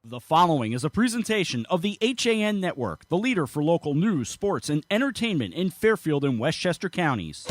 The following is a presentation of the HAN Network, the leader for local news, sports, and entertainment in Fairfield and Westchester counties.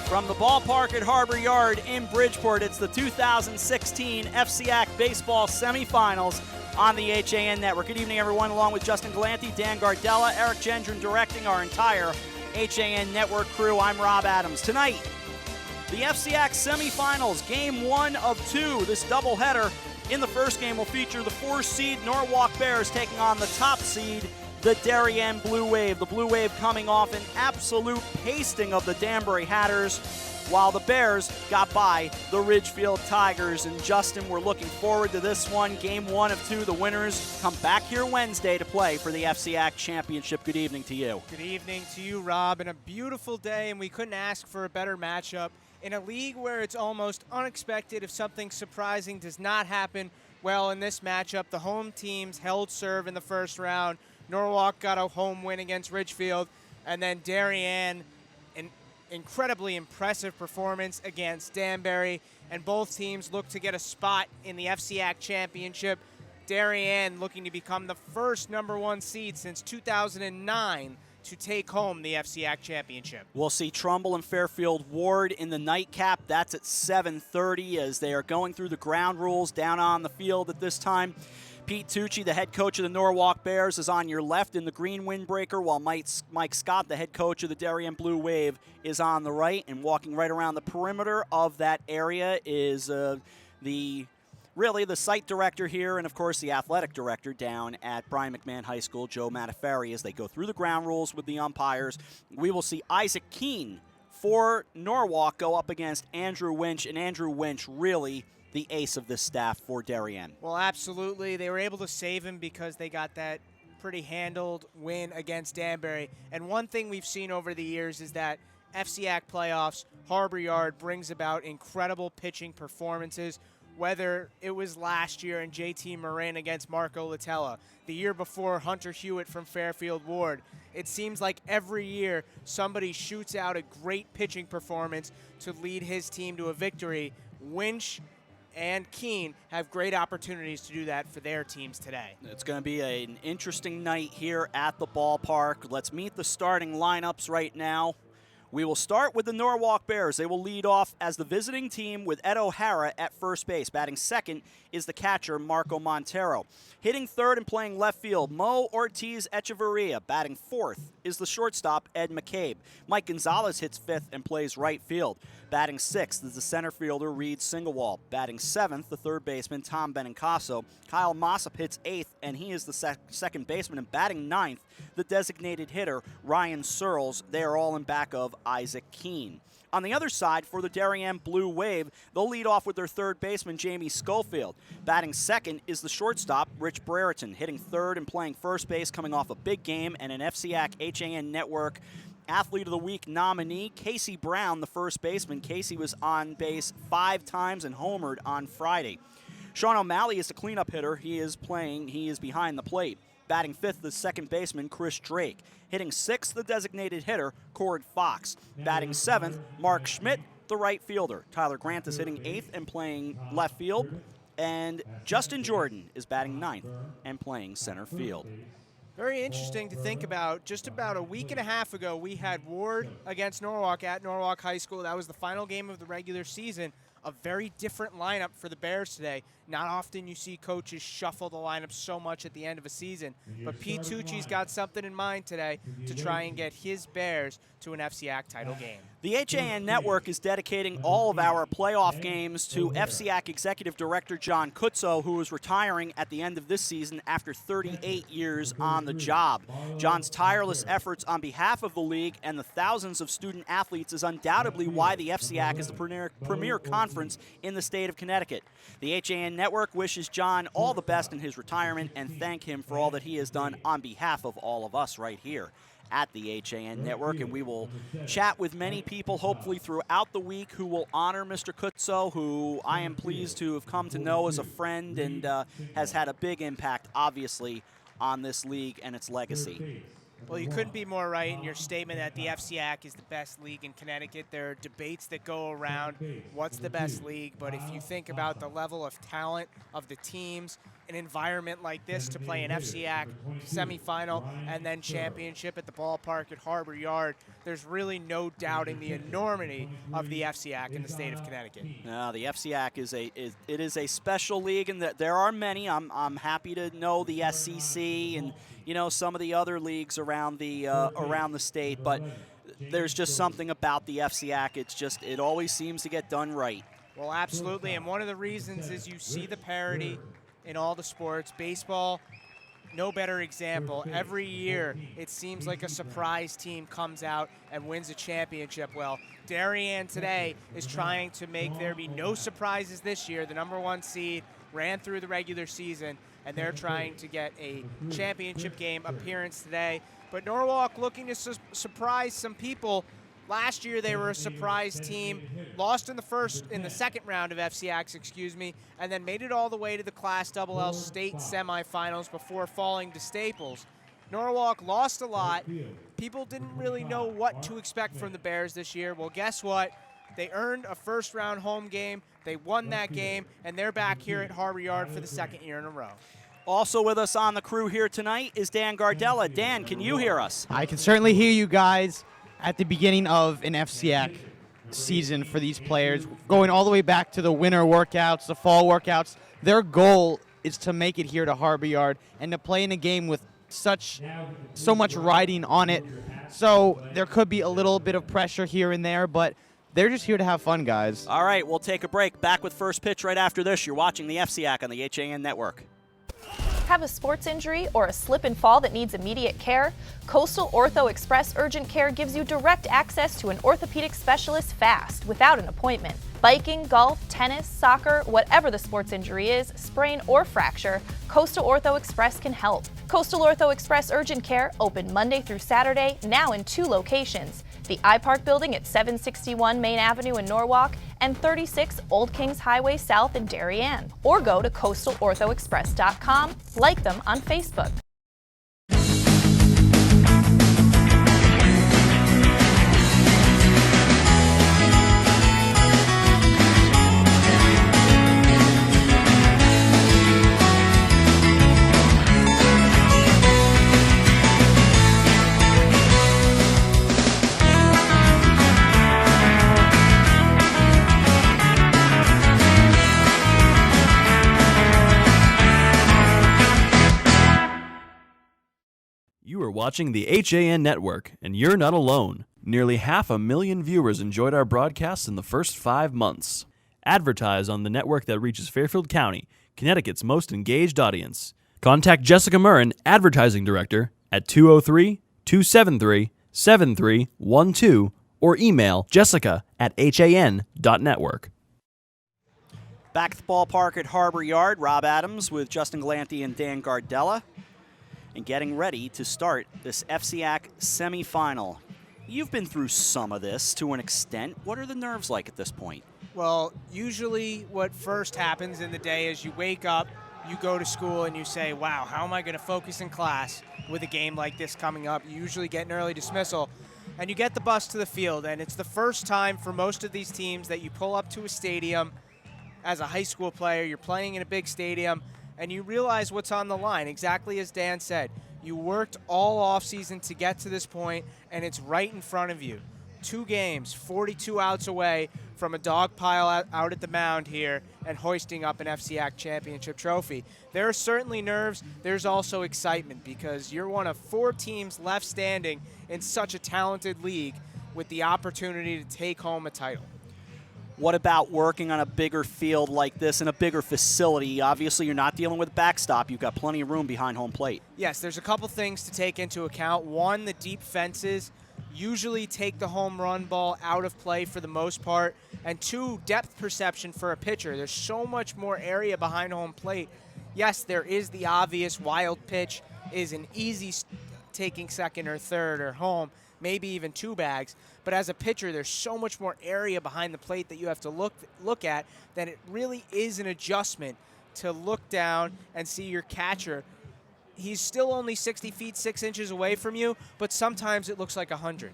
From the ballpark at Harbor Yard in Bridgeport, it's the 2016 FCIAC Baseball Semifinals on the HAN Network. Good evening, everyone. Along with Justin Galanti, Dan Gardella, Eric Gendron directing our entire HAN Network crew, I'm Rob Adams. Tonight, the FCIAC Semifinals, Game 1 of 2. This doubleheader in the first game will feature the 4-seed Norwalk Bears taking on the top seed, the Darien Blue Wave. The Blue Wave coming off an absolute pasting of the Danbury Hatters, while the Bears got by the Ridgefield Tigers. And Justin, we're looking forward to this one. Game 1 of 2. The winners come back here Wednesday to play for the FCIAC Championship. Good evening to you. Good evening to you, Rob, and a beautiful day, and we couldn't ask for a better matchup. In a league where it's almost unexpected if something surprising does not happen, well, in this matchup, the home teams held serve in the first round. Norwalk got a home win against Ridgefield, and then Darien, an incredibly impressive performance against Danbury, and both teams look to get a spot in the FCIAC Championship. Darien looking to become the first #1 seed since 2009 to take home the FCIAC Championship. We'll see Trumbull and Fairfield Ward in the nightcap. That's at 7:30 as they are going through the ground rules down on the field at this time. Pete Tucci, the head coach of the Norwalk Bears, is on your left in the green windbreaker, while Mike Scott, the head coach of the Darien Blue Wave, is on the right. And walking right around the perimeter of that area is the site director here, and of course the athletic director down at Brian McMahon High School, Joe Mataferi, as they go through the ground rules with the umpires. We will see Isaac Keene for Norwalk go up against Andrew Winch, and Andrew Winch really the ace of this staff for Darien. Well, absolutely. They were able to save him because they got that pretty handled win against Danbury. And one thing we've seen over the years is that FCIAC playoffs, Harbor Yard brings about incredible pitching performances, whether it was last year in JT Moran against Marco Latella, the year before Hunter Hewitt from Fairfield Ward. It seems like every year somebody shoots out a great pitching performance to lead his team to a victory. Winch and Keene have great opportunities to do that for their teams today. It's going to be an interesting night here at the ballpark. Let's meet the starting lineups right now. We will start with the Norwalk Bears. They will lead off as the visiting team with Ed O'Hara at first base. Batting second is the catcher, Marco Montero. Hitting third and playing left field, Mo Ortiz Echeverria. Batting fourth is the shortstop, Ed McCabe. Mike Gonzalez hits fifth and plays right field. Batting sixth is the center fielder, Reed Singlewahl. Batting seventh, the third baseman, Tom Benincasa. Kyle Mossop hits eighth, and he is the second baseman. And batting ninth, the designated hitter, Ryan Searles. They are all in back of Isaac Keene. On the other side, for the Darien Blue Wave, they'll lead off with their third baseman, Jamie Schofield. Batting second is the shortstop, Rich Brereton. Hitting third and playing first base, coming off a big game and an FCIAC HAN Network Athlete of the Week nominee, Casey Brown, the first baseman. Casey was on base 5 times and homered on Friday. Sean O'Malley is the cleanup hitter. He is behind the plate. Batting fifth, the second baseman, Chris Drake. Hitting sixth, the designated hitter, Cord Fox. Batting seventh, Mark Schmidt, the right fielder. Tyler Grant is hitting eighth and playing left field. And Justin Jordan is batting ninth and playing center field. Very interesting to think about. Just about a week and a half ago, we had Ward against Norwalk at Norwalk High School. That was the final game of the regular season. A very different lineup for the Bears today. Not often you see coaches shuffle the lineup so much at the end of a season. But Pete Tucci's got something in mind today to try and get his Bears to an FCIAC title game. The HAN Network is dedicating all of our playoff games to FCIAC Executive Director John Kutzo, who is retiring at the end of this season after 38 years on the job. John's tireless efforts on behalf of the league and the thousands of student athletes is undoubtedly why the FCIAC is the premier conference in the state of Connecticut. The HAN Network wishes John all the best in his retirement and thank him for all that he has done on behalf of all of us right here at the HAN Network, and we will chat with many people hopefully throughout the week who will honor Mr. Kutso, who I am pleased to have come to know as a friend and has had a big impact, obviously, on this league and its legacy. Well, you couldn't be more right in your statement that the FCIAC is the best league in Connecticut. There are debates that go around what's the best league, but if you think about the level of talent of the teams, an environment like this to play an FCIAC semifinal and then championship at the ballpark at Harbor Yard, there's really no doubting the enormity of the FCIAC in the state of Connecticut. No, the FCIAC is a special league, and there are many. I'm happy to know the SEC and some of the other leagues around the state, but there's just something about the FCIAC. It always seems to get done right. Well, absolutely, and one of the reasons is you see the parity in all the sports. Baseball, no better example. Every year, it seems like a surprise team comes out and wins a championship. Well, Darien today is trying to make there be no surprises this year. The #1 seed ran through the regular season, and they're trying to get a championship game appearance today. But Norwalk looking to surprise some people. Last year they were a surprise team, lost in the second round of FCIACs, and then made it all the way to the Class LL state semifinals before falling to Staples. Norwalk lost a lot. People didn't really know what to expect from the Bears this year. Well, guess what? They earned a first-round home game. They won that game, and they're back here at Harbor Yard for the second year in a row. Also with us on the crew here tonight is Dan Gardella. Dan, can you hear us? I can certainly hear you guys. At the beginning of an FCIAC season for these players, going all the way back to the winter workouts, the fall workouts, their goal is to make it here to Harbor Yard and to play in a game with so much riding on it. So there could be a little bit of pressure here and there, but they're just here to have fun, guys. All right, we'll take a break. Back with first pitch right after this. You're watching the FCIAC on the HAN Network. Have a sports injury or a slip and fall that needs immediate care? Coastal Ortho Express Urgent Care gives you direct access to an orthopedic specialist fast, without an appointment. Biking, golf, tennis, soccer, whatever the sports injury is, sprain or fracture, Coastal Ortho Express can help. Coastal Ortho Express Urgent Care, open Monday through Saturday, now in 2 locations. The iPark building at 761 Main Avenue in Norwalk and 36 Old Kings Highway South in Darien. Or go to coastalorthoexpress.com, like them on Facebook. You are watching the HAN Network, and you're not alone. Nearly 500,000 viewers enjoyed our broadcasts in the first 5 months. Advertise on the network that reaches Fairfield County, Connecticut's most engaged audience. Contact Jessica Murrin, Advertising Director, at 203-273-7312 or email jessica@han.network. Back at the ballpark at Harbor Yard, Rob Adams with Justin Galanti and Dan Gardella, and getting ready to start this FCIAC semifinal. You've been through some of this to an extent. What are the nerves like at this point? Well, usually what first happens in the day is you wake up, you go to school, and you say, wow, how am I going to focus in class with a game like this coming up? You usually get an early dismissal, and you get the bus to the field, and it's the first time for most of these teams that you pull up to a stadium as a high school player. You're playing in a big stadium, and you realize what's on the line. Exactly as Dan said, you worked all offseason to get to this point, and it's right in front of you. 2 games, 42 outs away from a dog pile out at the mound here and hoisting up an FCIAC championship trophy. There are certainly nerves. There's also excitement because you're one of 4 teams left standing in such a talented league with the opportunity to take home a title. What about working on a bigger field like this in a bigger facility? Obviously, you're not dealing with a backstop. You've got plenty of room behind home plate. Yes, there's a couple things to take into account. One, the deep fences usually take the home run ball out of play for the most part. And 2, depth perception for a pitcher. There's so much more area behind home plate. Yes, there is the obvious wild pitch is an easy taking second or third or home, maybe even 2 bags. But as a pitcher, there's so much more area behind the plate that you have to look at that it really is an adjustment to look down and see your catcher. He's still only 60 feet 6 inches away from you, but sometimes it looks like 100.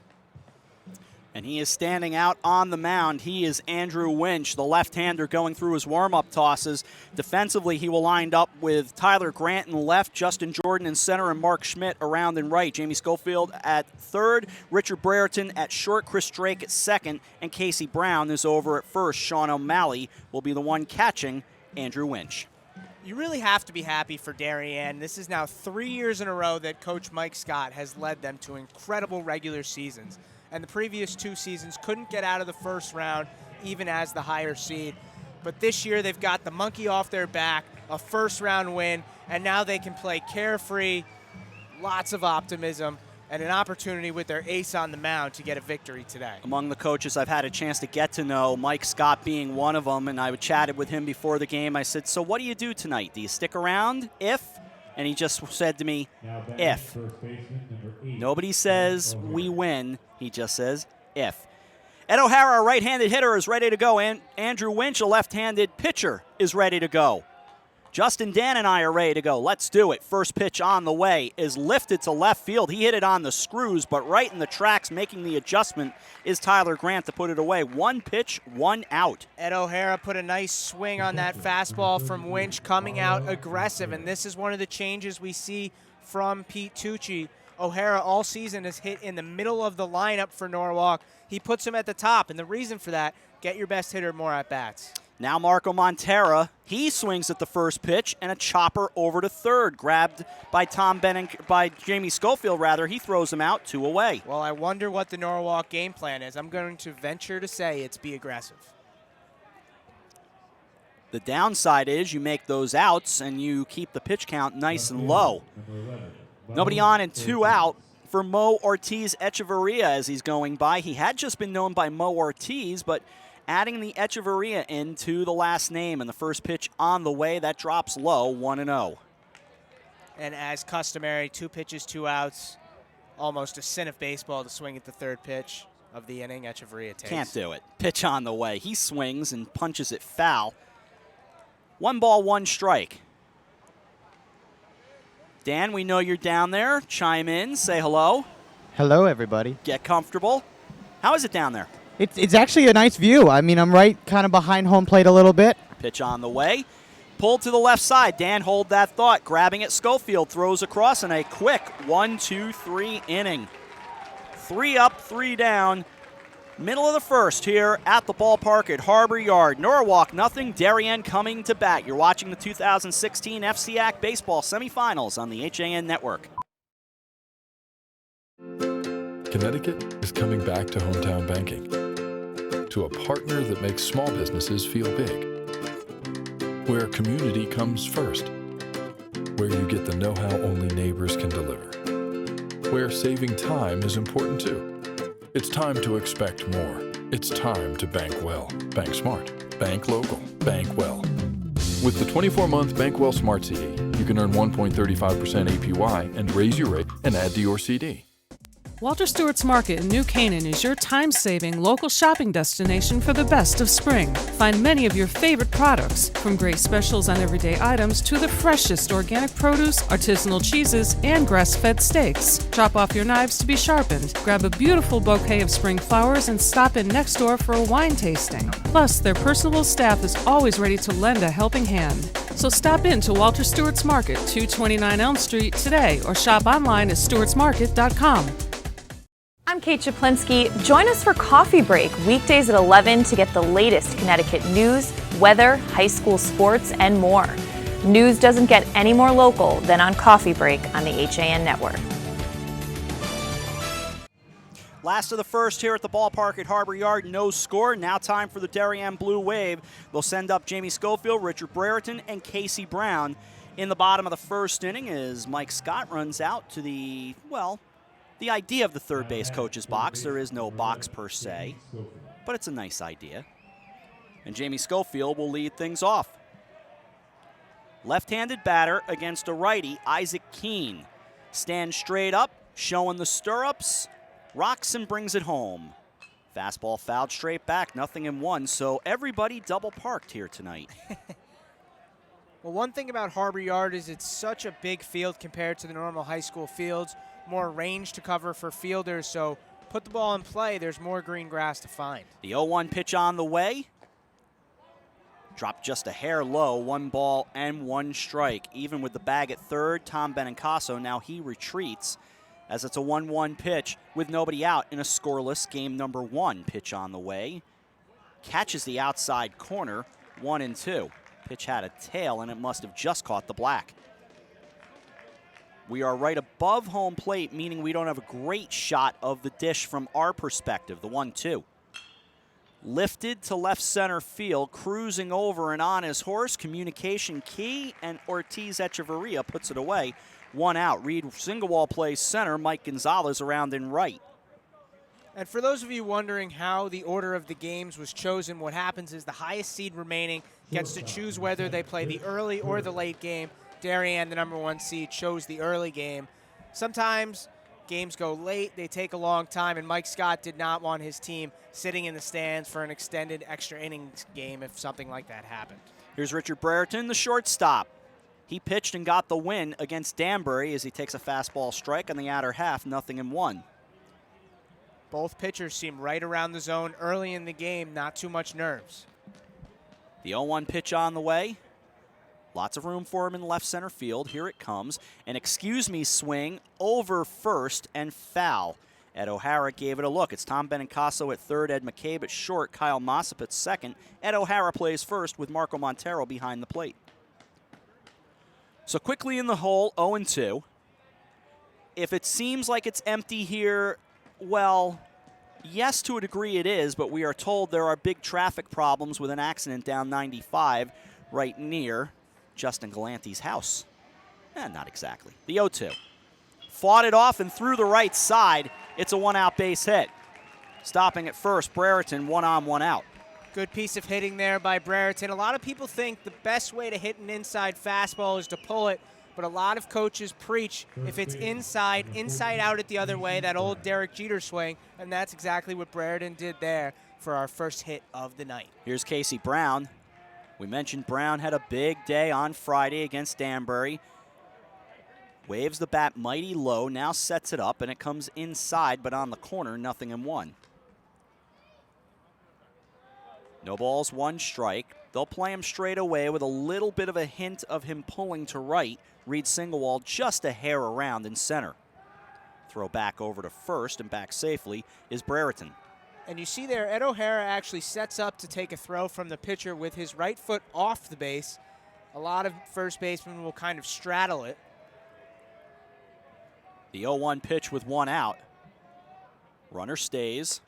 And he is standing out on the mound. He is Andrew Winch, the left-hander, going through his warm-up tosses. Defensively, he will line up with Tyler Grant in left, Justin Jordan in center, and Mark Schmidt around and right. Jamie Schofield at third, Richard Brereton at short, Chris Drake at second, and Casey Brown is over at first. Sean O'Malley will be the one catching Andrew Winch. You really have to be happy for Darien. This is now 3 years in a row that Coach Mike Scott has led them to incredible regular seasons. And the previous 2 seasons couldn't get out of the first round, even as the higher seed. But this year they've got the monkey off their back, a first-round win, and now they can play carefree, lots of optimism, and an opportunity with their ace on the mound to get a victory today. Among the coaches I've had a chance to get to know, Mike Scott being one of them, and I chatted with him before the game. I said, so what do you do tonight? Do you stick around if? And he just said to me, if. Nobody says we win. He just says if. Ed O'Hara, a right-handed hitter, is ready to go. And Andrew Winch, a left-handed pitcher, is ready to go. Justin, Dan, and I are ready to go. Let's do it. First pitch on the way is lifted to left field. He hit it on the screws, but right in the tracks making the adjustment is Tyler Grant to put it away. 1 pitch, 1 out. Ed O'Hara put a nice swing on that fastball from Winch, coming out aggressive, and this is one of the changes we see from Pete Tucci. O'Hara all season has hit in the middle of the lineup for Norwalk. He puts him at the top, and the reason for that, get your best hitter more at-bats. Now Marco Montera, he swings at the first pitch, and a chopper over to third, grabbed by Jamie Schofield, rather. He throws him out, 2 away. Well, I wonder what the Norwalk game plan is. I'm going to venture to say it's be aggressive. The downside is you make those outs, and you keep the pitch count nice and low. Nobody on and 2 out for Mo Ortiz Echeverria as he's going by. He had just been known by Mo Ortiz, but adding the Echeverria into the last name, and the first pitch on the way, that drops low, 1-0. And as customary, 2 pitches, 2 outs, almost a sin of baseball to swing at the third pitch of the inning. Echeverria takes. Can't do it. Pitch on the way. He swings and punches it foul. 1 ball, 1 strike. Dan, we know you're down there. Chime in, say hello. Hello, everybody. Get comfortable. How is it down there? It's actually a nice view. I mean, I'm right kind of behind home plate a little bit. Pitch on the way. Pulled to the left side. Dan, hold that thought. Grabbing it, Schofield throws across in a quick 1-2-3 inning. 3 up, 3 down. Middle of the first here at the ballpark at Harbor Yard. Norwalk nothing, Darien coming to bat. You're watching the 2016 FCIAC Baseball Semifinals on the HAN Network. Connecticut is coming back to hometown banking, to a partner that makes small businesses feel big, where community comes first, where you get the know-how only neighbors can deliver, where saving time is important too. It's time to expect more. It's time to bank well. Bank smart. Bank local. Bank well. With the 24-month Bank Well Smart CD, you can earn 1.35% APY and raise your rate and add to your CD. Walter Stewart's Market in New Canaan is your time-saving local shopping destination for the best of spring. Find many of your favorite products, from great specials on everyday items to the freshest organic produce, artisanal cheeses, and grass-fed steaks. Drop off your knives to be sharpened, grab a beautiful bouquet of spring flowers, and stop in next door for a wine tasting. Plus, their personable staff is always ready to lend a helping hand. So stop in to Walter Stewart's Market, 229 Elm Street today, or shop online at stewartsmarket.com. I'm Kate Chaplinsky. Join us for Coffee Break, weekdays at 11 to get the latest Connecticut news, weather, high school sports, and more. News doesn't get any more local than on Coffee Break on the HAN Network. Last of the first here at the ballpark at Harbor Yard, no score. Now time for the Darien Blue Wave. They'll send up Jamie Schofield, Richard Brereton, and Casey Brown. In the bottom of the first inning as Mike Scott runs out to the idea of the third base coach's box. There is no box per se, but it's a nice idea. And Jamie Schofield will lead things off. Left-handed batter against a righty, Isaac Keene. Stands straight up, showing the stirrups, rocks and brings it home. Fastball fouled straight back, 0-1, so everybody double parked here tonight. Well, one thing about Harbor Yard is it's such a big field compared to the normal high school fields, more range to cover for fielders, so put the ball in play, there's more green grass to find. The 0-1 pitch on the way. Dropped just a hair low, 1 ball and 1 strike. Even with the bag at third, Tom Benincasa, now he retreats as it's a 1-1 pitch with nobody out in a scoreless game number 1. Pitch on the way. Catches the outside corner, 1-2. Pitch had a tail and it must have just caught the black. We are right above home plate, meaning we don't have a great shot of the dish from our perspective, the 1-2. Lifted to left center field, cruising over and on his horse, communication key, and Ortiz Echeverria puts it away. 1 out. Reed Singawall plays center, Mike Gonzalez around in right. And for those of you wondering how the order of the games was chosen, what happens is the highest seed remaining gets to choose whether they play the early or the late game. Darien, the number 1 seed, chose the early game. Sometimes games go late, they take a long time, and Mike Scott did not want his team sitting in the stands for an extended extra innings game if something like that happened. Here's Richard Brereton, the shortstop. He pitched and got the win against Danbury as he takes a fastball strike on the outer half, 0-1. Both pitchers seem right around the zone early in the game, not too much nerves. The 0-1 pitch on the way. Lots of room for him in left center field. Here it comes. An excuse-me swing over first and foul. Ed O'Hara gave it a look. It's Tom Benincasa at third, Ed McCabe at short, Kyle Mossop at second. Ed O'Hara plays first with Marco Montero behind the plate. So quickly in the hole, 0-2. If it seems like it's empty here, well, yes, to a degree it is, but we are told there are big traffic problems with an accident down 95 right near Justin Galante's house. Not exactly. The 0-2. Fought it off and through the right side. It's a 1-out base hit. Stopping at first, Brereton, 1 on, 1 out. Good piece of hitting there by Brereton. A lot of people think the best way to hit an inside fastball is to pull it, but a lot of coaches preach if it's inside out it the other way, that old Derek Jeter swing, and that's exactly what Brereton did there for our first hit of the night. Here's Casey Brown. We mentioned Brown had a big day on Friday against Danbury. Waves the bat mighty low, now sets it up, and it comes inside, but on the corner, 0-1. No balls, 1 strike. They'll play him straight away with a little bit of a hint of him pulling to right. Reed Singawall just a hair around in center. Throw back over to first and back safely is Brereton. And you see there, Ed O'Hara actually sets up to take a throw from the pitcher with his right foot off the base. A lot of first basemen will kind of straddle it. The 0-1 pitch with 1 out. Runner stays.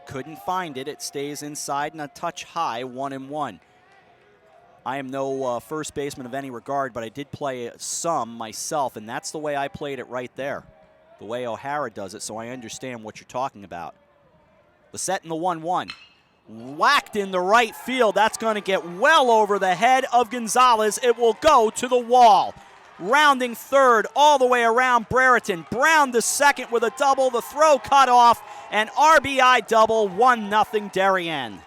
Couldn't find it. It stays inside and a touch high, 1-1. I am no first baseman of any regard, but I did play some myself, and that's the way I played it right there. The way O'Hara does it, so I understand what you're talking about. The set in the 1-1. Whacked in the right field. That's going to get well over the head of Gonzalez. It will go to the wall. Rounding third all the way around Brereton. Brown the second with a double. The throw cut off. And RBI double, 1-0 Darien.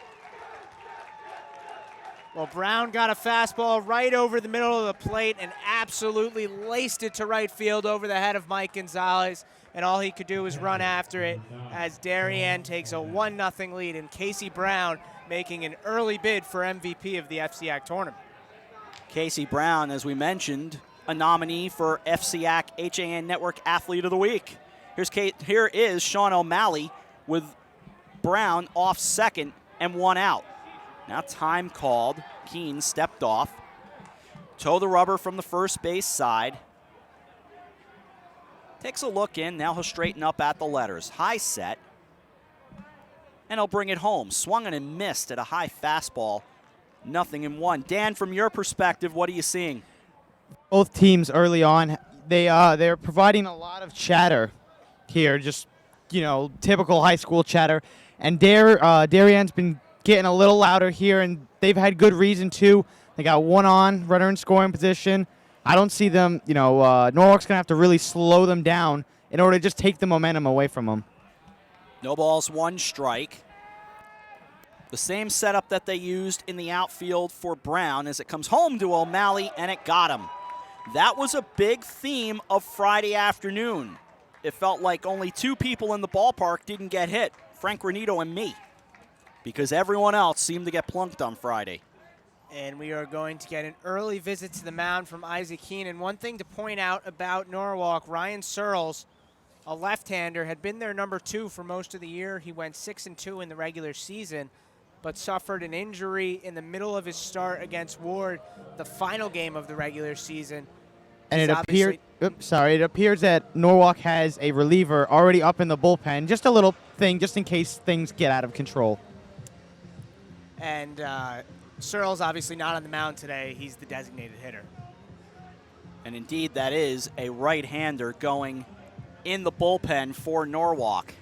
Well, Brown got a fastball right over the middle of the plate and absolutely laced it to right field over the head of Mike Gonzalez. And all he could do was run after it as Darien takes a 1-0 lead, and Casey Brown making an early bid for MVP of the FCIAC tournament. Casey Brown, as we mentioned, a nominee for FCIAC HAN Network Athlete of the Week. Here is Sean O'Malley with Brown off second and 1 out. Now time called. Keene stepped off. Toe the rubber from the first base side. Takes a look in. Now he'll straighten up at the letters. High set. And he'll bring it home. Swung and missed at a high fastball. 0-1. Dan, from your perspective, what are you seeing? Both teams early on, they're providing a lot of chatter here, just, typical high school chatter. And Darien's been getting a little louder here, and they've had good reason to. They got 1 on, runner in scoring position. I don't see them, Norwalk's going to have to really slow them down in order to just take the momentum away from them. No balls, 1 strike. The same setup that they used in the outfield for Brown as it comes home to O'Malley, and it got him. That was a big theme of Friday afternoon. It felt like only 2 people in the ballpark didn't get hit, Frank Granito and me, because everyone else seemed to get plunked on Friday. And we are going to get an early visit to the mound from Isaac Keenan. One thing to point out about Norwalk, Ryan Searles, a left-hander, had been their number 2 for most of the year. He went 6-2 in the regular season, but suffered an injury in the middle of his start against Ward, the final game of the regular season. And it appears that Norwalk has a reliever already up in the bullpen. Just a little thing, just in case things get out of control. And Searles obviously not on the mound today. He's the designated hitter. And indeed, that is a right-hander going in the bullpen for Norwalk.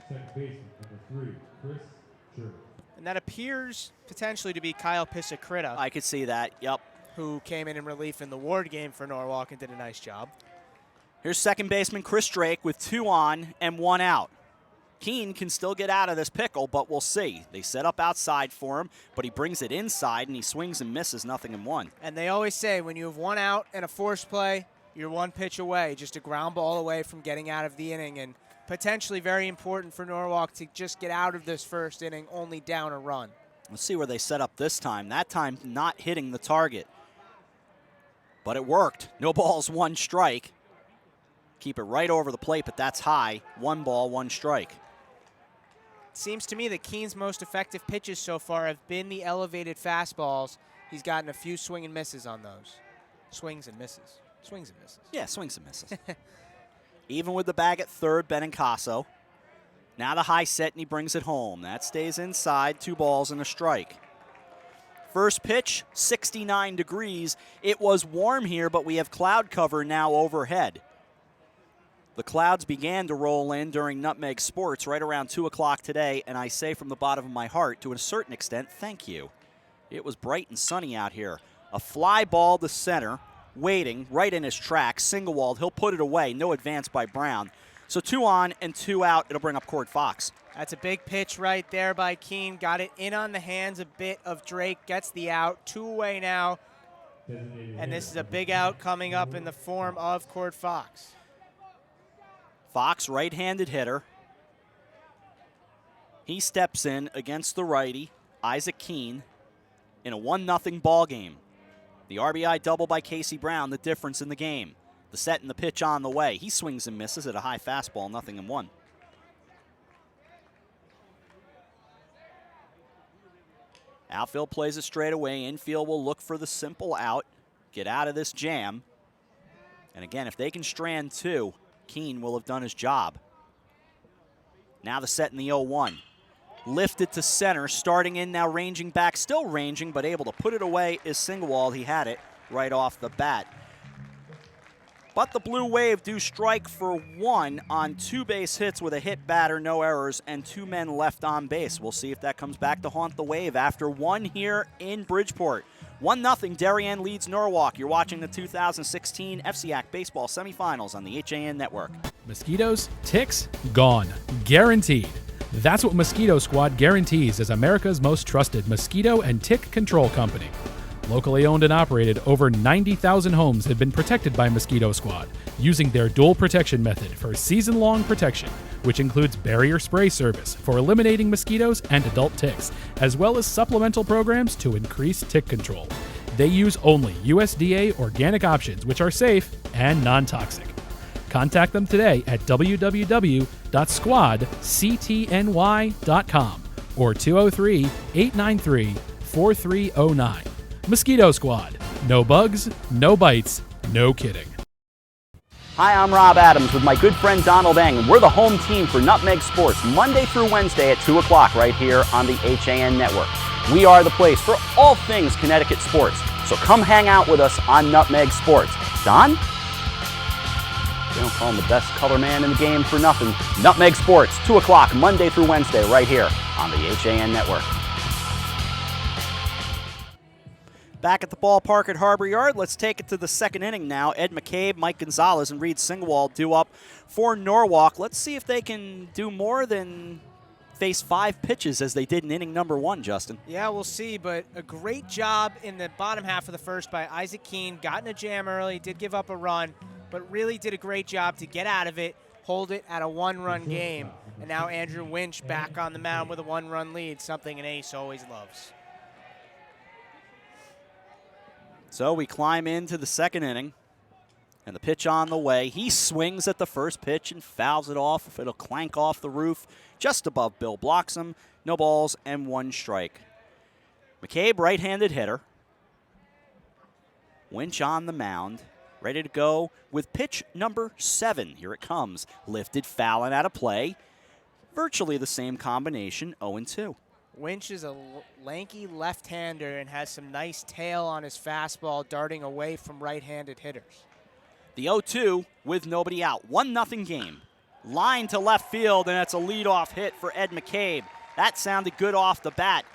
Second baseman, number 3, Chris Sherman. And that appears potentially to be Kyle Pisacrita, I could see that, yep. who came in relief in the Ward game for Norwalk and did a nice job. Here's second baseman Chris Drake with 2 on and 1 out. Keene can still get out of this pickle, but we'll see. They set up outside for him, but he brings it inside, and he swings and misses, 0-1. And they always say when you have 1 out and a forced play, you're 1 pitch away, just a ground ball away from getting out of the inning, and potentially very important for Norwalk to just get out of this first inning only down a run. Let's see where they set up this time. That time not hitting the target. But it worked. No balls, 1 strike. Keep it right over the plate, but that's high. 1 ball, 1 strike. It seems to me that Keene's most effective pitches so far have been the elevated fastballs. He's gotten a few swing and misses on those. Swings and misses. Swings and misses. Yeah, swings and misses. Even with the bag at third, Benincasa. Now the high set, and he brings it home. That stays inside, 2 balls and a strike. First pitch, 69 degrees. It was warm here, but we have cloud cover now overhead. The clouds began to roll in during Nutmeg Sports right around 2 o'clock today, and I say from the bottom of my heart, to a certain extent, thank you. It was bright and sunny out here. A fly ball to center, waiting, right in his tracks, single-walled. He'll put it away, no advance by Brown. So 2 on and 2 out. It'll bring up Cord Fox. That's a big pitch right there by Keene. Got it in on the hands a bit of Drake. Gets the out. 2 away now. And this is a big out coming up in the form of Cord Fox. Fox, right-handed hitter. He steps in against the righty, Isaac Keene, in a 1-0 ball game. The RBI double by Casey Brown, the difference in the game. The set and the pitch on the way. He swings and misses at a high fastball, 0-1. Outfield plays it straight away. Infield will look for the simple out, get out of this jam. And again, if they can strand 2, Keene will have done his job. Now the set in the 0-1. Lifted to center, starting in now, ranging back, still ranging, but able to put it away is Singwald. He had it right off the bat. But the Blue Wave do strike for 1 on 2 base hits with a hit batter, no errors, and 2 men left on base. We'll see if that comes back to haunt the Wave after 1 here in Bridgeport. 1-0, Darien leads Norwalk. You're watching the 2016 FCIAC Baseball Semifinals on the HAN Network. Mosquitoes, ticks, gone. Guaranteed. That's what Mosquito Squad guarantees as America's most trusted mosquito and tick control company. Locally owned and operated, over 90,000 homes have been protected by Mosquito Squad using their dual protection method for season-long protection, which includes barrier spray service for eliminating mosquitoes and adult ticks, as well as supplemental programs to increase tick control. They use only USDA organic options, which are safe and non-toxic. Contact them today at www.squadctny.com or 203-893-4309. Mosquito Squad. No bugs, no bites, no kidding. Hi, I'm Rob Adams with my good friend Donald Eng, and we're the home team for Nutmeg Sports Monday through Wednesday at 2 o'clock right here on the HAN Network. We are the place for all things Connecticut sports, so come hang out with us on Nutmeg Sports. Don? They don't call him the best color man in the game for nothing. Nutmeg Sports, 2 o'clock Monday through Wednesday right here on the HAN Network. Back at the ballpark at Harbor Yard, let's take it to the second inning now. Ed McCabe, Mike Gonzalez, and Reed Singwald due up for Norwalk. Let's see if they can do more than face 5 pitches as they did in inning number 1, Justin. Yeah, we'll see, but a great job in the bottom half of the first by Isaac Keene. Got in a jam early, did give up a run, but really did a great job to get out of it, hold it at a 1-run game. And now Andrew Winch back on the mound with a 1-run lead, something an ace always loves. So we climb into the second inning, and the pitch on the way. He swings at the first pitch and fouls it off. It'll clank off the roof just above Bill. Blocks him. No balls and 1 strike. McCabe, right-handed hitter. Winch on the mound, ready to go with pitch number 7. Here it comes. Lifted, foul, and out of play. Virtually the same combination, 0-2. Winch is a lanky left-hander and has some nice tail on his fastball, darting away from right-handed hitters. The 0-2 with nobody out. 1-0 game. Line to left field, and that's a leadoff hit for Ed McCabe. That sounded good off the bat.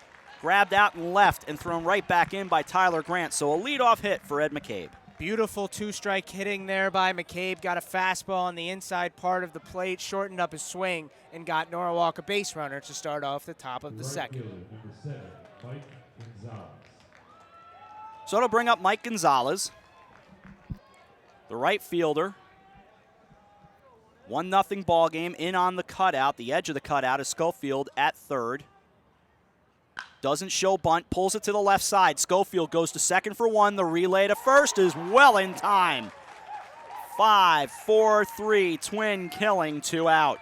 Grabbed out and left and thrown right back in by Tyler Grant. So a leadoff hit for Ed McCabe. Beautiful 2-strike hitting there by McCabe. Got a fastball on the inside part of the plate, shortened up his swing, and got Norwalk a base runner to start off the top of the second. Number 7, Mike Gonzalez. So to bring up Mike Gonzalez, the right fielder. 1-0 ball game. In on the cutout. The edge of the cutout is Schofield at third. Doesn't show bunt, pulls it to the left side. Schofield goes to second for 1. The relay to first is well in time. 5-4-3, twin killing, 2 out.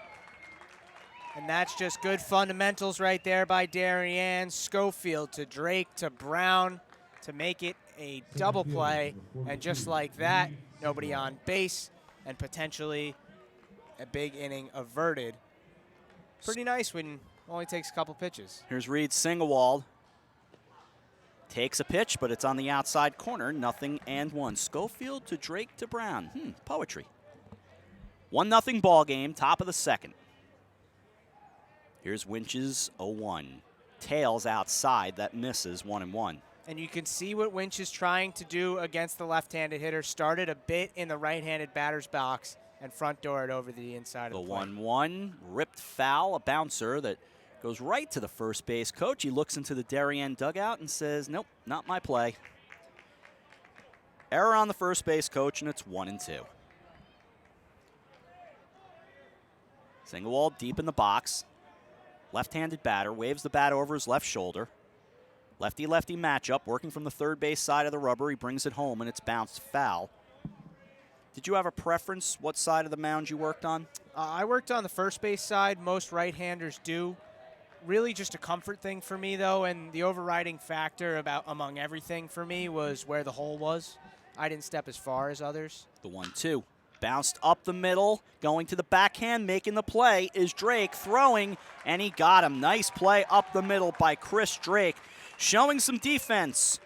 And that's just good fundamentals right there by Darien. Schofield to Drake to Brown to make it a double play. And just like that, nobody on base and potentially a big inning averted. Pretty nice when only takes a couple pitches. Here's Reed Singwald. Takes a pitch, but it's on the outside corner. 0-1. Schofield to Drake to Brown. Poetry. 1-0 ball game, top of the second. Here's Winch's 0-1. Tails outside, that misses 1-1. And you can see what Winch is trying to do against the left-handed hitter. Started a bit in the right-handed batter's box and front door it over the inside of the plate. 1-1, ripped foul, a bouncer that goes right to the first base coach. He looks into the Darien dugout and says, nope, not my play. Error on the first base coach, and it's 1-2. Singwald deep in the box. Left-handed batter, waves the bat over his left shoulder. Lefty-lefty matchup, working from the third base side of the rubber. He brings it home, and it's bounced foul. Did you have a preference what side of the mound you worked on? I worked on the first base side. Most right-handers do. Really just a comfort thing for me, though, and the overriding factor among everything for me was where the hole was. I didn't step as far as others. The 1-2. Bounced up the middle, going to the backhand, making the play is Drake, throwing, and he got him. Nice play up the middle by Chris Drake, showing some defense.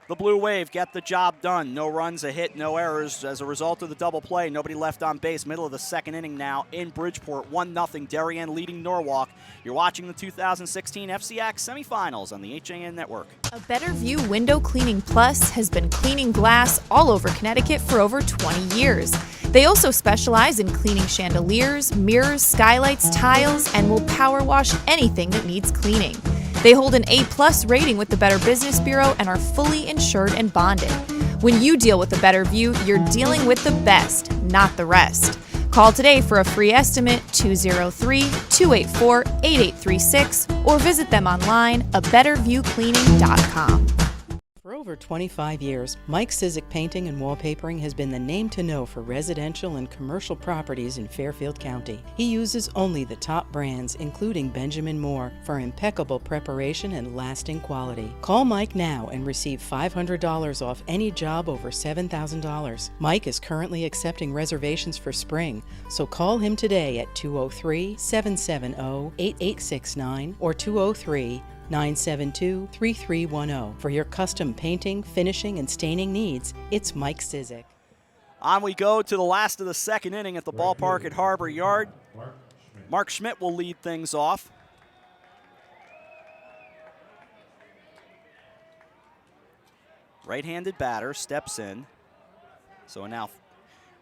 The Blue Wave get the job done. No runs, a hit, no errors as a result of the double play. Nobody left on base. Middle of the second inning now in Bridgeport. 1-0. Darien leading Norwalk. You're watching the 2016 FCIAC Semifinals on the HAN Network. A Better View Window Cleaning Plus has been cleaning glass all over Connecticut for over 20 years. They also specialize in cleaning chandeliers, mirrors, skylights, tiles, and will power wash anything that needs cleaning. They hold an A+ rating with the Better Business Bureau and are fully insured and bonded. When you deal with the Better View, you're dealing with the best, not the rest. Call today for a free estimate, 203-284-8836, or visit them online, abetterviewcleaning.com. For over 25 years, Mike Cizik Painting and Wallpapering has been the name to know for residential and commercial properties in Fairfield County. He uses only the top brands, including Benjamin Moore, for impeccable preparation and lasting quality. Call Mike now and receive $500 off any job over $7,000. Mike is currently accepting reservations for spring, so call him today at 203-770-8869 or 203-972-3310. For your custom painting, finishing, and staining needs, it's Mike Cizik. On we go to the last of the second inning at the ballpark at Harbor Yard. Mark Schmidt will lead things off. Right-handed batter steps in. So now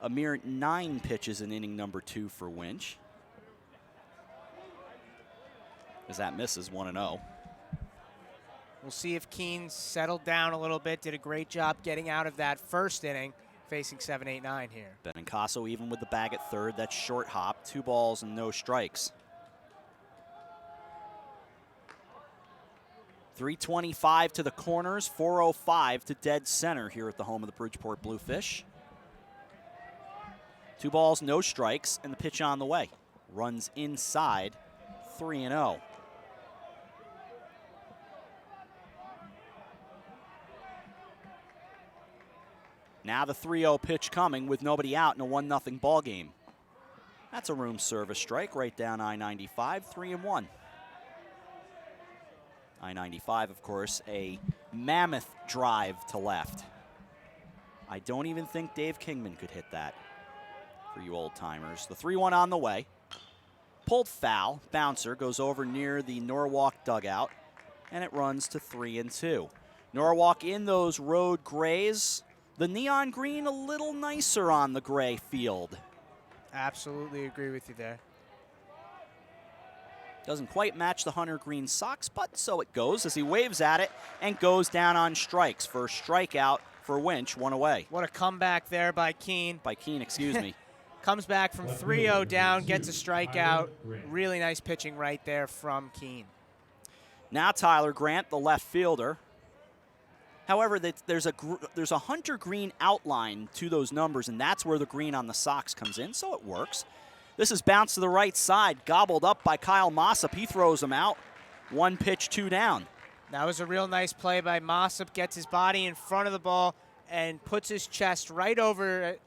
a mere 9 pitches in inning number 2 for Winch. As that misses 1-0. We'll see if Keene settled down a little bit, did a great job getting out of that first inning, facing 7-8-9 here. Benincasa even with the bag at third. That's short hop. 2 balls and no strikes. 325 to the corners, 405 to dead center here at the home of the Bridgeport Bluefish. 2 balls, no strikes, and the pitch on the way. Runs inside, 3-0. Now the 3-0 pitch coming with nobody out in a 1-0 ball game. That's a room service strike right down I-95, 3-1. I-95, of course, a mammoth drive to left. I don't even think Dave Kingman could hit that for you old timers. The 3-1 on the way. Pulled foul, bouncer goes over near the Norwalk dugout, and it runs to 3-2. Norwalk in those road grays. The neon green a little nicer on the gray field. Absolutely agree with you there. Doesn't quite match the hunter green socks, but so it goes as he waves at it and goes down on strikes. First strikeout for Winch, 1 away. What a comeback there by Keene. By Keene, excuse me. Comes back from 3-0 down, gets a strikeout. Really nice pitching right there from Keene. Now Tyler Grant, the left fielder. However, there's a hunter green outline to those numbers, and that's where the green on the socks comes in, so it works. This is bounced to the right side, gobbled up by Kyle Mossop. He throws him out. 1 pitch, 2 down. That was a real nice play by Mossop. Gets his body in front of the ball and puts his chest right over it.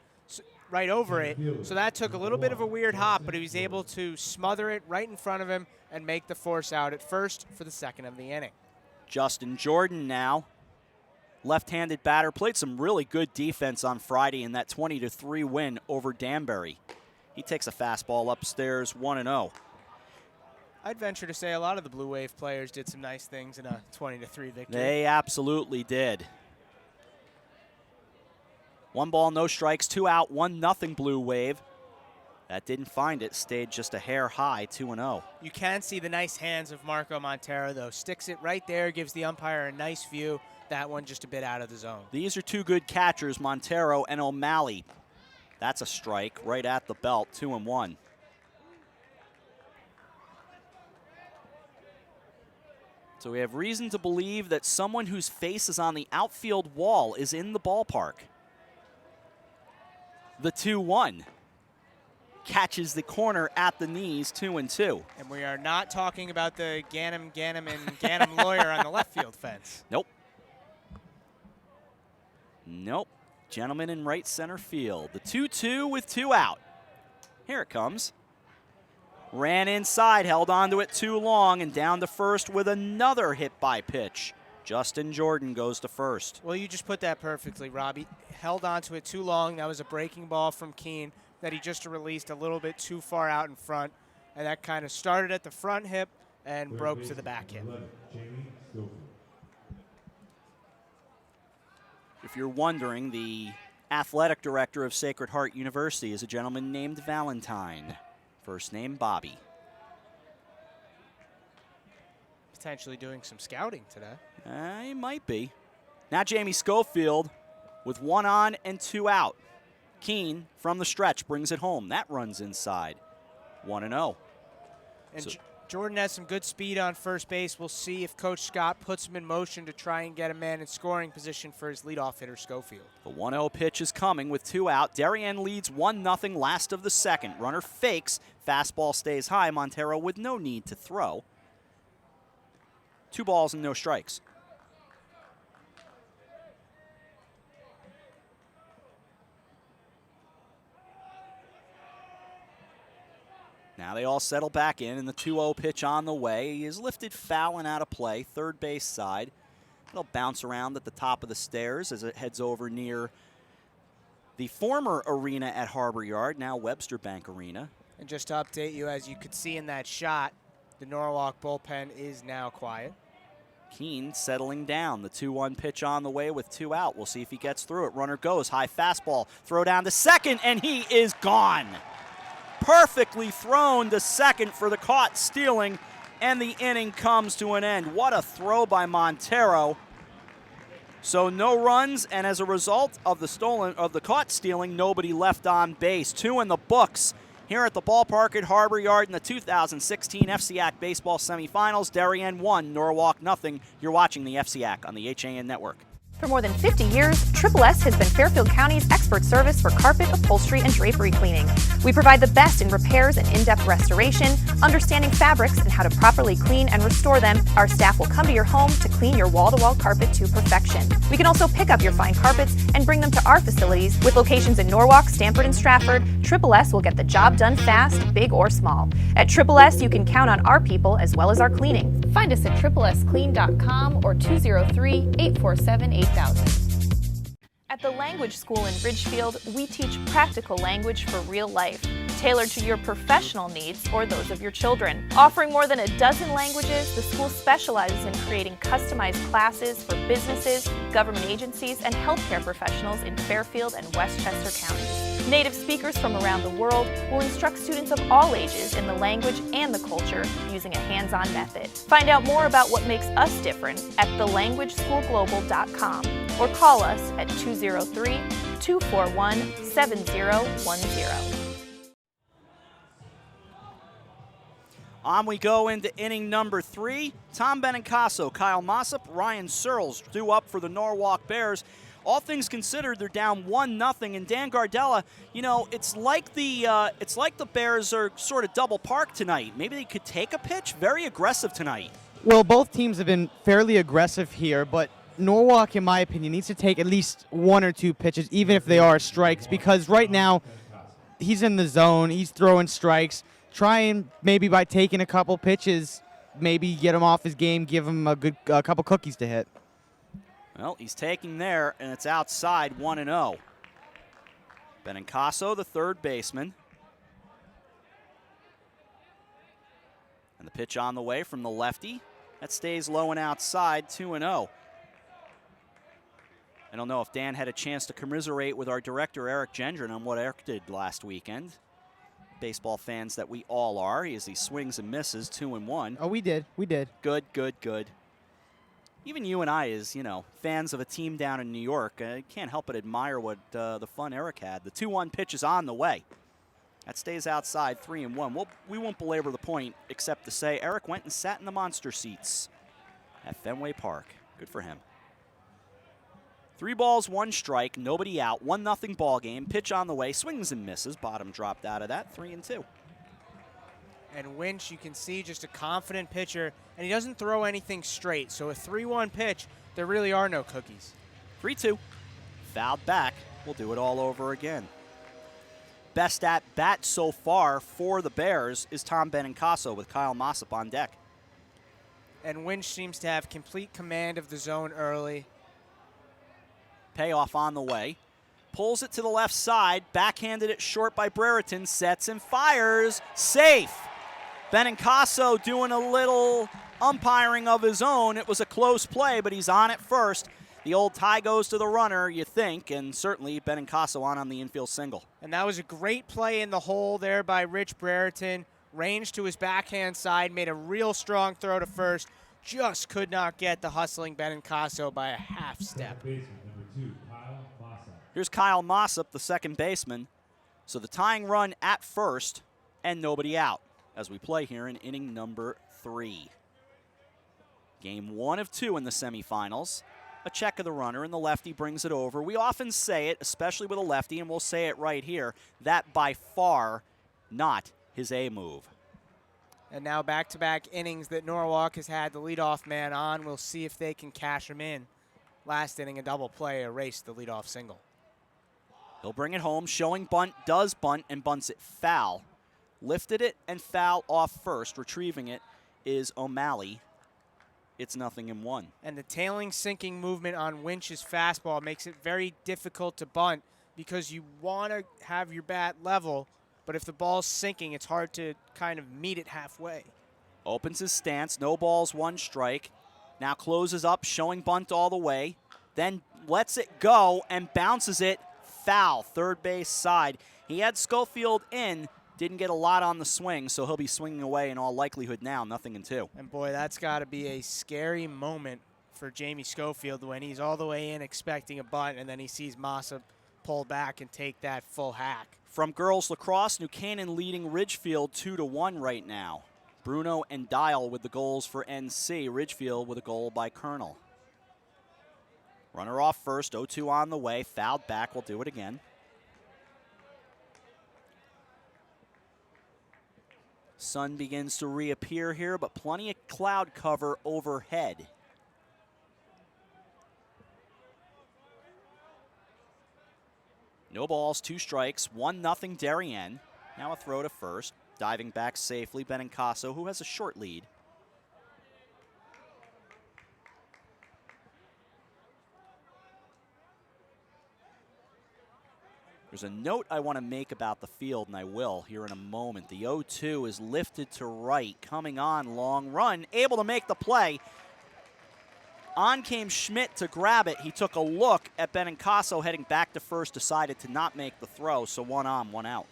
So that took a little bit of a weird hop, but he was able to smother it right in front of him and make the force out at first for the second of the inning. Justin Jordan now. Left-handed batter, played some really good defense on Friday in that 20-3 win over Danbury. He takes a fastball upstairs, 1-0. I'd venture to say a lot of the Blue Wave players did some nice things in a 20-3 victory. They absolutely did. 1 ball, no strikes, 2 out, 1-0 Blue Wave. That didn't find it, stayed just a hair high, 2-0. You can see the nice hands of Marco Montero, though. Sticks it right there, gives the umpire a nice view. That one just a bit out of the zone. These are 2 good catchers, Montero and O'Malley. That's a strike right at the belt, 2-1. So we have reason to believe that someone whose face is on the outfield wall is in the ballpark. The 2-1 catches the corner at the knees, 2-2. And we are not talking about the Ganem, and Ganem lawyer on the left field fence. Nope. Nope. Gentleman in right center field. The 2-2 with 2 out. Here it comes. Ran inside, held onto it too long, and down to first with another hit by pitch. Justin Jordan goes to first. Well, you just put that perfectly, Robbie. Held onto it too long. That was a breaking ball from Keene that he just released a little bit too far out in front. And that kind of started at the front hip and broke to the back hip. If you're wondering, the athletic director of Sacred Heart University is a gentleman named Valentine. First name, Bobby. Potentially doing some scouting today. He might be. Now Jamie Schofield with 1 on and 2 out. Keene from the stretch brings it home. That runs inside. 1-0. And So Jordan has some good speed on first base. We'll see if Coach Scott puts him in motion to try and get a man in scoring position for his leadoff hitter, Schofield. the 1-0 pitch is coming with 2 out. Darien leads 1-0 last of the second. Runner fakes. Fastball stays high. Montero with no need to throw. 2 balls and no strikes. Now they all settle back in, and the 2-0 pitch on the way. He is lifted foul and out of play, third base side. It'll bounce around at the top of the stairs as it heads over near the former arena at Harbor Yard, now Webster Bank Arena. And just to update you, as you could see in that shot, the Norwalk bullpen is now quiet. Keene settling down. The 2-1 pitch on the way with 2 out. We'll see if he gets through it. Runner goes. High fastball. Throw down to second, and he is gone. Perfectly thrown to second for the caught stealing, and the inning comes to an end. What a throw by Montero. So no runs, and as a result of the caught stealing, nobody left on base. 2 in the books here at the ballpark at Harbor Yard in the 2016 FCIAC Baseball Semifinals. Darien 1, Norwalk 0. You're watching the FCIAC on the HAN Network. For more than 50 years, Triple S has been Fairfield County's expert service for carpet, upholstery, and drapery cleaning. We provide the best in repairs and in-depth restoration, understanding fabrics and how to properly clean and restore them. Our staff will come to your home to clean your wall-to-wall carpet to perfection. We can also pick up your fine carpets and bring them to our facilities. With locations in Norwalk, Stamford, and Stratford, Triple S will get the job done fast, big or small. At Triple S, you can count on our people as well as our cleaning. Find us at triplesclean.com or 203-847-8000. At the Language School in Ridgefield, we teach practical language for real life, tailored to your professional needs or those of your children. Offering more than a dozen languages, the school specializes in creating customized classes for businesses, government agencies, and healthcare professionals in Fairfield and Westchester counties. Native speakers from around the world will instruct students of all ages in the language and the culture using a hands-on method. Find out more about what makes us different at thelanguageschoolglobal.com or call us at 203-241-7010. On we go into inning number 3. Tom Benincasa, Kyle Mossop, Ryan Searles due up for the Norwalk Bears. All things considered, they're down 1-0, and Dan Gardella, you know, it's like the Bears are sort of double parked tonight. Maybe they could take a pitch. Very aggressive tonight. Well, both teams have been fairly aggressive here, but Norwalk, in my opinion, needs to take at least 1 or 2 pitches, even if they are strikes, because right now he's in the zone. He's throwing strikes. Try and maybe by taking a couple pitches, maybe get him off his game, give him a couple cookies to hit. Well, he's taking there, and it's outside 1-0. Benincasa, the third baseman. And the pitch on the way from the lefty. That stays low and outside, 2-0. I don't know if Dan had a chance to commiserate with our director, Eric Gendron, on what Eric did last weekend. Baseball fans that we all are, as he swings and misses, 2-1. Oh, we did. We did. Good, good, good. Even you and I, as fans of a team down in New York, can't help but admire what the fun Eric had. The 2-1 pitch is on the way. That stays outside, 3-1. We won't belabor the point, except to say Eric went and sat in the monster seats at Fenway Park. Good for him. 3 balls, 1 strike, nobody out, 1-0 ball game. Pitch on the way, swings and misses. Bottom dropped out of that, 3-2. And Winch, you can see just a confident pitcher, and he doesn't throw anything straight. So a 3-1 pitch, there really are no cookies. 3-2. Fouled back. We'll do it all over again. Best at bat so far for the Bears is Tom Benincasa with Kyle Mossop on deck. And Winch seems to have complete command of the zone early. Payoff on the way. Pulls it to the left side. Backhanded it short by Brereton. Sets and fires. Safe. Benincasa doing a little umpiring of his own. It was a close play, but he's on it first. The old tie goes to the runner, you think, and certainly Benincasa on the infield single. And that was a great play in the hole there by Rich Brereton. Ranged to his backhand side, made a real strong throw to first. Just could not get the hustling Benincasa by a half step. Here's Kyle Mossop, the second baseman. So the tying run at first and nobody out as we play here in inning number 3. Game 1 of 2 in the semifinals. A check of the runner, and the lefty brings it over. We often say it, especially with a lefty, and we'll say it right here, that by far not his A move. And now back-to-back innings that Norwalk has had the leadoff man on. We'll see if they can cash him in. Last inning, a double play erased the leadoff single. He'll bring it home, showing bunt, does bunt, and bunts it foul. Lifted it and foul off first. Retrieving it is O'Malley. It's 0-1. And the tailing sinking movement on Winch's fastball makes it very difficult to bunt because you want to have your bat level, but if the ball's sinking, it's hard to kind of meet it halfway. Opens his stance, no balls, 1 strike. Now closes up, showing bunt all the way. Then lets it go and bounces it foul, third base side. He had Schofield in, didn't get a lot on the swing, so he'll be swinging away in all likelihood now, 0-2. And boy, that's got to be a scary moment for Jamie Schofield when he's all the way in expecting a bunt, and then he sees Mossop pull back and take that full hack. From girls lacrosse, New Canaan leading Ridgefield 2-1 right now. Bruno and Dial with the goals for NC. Ridgefield with a goal by Colonel. Runner off first, 0-2 on the way. Fouled back, we'll do it again. Sun begins to reappear here, but plenty of cloud cover overhead. No balls, 2 strikes, 1-0 Darien. Now a throw to first. Diving back safely, Benincasa, who has a short lead. There's a note I want to make about the field, and I will here in a moment. The 0-2 is lifted to right, coming on, long run, able to make the play. On came Schmidt to grab it. He took a look at Benincasa heading back to first, decided to not make the throw, so 1 on, 1 out.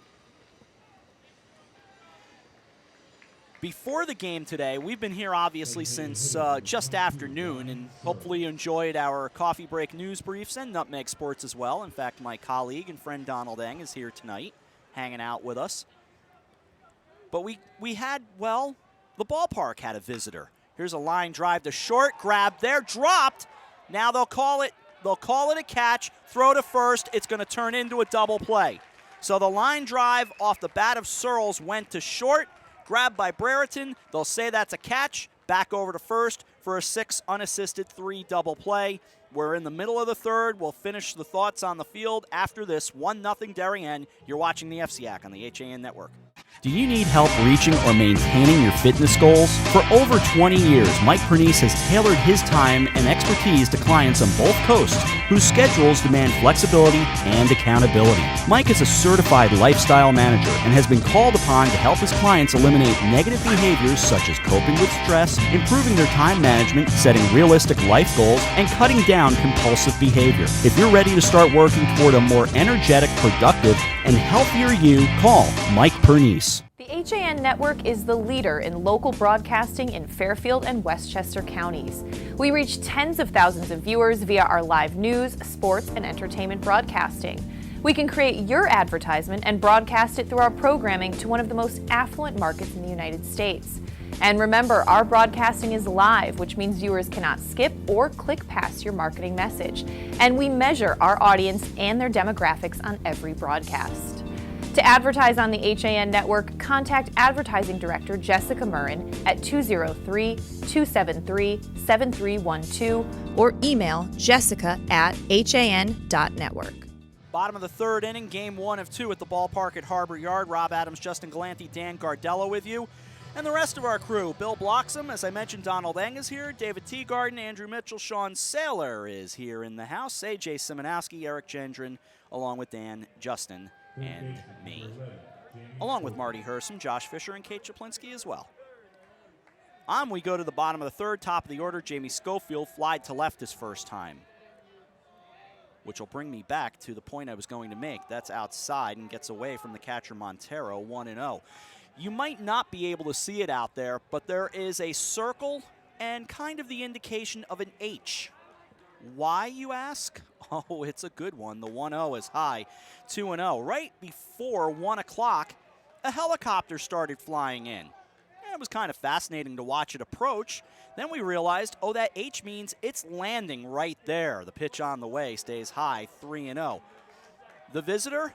Before the game today, we've been here obviously since just after noon, and hopefully you enjoyed our coffee break news briefs and Nutmeg Sports as well. In fact, my colleague and friend Donald Eng is here tonight, hanging out with us. But we had, well, the ballpark had a visitor. Here's a line drive to short, grab there, dropped. Now they'll call it a catch, throw to first. It's going to turn into a double play. So the line drive off the bat of Searles went to short. Grabbed by Brereton. They'll say that's a catch. Back over to first for a 6 unassisted 3 double play. We're in the middle of the third. We'll finish the thoughts on the field after this 1-0 Darien. You're watching the FCIAC on the HAN Network. Do you need help reaching or maintaining your fitness goals? For over 20 years, Mike Pernice has tailored his time and expertise to clients on both coasts whose schedules demand flexibility and accountability. Mike is a certified lifestyle manager and has been called upon to help his clients eliminate negative behaviors such as coping with stress, improving their time management, setting realistic life goals, and cutting down compulsive behavior. If you're ready to start working toward a more energetic, productive, and healthier you, call Mike Pernice. The HAN Network is the leader in local broadcasting in Fairfield and Westchester counties. We reach tens of thousands of viewers via our live news, sports, and entertainment broadcasting. We can create your advertisement and broadcast it through our programming to one of the most affluent markets in the United States. And remember, our broadcasting is live, which means viewers cannot skip or click past your marketing message. And we measure our audience and their demographics on every broadcast. To advertise on the HAN Network, contact Advertising Director Jessica Murrin at 203-273-7312 or email jessica@han.network. Bottom of the third inning, game 1 of 2 at the ballpark at Harbor Yard. Rob Adams, Justin Galanti, Dan Gardello with you. And the rest of our crew, Bill Bloxham, as I mentioned, Donald Eng is here, David Teagarden, Andrew Mitchell, Sean Saylor is here in the house, AJ Simonowski, Eric Gendron, along with Dan, Justin, and me, along with Marty Hersom, Josh Fisher, and Kate Chaplinsky as well. On we go to the bottom of the third, top of the order. Jamie Schofield flied to left his first time, which will bring me back to the point I was going to make. That's outside and gets away from the catcher Montero, 1-0. You might not be able to see it out there, but there is a circle and kind of the indication of an H. Why, you ask? Oh, it's a good one. The 1-0 is high, 2-0. Right before 1 o'clock, a helicopter started flying in. It was kind of fascinating to watch it approach. Then we realized, oh, that H means it's landing right there. The pitch on the way stays high, 3-0. The visitor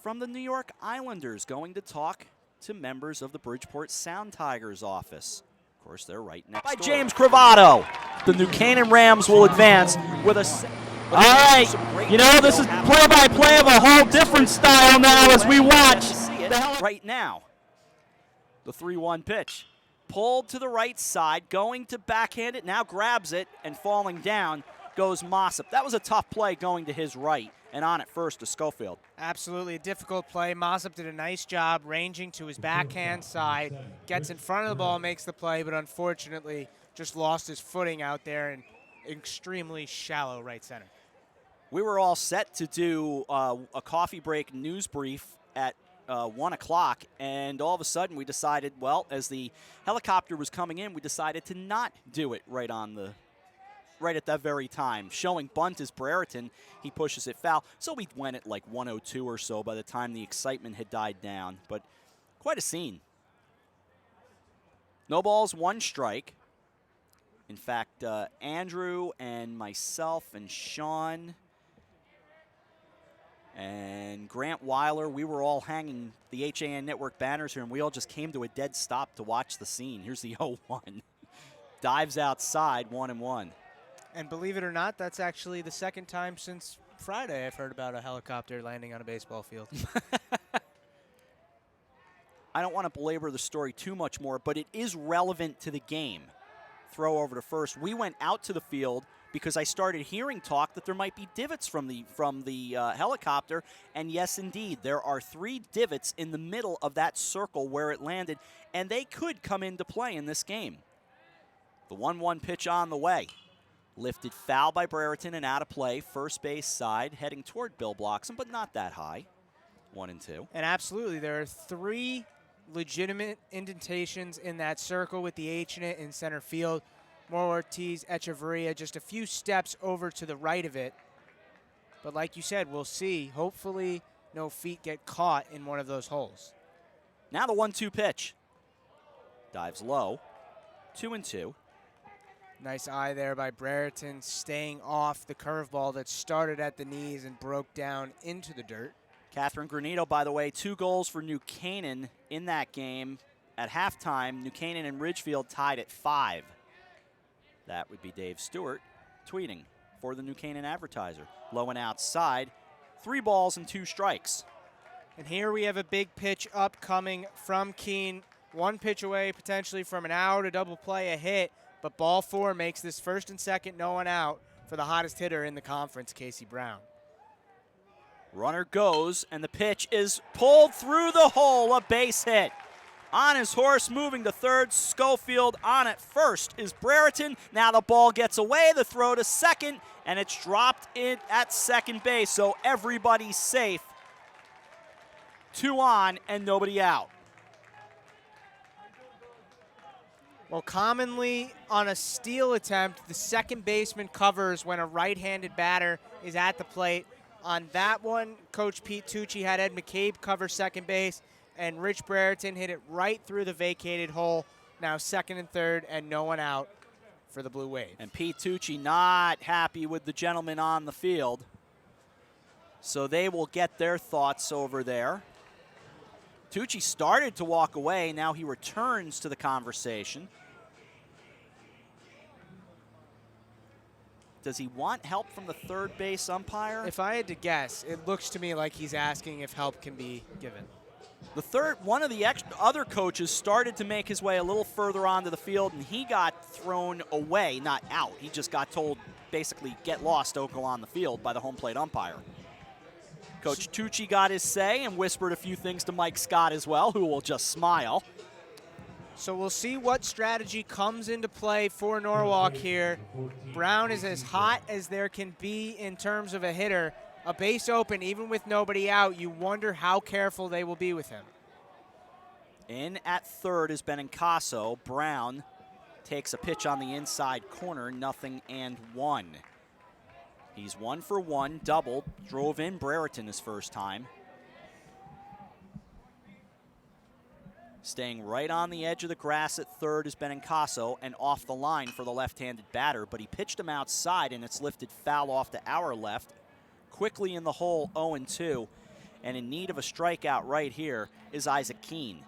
from the New York Islanders going to talk to members of the Bridgeport Sound Tigers office. Of course, they're right next door. By James Cravato. The New Canaan Rams will advance with a... All right, you know, this is play-by-play of a whole different style now as we watch. Right now, the 3-1 pitch. Pulled to the right side, going to backhand it, now grabs it, and falling down goes Mossop. That was a tough play going to his right, and on at first to Schofield. Absolutely a difficult play. Mossop did a nice job ranging to his backhand side, gets in front of the ball, makes the play, but unfortunately just lost his footing out there in extremely shallow right center. We were all set to do a coffee break news brief at 1 o'clock, and all of a sudden we decided, well, as the helicopter was coming in, we decided to not do it right at that very time. Showing bunt is Brereton. He pushes it foul. So we went at like 1:02 or so by the time the excitement had died down. But quite a scene. No balls, 1 strike. In fact, Andrew and myself and Sean and Grant Weiler, we were all hanging the HAN Network banners here, and we all just came to a dead stop to watch the scene. Here's the 0-1. Dives outside, 1-1. And believe it or not, that's actually the second time since Friday I've heard about a helicopter landing on a baseball field. I don't want to belabor the story too much more, but it is relevant to the game. Throw over to first. We went out to the field because I started hearing talk that there might be divots from the helicopter, and yes, indeed, there are 3 divots in the middle of that circle where it landed, and they could come into play in this game. The 1-1 pitch on the way. Lifted foul by Brereton and out of play, first base side, heading toward Bill Bloxam, but not that high. 1-2. And absolutely, there are 3 legitimate indentations in that circle with the H in it in center field. More Ortiz, Echeverria, just a few steps over to the right of it. But like you said, we'll see. Hopefully no feet get caught in one of those holes. Now the 1-2 pitch. Dives low. 2-2. Nice eye there by Brereton, staying off the curveball that started at the knees and broke down into the dirt. Catherine Granito, by the way, 2 goals for New Canaan in that game. At halftime, New Canaan and Ridgefield tied at 5. That would be Dave Stewart tweeting for the New Canaan Advertiser. Low and outside, 3 balls and 2 strikes. And here we have a big pitch upcoming from Keene. 1 pitch away potentially from an out, a double play, a hit. But ball 4 makes this first and second, no one out for the hottest hitter in the conference, Casey Brown. Runner goes, and the pitch is pulled through the hole, a base hit. On his horse, moving to third, Schofield on at first is Brereton. Now the ball gets away, the throw to second, and it's dropped in at second base, so everybody's safe. 2 on and nobody out. Well, commonly on a steal attempt, the second baseman covers when a right-handed batter is at the plate. On that one, Coach Pete Tucci had Ed McCabe cover second base, and Rich Brereton hit it right through the vacated hole. Now second and third, and no one out for the Blue Wave. And Pete Tucci not happy with the gentleman on the field, so they will get their thoughts over there. Tucci started to walk away. Now he returns to the conversation. Does he want help from the third base umpire? If I had to guess, it looks to me like he's asking if help can be given. One of the other coaches started to make his way a little further onto the field, and he got thrown away, not out. He just got told, basically, get lost, don't go on the field by the home plate umpire. Coach Tucci got his say and whispered a few things to Mike Scott as well, who will just smile. So we'll see what strategy comes into play for Norwalk here. Brown is as hot as there can be in terms of a hitter. A base open, even with nobody out, you wonder how careful they will be with him. In at third is Benincasa. Brown takes a pitch on the inside corner, 0-1. He's 1 for 1, doubled, drove in Brereton his first time. Staying right on the edge of the grass at third is Benincasa, and off the line for the left-handed batter, but he pitched him outside, and it's lifted foul off to our left. Quickly in the hole, 0-2, and in need of a strikeout right here is Isaac Keene.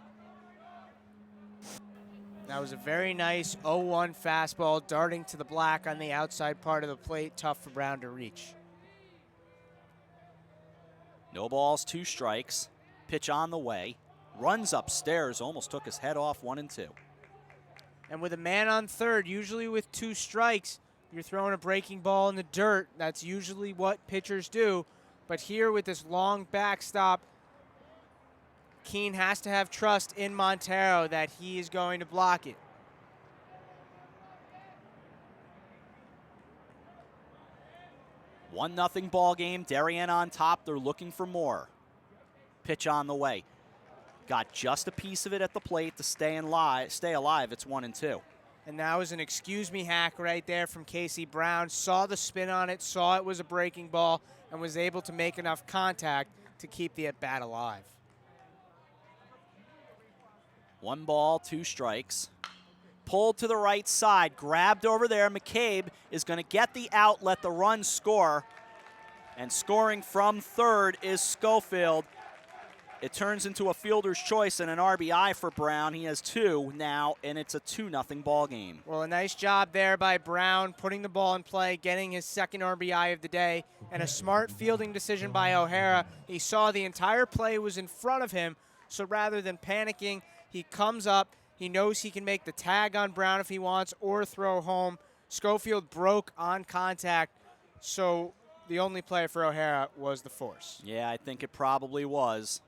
That was a very nice 0-1 fastball darting to the black on the outside part of the plate. Tough for Brown to reach. No balls, 2 strikes. Pitch on the way. Runs upstairs, almost took his head off, 1-2. And with a man on third, usually with 2 strikes, you're throwing a breaking ball in the dirt. That's usually what pitchers do. But here with this long backstop, Keene has to have trust in Montero that he is going to block it. 1-0 ball game. Darien on top. They're looking for more. Pitch on the way. Got just a piece of it at the plate to stay alive. It's 1-2. And that was an excuse me hack right there from Casey Brown. Saw the spin on it, saw it was a breaking ball, and was able to make enough contact to keep the at-bat alive. 1 ball, 2 strikes. Pulled to the right side, grabbed over there. McCabe is going to get the out, let the run score. And scoring from third is Schofield. It turns into a fielder's choice and an RBI for Brown. He has 2 now, and it's a 2-0 ball game. Well, a nice job there by Brown, putting the ball in play, getting his second RBI of the day, and a smart fielding decision by O'Hara. He saw the entire play was in front of him, so rather than panicking, he comes up. He knows he can make the tag on Brown if he wants or throw home. Schofield broke on contact, so the only play for O'Hara was the force. Yeah, I think it probably was.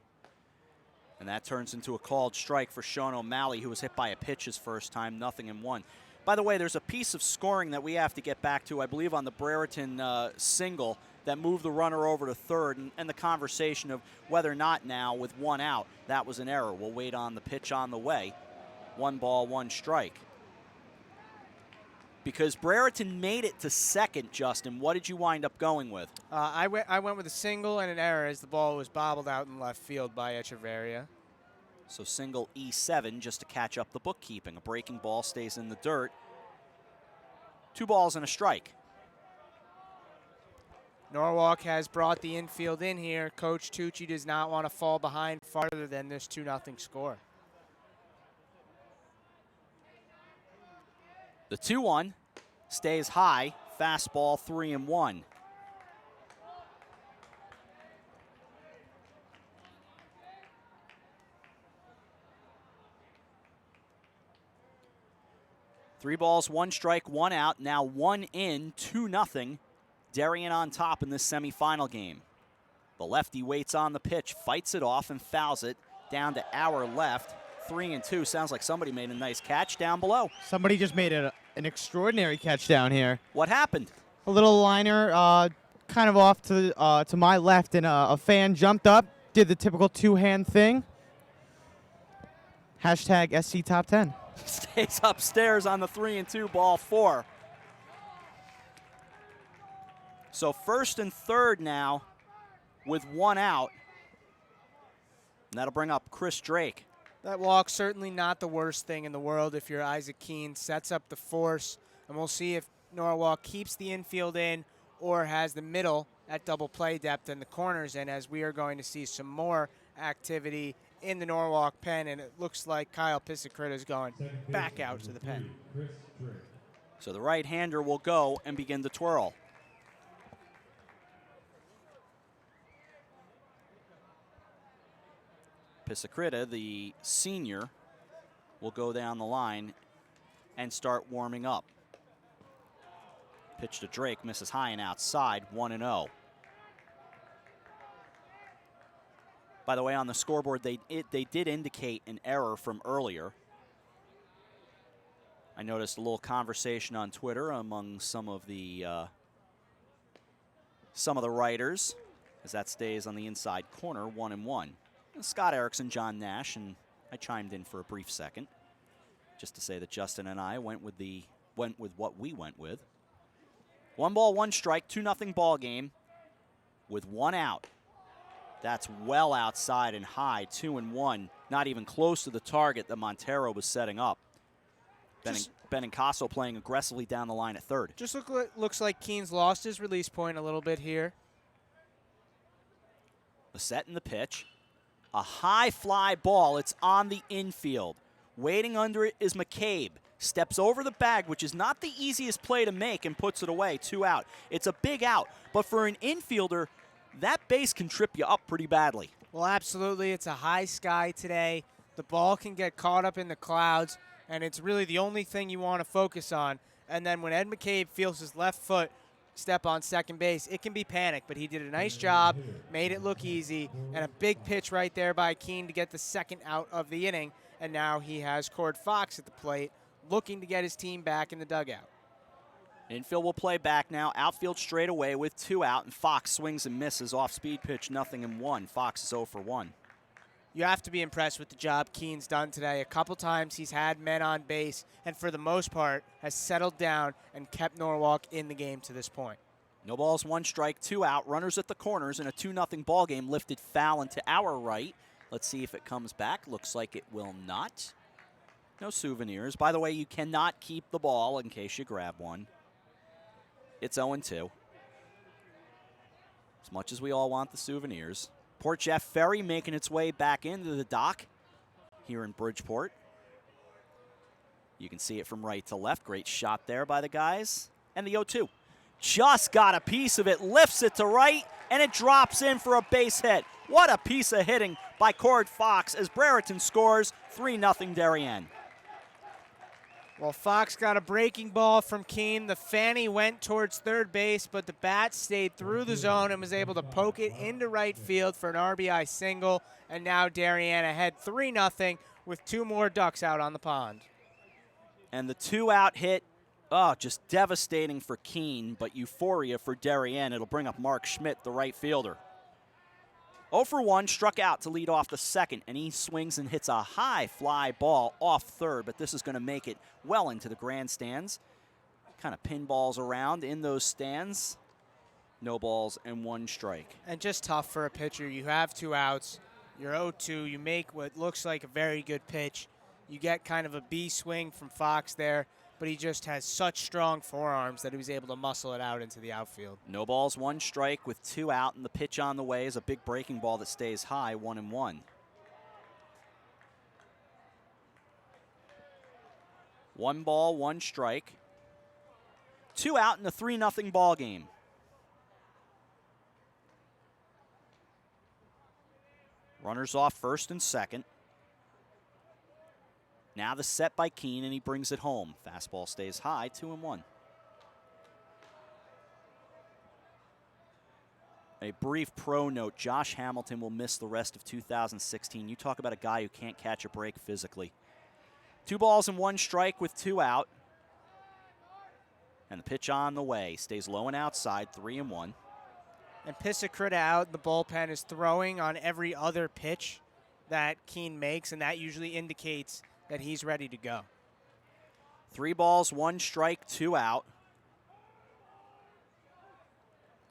And that turns into a called strike for Sean O'Malley, who was hit by a pitch his first time, 0-1. By the way, there's a piece of scoring that we have to get back to, I believe, on the Brereton single that moved the runner over to third, and the conversation of whether or not now, with 1 out, that was an error. We'll wait on the pitch on the way. 1 ball, 1 strike. Because Brereton made it to second, Justin. What did you wind up going with? I went with a single and an error as the ball was bobbled out in left field by Echeverria. So single E7 just to catch up the bookkeeping. A breaking ball stays in the dirt. 2 balls and a strike. Norwalk has brought the infield in here. Coach Tucci does not want to fall behind farther than this 2-0 score. The 2-1 stays high. Fastball 3-1. Three balls, 1 strike, 1 out. Now 1 in, 2-0. Darien on top in this semifinal game. The lefty waits on the pitch, fights it off and fouls it down to our left. 3-2. Sounds like somebody made a nice catch down below. Somebody just made an extraordinary catch down here. What happened? A little liner, kind of off to my left, and a fan jumped up, did the typical 2-hand thing. Hashtag SC Top 10. Stays upstairs on the 3-2 ball 4. So first and third now with 1 out. And that'll bring up Chris Drake. That walk certainly not the worst thing in the world if you're Isaac Keene. Sets up the force, and we'll see if Norwalk keeps the infield in or has the middle at double play depth and the corners in, as we are going to see some more activity in the Norwalk pen, and it looks like Kyle Pisacrita is going back out to the pen. So the right-hander will go and begin to twirl. Pisacrita, the senior, will go down the line and start warming up. Pitch to Drake, misses high and outside, 1-0. By the way, on the scoreboard, they did indicate an error from earlier. I noticed a little conversation on Twitter among some of the writers, as that stays on the inside corner, 1-1. Scott Erickson, John Nash, and I chimed in for a brief second, just to say that Justin and I went with what we went with. 1 ball, 1 strike, 2-0 ball game with 1 out. That's well outside and high, 2-1. Not even close to the target that Montero was setting up. Benincasa playing aggressively down the line at third. Just looks like Keene's lost his release point a little bit here. The set and the pitch. A high fly ball. It's on the infield. Waiting under it is McCabe. Steps over the bag, which is not the easiest play to make, and puts it away. 2 out. It's a big out. But for an infielder, that base can trip you up pretty badly. Well, absolutely. It's a high sky today. The ball can get caught up in the clouds, and it's really the only thing you want to focus on. And then when Ed McCabe feels his left foot step on second base, it can be panic, but he did a nice job, made it look easy, and a big pitch right there by Keene to get the second out of the inning. And now he has Cord Fox at the plate, looking to get his team back in the dugout. Infield will play back now. Outfield straight away with 2 out, and Fox swings and misses off speed pitch, 0-1. Fox is 0 for 1. You have to be impressed with the job Keene's done today. A couple times he's had men on base, and for the most part has settled down and kept Norwalk in the game to this point. No balls, 1 strike, 2 out. Runners at the corners in a 2-0 ball game. Lifted foul into our right. Let's see if it comes back. Looks like it will not. No souvenirs. By the way, you cannot keep the ball in case you grab one. It's 0-2. As much as we all want the souvenirs. Port Jeff Ferry making its way back into the dock here in Bridgeport. You can see it from right to left. Great shot there by the guys. And the 0-2. Just got a piece of it, lifts it to right, and it drops in for a base hit. What a piece of hitting by Cord Fox as Brereton scores 3-0 Darien. Well, Fox got a breaking ball from Keene. The fanny went towards third base, but the bat stayed through the zone and was able to poke it into right field for an RBI single. And now Darien ahead 3-0 with 2 more ducks out on the pond. And the 2-out hit, just devastating for Keene, but euphoria for Darien. It'll bring up Mark Schmidt, the right fielder. 0 for 1, struck out to lead off the second, and he swings and hits a high fly ball off third, but this is going to make it well into the grandstands. Kind of pinballs around in those stands. No balls and 1 strike. And just tough for a pitcher. You have 2 outs. You're 0-2. You make what looks like a very good pitch. You get kind of a B swing from Fox there, but he just has such strong forearms that he was able to muscle it out into the outfield. No balls, 1 strike with 2 out, and the pitch on the way is a big breaking ball that stays high, 1-1. 1 ball, 1 strike. 2 out in a 3-0 ball game. Runners off first and second. Now the set by Keene, and he brings it home. Fastball stays high, 2-1. A brief pro note, Josh Hamilton will miss the rest of 2016. You talk about a guy who can't catch a break physically. 2 balls and 1 strike with 2 out. And the pitch on the way. Stays low and outside, 3-1. And Pissacritta out, the bullpen is throwing on every other pitch that Keene makes, and that usually indicates that he's ready to go. 3 balls, 1 strike, 2 out.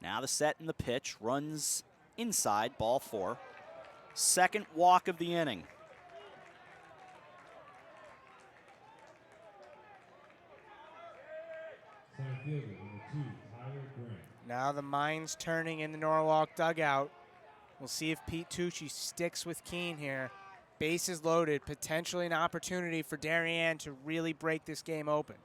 Now the set and the pitch. Runs inside, ball 4. Second walk of the inning. Center fielder, number 2, Tyler Grant. Now the mind's turning in the Norwalk dugout. We'll see if Pete Tucci sticks with Keene here. Bases loaded, potentially an opportunity for Darien to really break this game open.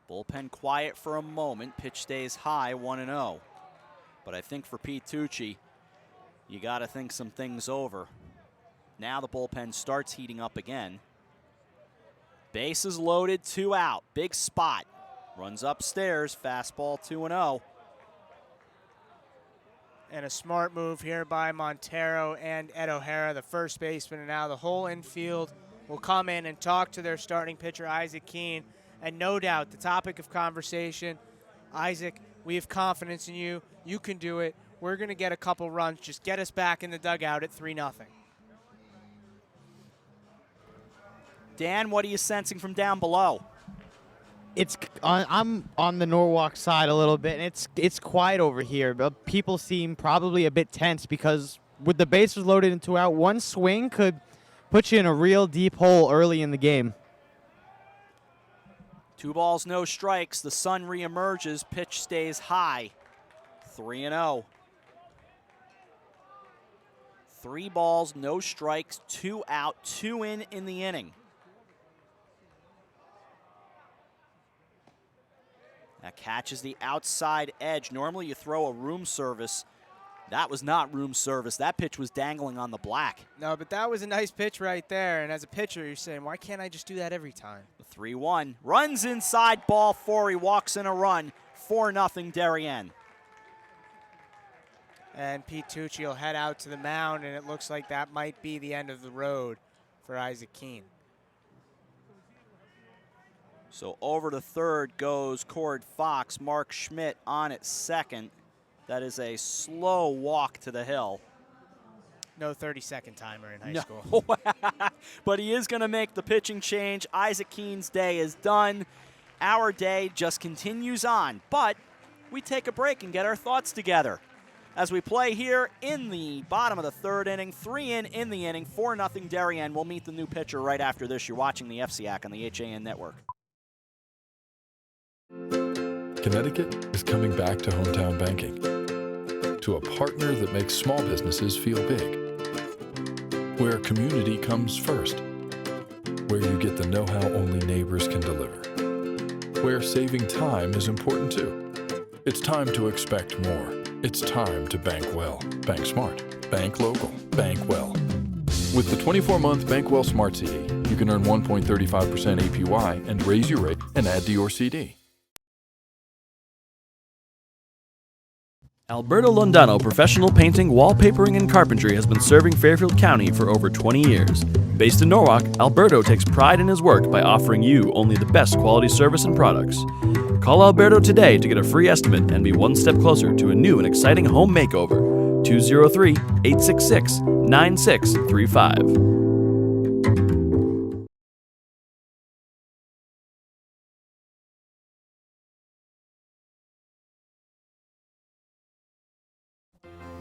Bullpen quiet for a moment. Pitch stays high, 1-0. But I think for Pete Tucci, you got to think some things over. Now the bullpen starts heating up again. Bases loaded, 2 out. Big spot. Runs upstairs, fastball 2-0. And a smart move here by Montero and Ed O'Hara, the first baseman. And now the whole infield will come in and talk to their starting pitcher, Isaac Keene. And no doubt, the topic of conversation, Isaac, we have confidence in you. You can do it. We're going to get a couple runs. Just get us back in the dugout at 3-0. Dan, what are you sensing from down below? I'm on the Norwalk side a little bit, and it's quiet over here. But people seem probably a bit tense because with the bases loaded and 2 out, 1 swing could put you in a real deep hole early in the game. 2 balls, no strikes. The sun reemerges. Pitch stays high. 3-0. 3 balls, no strikes, 2 out, 2 in the inning. That catches the outside edge. Normally you throw a room service. That was not room service. That pitch was dangling on the black. No, but that was a nice pitch right there. And as a pitcher, you're saying, why can't I just do that every time? The 3-1. Runs inside, ball 4. He walks in a run. 4-0 Darien. And Pete Tucci will head out to the mound, and it looks like that might be the end of the road for Isaac Keene. So over to third goes Cord Fox. Mark Schmidt on at second. That is a slow walk to the hill. No 30-second timer in high No. school. But he is going to make the pitching change. Isaac Keene's day is done. Our day just continues on. But we take a break and get our thoughts together as we play here in the bottom of the third inning. 3 in the inning, 4-0 Darien. We'll meet the new pitcher right after this. You're watching the FCIAC on the HAN Network. Connecticut is coming back to hometown banking, to a partner that makes small businesses feel big, where community comes first, where you get the know-how only neighbors can deliver, where saving time is important too. It's time to expect more. It's time to bank well, bank smart, bank local, bank well. With the 24-month Bank Well Smart CD, you can earn 1.35% APY and raise your rate and add to your CD. Alberto Londano Professional Painting, Wallpapering, and Carpentry has been serving Fairfield County for over 20 years. Based in Norwalk, Alberto takes pride in his work by offering you only the best quality service and products. Call Alberto today to get a free estimate and be one step closer to a new and exciting home makeover. 203-866-9635.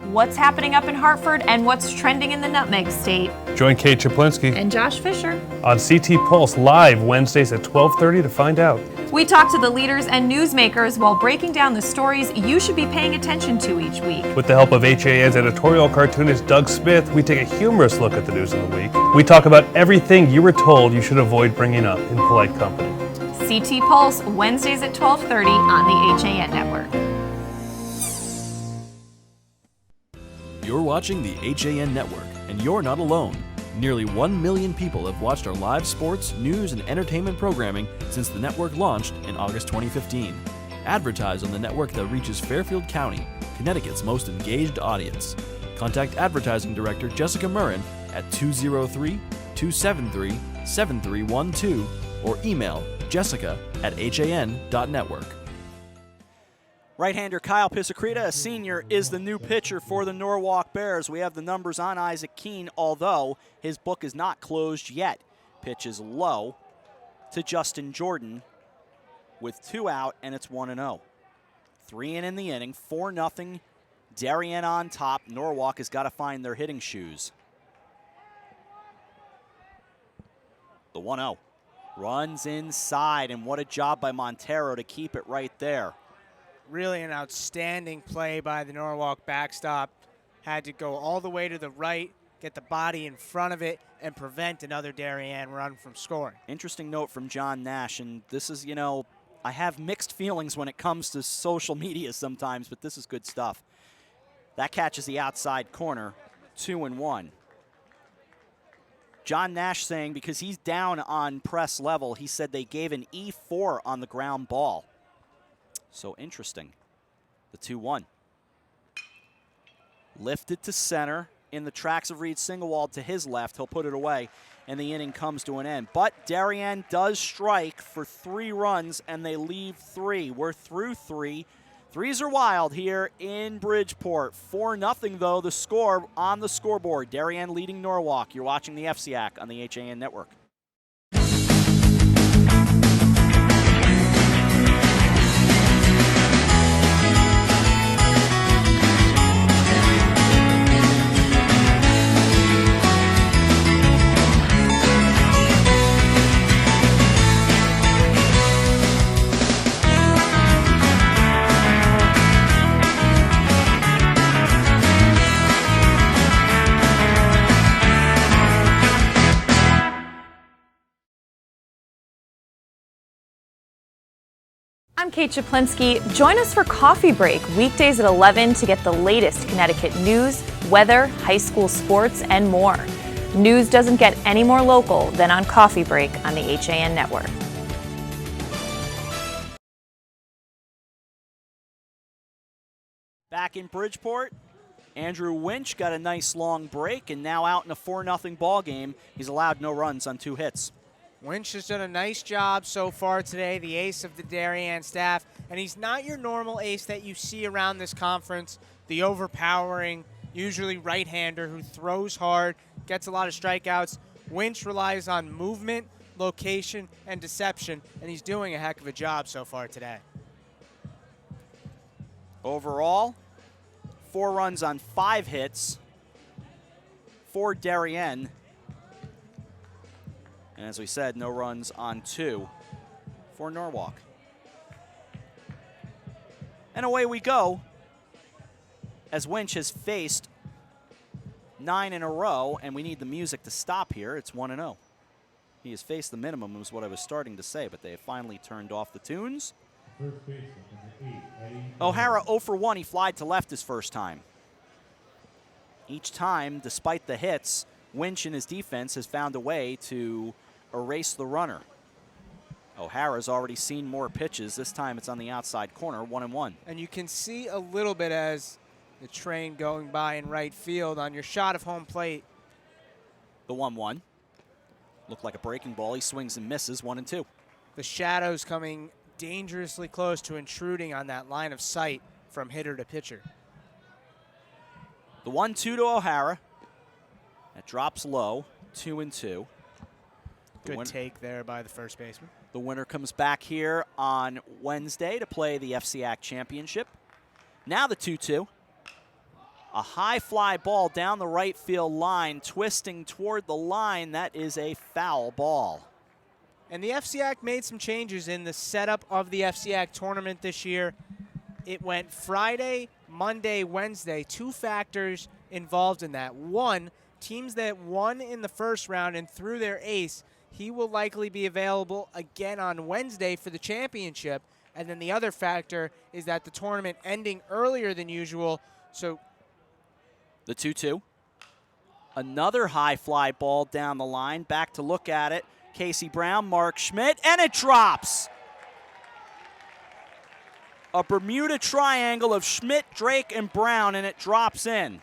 What's happening up in Hartford and what's trending in the Nutmeg State? Join Kate Chaplinsky And Josh Fisher. on CT Pulse live Wednesdays at 12:30 to find out. We talk to the leaders and newsmakers while breaking down the stories you should be paying attention to each week. With the help of HAN's editorial cartoonist Doug Smith, we take a humorous look at the news of the week. We talk about everything you were told you should avoid bringing up in polite company. CT Pulse, Wednesdays at 12:30 on the HAN Network. You're watching the HAN Network, and you're not alone. Nearly 1 million people have watched our live sports, news, and entertainment programming since the network launched in August 2015. Advertise on the network that reaches Fairfield County, Connecticut's most engaged audience. Contact Advertising Director Jessica Murrin at 203-273-7312 or email jessica@han.network. Right-hander Kyle Pisacreta, a senior, is the new pitcher for the Norwalk Bears. We have the numbers on Isaac Keene, although his book is not closed yet. Pitch is low to Justin Jordan with 2 out, and it's 1-0. 3 in the inning, 4-0. Darien on top. Norwalk has got to find their hitting shoes. The 1-0. Runs inside, and what a job by Montero to keep it right there. Really an outstanding play by the Norwalk backstop. Had to go all the way to the right, get the body in front of it, and prevent another Darien run from scoring. Interesting note from John Nash, and this is, I have mixed feelings when it comes to social media sometimes, but this is good stuff. That catches the outside corner, 2-1. John Nash saying because he's down on press level, he said they gave an E4 on the ground ball. So interesting. The 2-1. Lifted to center in the tracks of Reed Singlewald to his left. He'll put it away, and the inning comes to an end. But Darien does strike for 3 runs, and they leave 3. We're through 3. Threes are wild here in Bridgeport. 4-0, though, the score on the scoreboard. Darien leading Norwalk. You're watching the FCIAC on the HAN Network. I'm Kate Chaplinsky. Join us for Coffee Break, weekdays at 11 to get the latest Connecticut news, weather, high school sports, and more. News doesn't get any more local than on Coffee Break on the HAN Network. Back in Bridgeport, Andrew Winch got a nice long break and now out in a 4-0 ball game. He's allowed no runs on 2 hits. Winch has done a nice job so far today, the ace of the Darien staff, and he's not your normal ace that you see around this conference, the overpowering, usually right-hander who throws hard, gets a lot of strikeouts. Winch relies on movement, location, and deception, and he's doing a heck of a job so far today. Overall, 4 runs on 5 hits for Darien. And as we said, no runs on 2 for Norwalk. And away we go, as Winch has faced 9 in a row, and we need the music to stop here. It's 1-0. He has faced the minimum, was what I was starting to say, but they have finally turned off the tunes. First baseman, number 8, Eddie. O'Hara 0 for 1. He flied to left his first time. Each time, despite the hits, Winch in his defense has found a way to erase the runner. O'Hara's already seen more pitches. This time it's on the outside corner, 1-1. And you can see a little bit as the train going by in right field on your shot of home plate. The 1-1. Looked like a breaking ball. He swings and misses, 1-2. The shadows coming dangerously close to intruding on that line of sight from hitter to pitcher. The 1-2 to O'Hara. That drops low, 2-2. Good take there by the first baseman. The winner comes back here on Wednesday to play the FCIAC Championship. Now the 2-2. A high fly ball down the right field line, twisting toward the line. That is a foul ball. And the FCIAC made some changes in the setup of the FCIAC tournament this year. It went Friday, Monday, Wednesday. 2 factors involved in that. One, teams that won in the first round and threw their ace, he will likely be available again on Wednesday for the championship. And then the other factor is that the tournament ending earlier than usual. So the 2-2. Another high fly ball down the line. Back to look at it. Casey Brown, Mark Schmidt, and it drops. A Bermuda triangle of Schmidt, Drake, and Brown, and it drops in.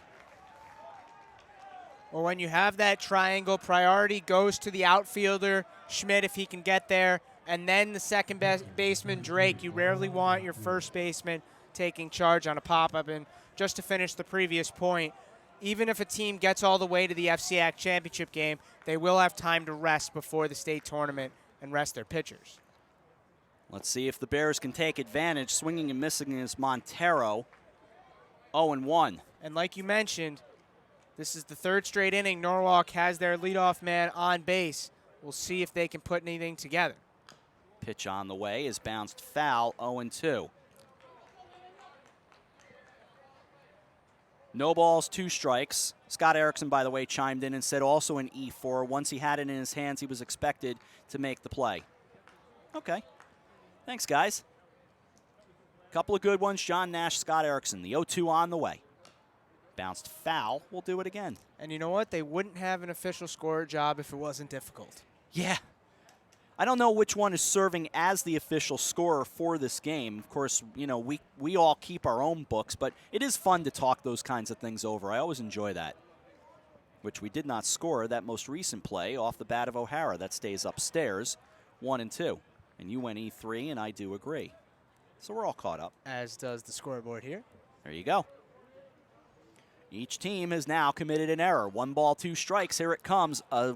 Well, when you have that triangle, priority goes to the outfielder, Schmidt, if he can get there, and then the second baseman, Drake. You rarely want your first baseman taking charge on a pop-up. And just to finish the previous point, even if a team gets all the way to the FCIAC championship game, they will have time to rest before the state tournament and rest their pitchers. Let's see if the Bears can take advantage. Swinging and missing is Montero, 0-1. And like you mentioned, this is the 3rd straight inning. Norwalk has their leadoff man on base. We'll see if they can put anything together. Pitch on the way is bounced foul, 0-2. No balls, 2 strikes. Scott Erickson, by the way, chimed in and said also an E4. Once he had it in his hands, he was expected to make the play. Okay. Thanks, guys. Couple of good ones. John Nash, Scott Erickson. The 0-2 on the way. Bounced foul. We'll do it again. And you know what? They wouldn't have an official scorer job if it wasn't difficult. Yeah. I don't know which one is serving as the official scorer for this game. Of course, you know, we all keep our own books, but it is fun to talk those kinds of things over. I always enjoy that. Which we did not score that most recent play off the bat of O'Hara. That stays upstairs, 1-2. And you went E3, and I do agree. So we're all caught up. As does the scoreboard here. There you go. Each team has now committed an error. 1 ball, 2 strikes. Here it comes. A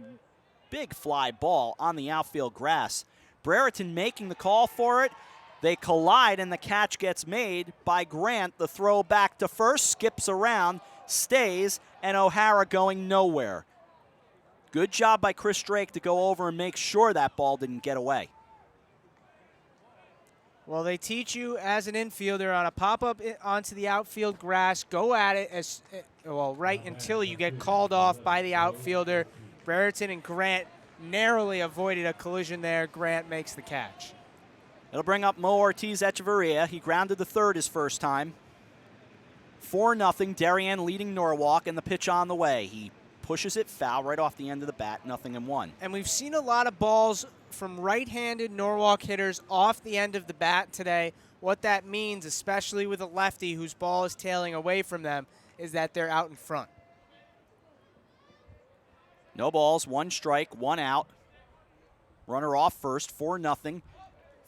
big fly ball on the outfield grass. Brereton making the call for it. They collide, and the catch gets made by Grant. The throw back to first, skips around, stays, and O'Hara going nowhere. Good job by Chris Drake to go over and make sure that ball didn't get away. Well, they teach you as an infielder on a pop-up onto the outfield grass, go at it right until you get called off by the outfielder. Brereton and Grant narrowly avoided a collision there. Grant makes the catch. It'll bring up Mo Ortiz Echeverria. He grounded to third his first time. 4-0, Darien leading Norwalk, and the pitch on the way. He pushes it foul right off the end of the bat, 0-1. And we've seen a lot of balls from right-handed Norwalk hitters off the end of the bat today. What that means, especially with a lefty whose ball is tailing away from them, is that they're out in front. No balls, 1 strike, 1 out. Runner off first, 4-0.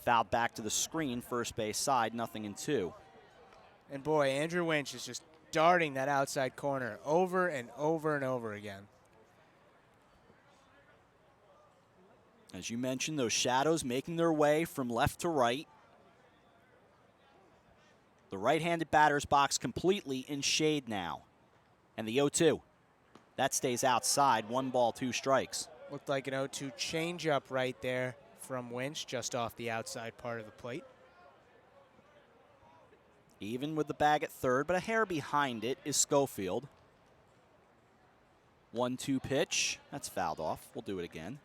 Fouled back to the screen, first base side, 0-2. And boy, Andrew Winch is just darting that outside corner over and over and over again. As you mentioned, those shadows making their way from left to right. The right-handed batter's box completely in shade now. And the 0-2. That stays outside, 1 ball, 2 strikes. Looked like an 0-2 changeup right there from Winch, just off the outside part of the plate. Even with the bag at third, but a hair behind it is Schofield. 1-2 pitch. That's fouled off. We'll do it again.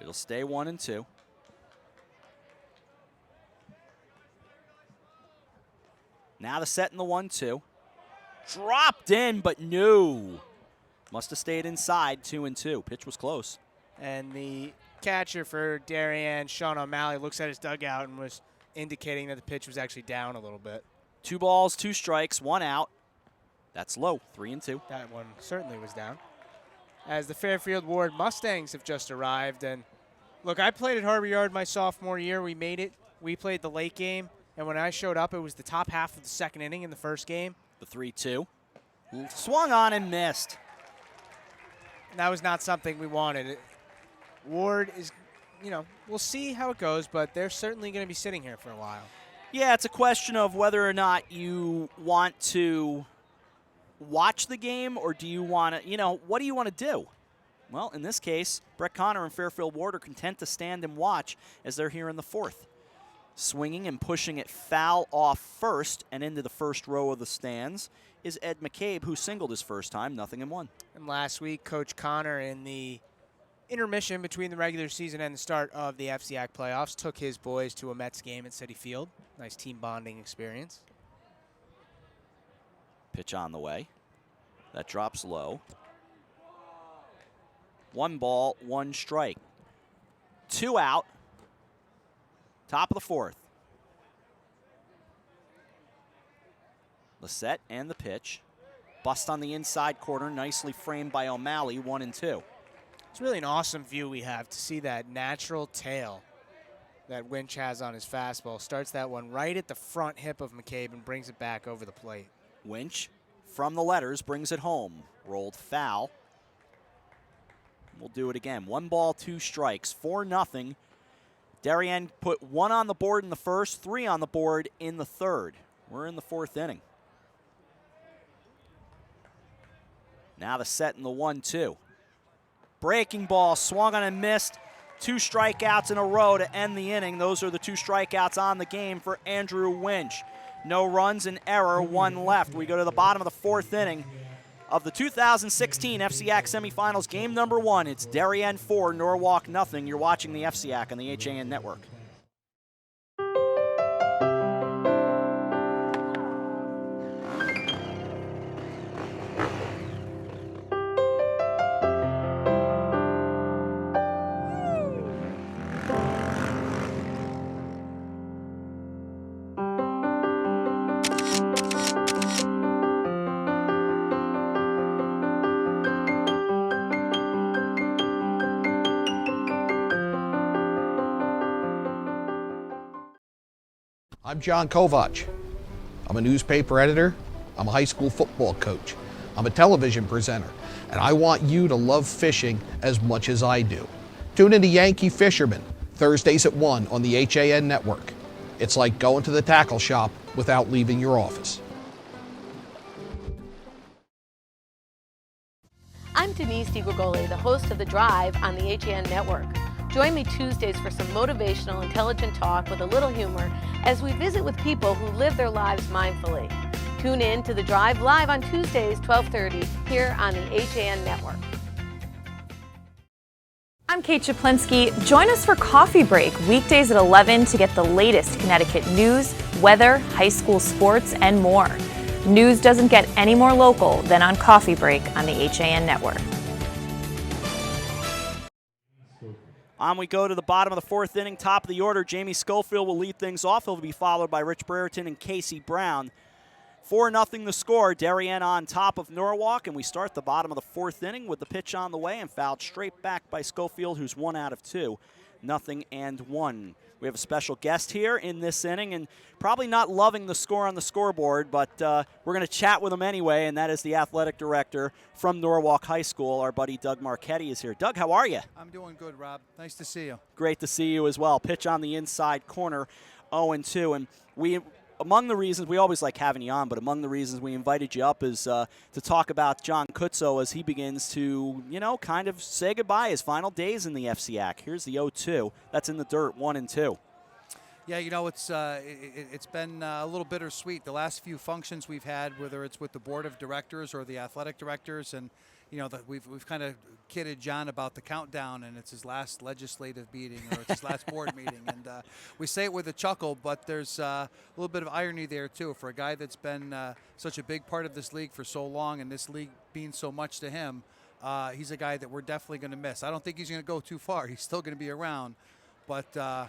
It'll stay 1-2. Now the set in the 1-2. Dropped in, but no. Must have stayed inside, 2-2. Pitch was close. And the catcher for Darien, Sean O'Malley, looks at his dugout and was indicating that the pitch was actually down a little bit. 2 balls, 2 strikes, 1 out. That's low, 3-2. That one certainly was down. As the Fairfield Ward Mustangs have just arrived. And look, I played at Harbor Yard my sophomore year. We made it. We played the late game. And when I showed up, it was the top half of the second inning in the first game. The 3-2. Swung on and missed. And that was not something we wanted. Ward is, we'll see how it goes, but they're certainly going to be sitting here for a while. Yeah, it's a question of whether or not you want to watch the game or do you want to, what do you want to do? Well, in this case, Brett Connor and Fairfield Ward are content to stand and watch as they're here in the 4th. Swinging and pushing it foul off first and into the first row of the stands is Ed McCabe, who singled his first time, 0-1. And last week, Coach Connor, in the intermission between the regular season and the start of the FCIAC playoffs, took his boys to a Mets game at Citi Field. Nice team bonding experience. Pitch on the way. That drops low. 1 ball, 1 strike. 2 out. Top of the 4th. The set and the pitch. Bust on the inside corner, nicely framed by O'Malley, 1-2. It's really an awesome view we have to see that natural tail that Winch has on his fastball. Starts that one right at the front hip of McCabe and brings it back over the plate. Winch from the letters brings it home. Rolled foul. We'll do it again. 1 ball, 2 strikes, 4-0. Darien put 1 on the board in the first, 3 on the board in the 3rd. We're in the 4th inning. Now the set in the 1-2. Breaking ball, swung on and missed. 2 strikeouts in a row to end the inning. Those are the 2 strikeouts on the game for Andrew Winch. No runs, an error, 1 left. We go to the bottom of the 4th inning of the 2016 FCIAC Semifinals, game number 1. It's Darien 4, Norwalk 0. You're watching the FCIAC on the HAN Network. I'm John Kovach. I'm a newspaper editor. I'm a high school football coach. I'm a television presenter. And I want you to love fishing as much as I do. Tune in to Yankee Fisherman, Thursdays at 1 on the HAN Network. It's like going to the tackle shop without leaving your office. I'm Denise DiGregoli, the host of The Drive on the HAN Network. Join me Tuesdays for some motivational, intelligent talk with a little humor as we visit with people who live their lives mindfully. Tune in to The Drive live on Tuesdays, 12:30, here on the HAN Network. I'm Kate Chaplinsky. Join us for Coffee Break, weekdays at 11 to get the latest Connecticut news, weather, high school sports, and more. News doesn't get any more local than on Coffee Break on the HAN Network. On we go to the bottom of the 4th inning, top of the order. Jamie Schofield will lead things off. He'll be followed by Rich Brereton and Casey Brown. 4-0 the score. Darien on top of Norwalk, and we start the bottom of the 4th inning with the pitch on the way and fouled straight back by Schofield, who's 1 out of 2. 0-1. We have a special guest here in this inning, and probably not loving the score on the scoreboard, but we're going to chat with him anyway, and that is the athletic director from Norwalk High School. Our buddy Doug Marchetti is here. Doug, how are you? I'm doing good, Rob. Nice to see you. Great to see you as well. Pitch on the inside corner, 0-2, and among the reasons, we always like having you on, but among the reasons we invited you up is to talk about John Kutzo as he begins to, kind of say goodbye, his final days in the FCIAC. Here's the 0-2. That's in the dirt, 1-2. Yeah, it's been a little bittersweet. The last few functions we've had, whether it's with the board of directors or the athletic directors, and we've kind of kidded John about the countdown, and it's his last legislative meeting or it's his last board meeting, and we say it with a chuckle, but there's a little bit of irony there too for a guy that's been such a big part of this league for so long, and this league means so much to him. He's a guy that we're definitely going to miss. I don't think he's going to go too far. He's still going to be around, but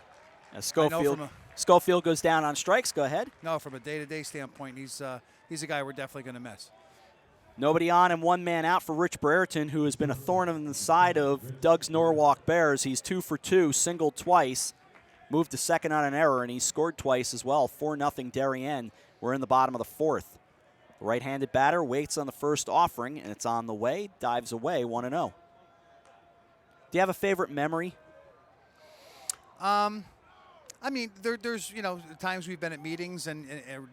Schofield goes down on strikes. Go ahead. No, from a day-to-day standpoint, he's a guy we're definitely going to miss. Nobody on and 1 man out for Rich Brereton, who has been a thorn in the side of Doug's Norwalk Bears. He's 2 for 2, singled twice, moved to second on an error, and he scored twice as well. 4-0 Darien. We're in the bottom of the 4th. The right-handed batter waits on the first offering, and it's on the way, dives away, 1-0. Do you have a favorite memory? There's times we've been at meetings and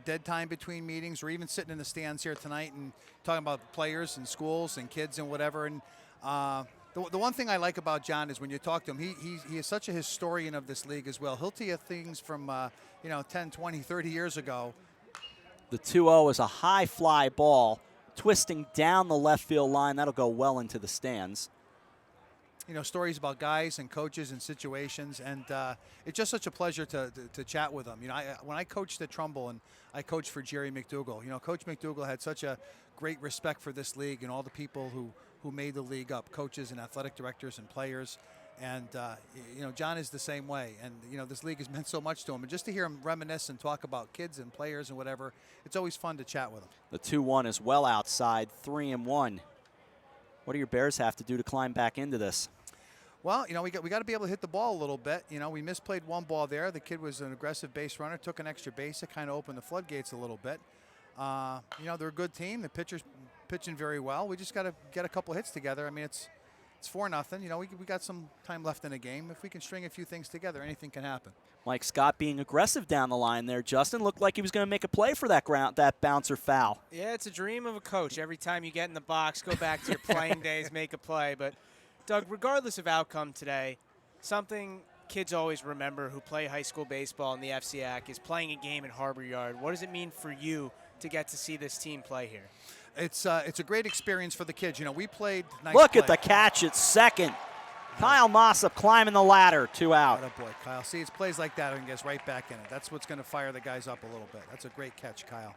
dead time between meetings, or even sitting in the stands here tonight and talking about players and schools and kids and whatever. And the one thing I like about John is when you talk to him, he is such a historian of this league as well. He'll tell you things from 10, 20, 30 years ago. The 2-0 is a high fly ball twisting down the left field line. That'll go well into the stands. Stories about guys and coaches and situations, and it's just such a pleasure to chat with them. When I coached at Trumbull and I coached for Jerry McDougal, Coach McDougal had such a great respect for this league and all the people who made the league up, coaches and athletic directors and players. And, John is the same way. And, this league has meant so much to him. And just to hear him reminisce and talk about kids and players and whatever, it's always fun to chat with him. The 2-1 is well outside, 3-1. What do your Bears have to do to climb back into this? Well, we got to be able to hit the ball a little bit. We misplayed one ball there. The kid was an aggressive base runner, took an extra base. It kind of opened the floodgates a little bit. They're a good team. The pitcher's pitching very well. We just got to get a couple hits together. It's 4-0. We got some time left in the game. If we can string a few things together, anything can happen. Mike Scott being aggressive down the line there. Justin looked like he was going to make a play for that bouncer foul. Yeah, it's a dream of a coach. Every time you get in the box, go back to your playing days, make a play. But, Doug, regardless of outcome today, something kids always remember who play high school baseball in the FCIAC is playing a game in Harbor Yard. What does it mean for you to get to see this team play here? It's a great experience for the kids. We played nice Look play. at the catch at second. Kyle Mossop climbing the ladder, 2 out. Oh boy, Kyle. See, it's plays like that and gets right back in it. That's what's going to fire the guys up a little bit. That's a great catch, Kyle.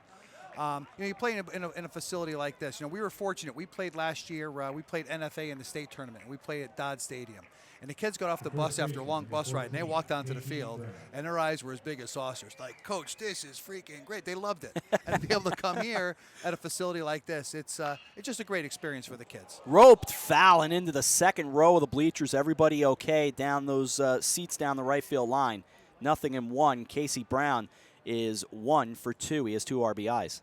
You play in a facility like this. We were fortunate. We played last year. We played NFA in the state tournament. We played at Dodd Stadium. And the kids got off the bus after a long bus ride, and they walked onto the field, and their eyes were as big as saucers. Like, Coach, this is freaking great. They loved it. And to be able to come here at a facility like this, it's just a great experience for the kids. Roped foul and into the second row of the bleachers. Everybody okay down those seats down the right field line. 0-1. Casey Brown is 1 for 2. He has 2 RBIs.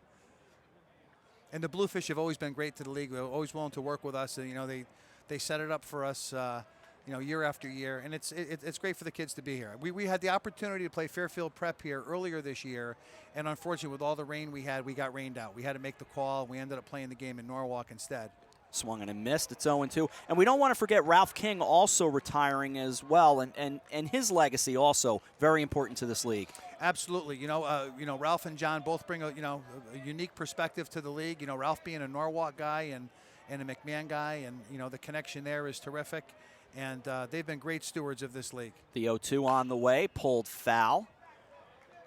And the Bluefish have always been great to the league. They're always willing to work with us. And, they set it up for us year after year, and it's great for the kids to be here. We had the opportunity to play Fairfield Prep here earlier this year, and unfortunately, with all the rain we had, we got rained out. We had to make the call. We ended up playing the game in Norwalk instead. Swung and missed. It's 0-2. And we don't want to forget Ralph King also retiring as well, and his legacy also very important to this league. Absolutely. Ralph and John both bring a unique perspective to the league. Ralph being a Norwalk guy and a McMahon guy, and the connection there is terrific. And they've been great stewards of this league. The 0-2 on the way, pulled foul.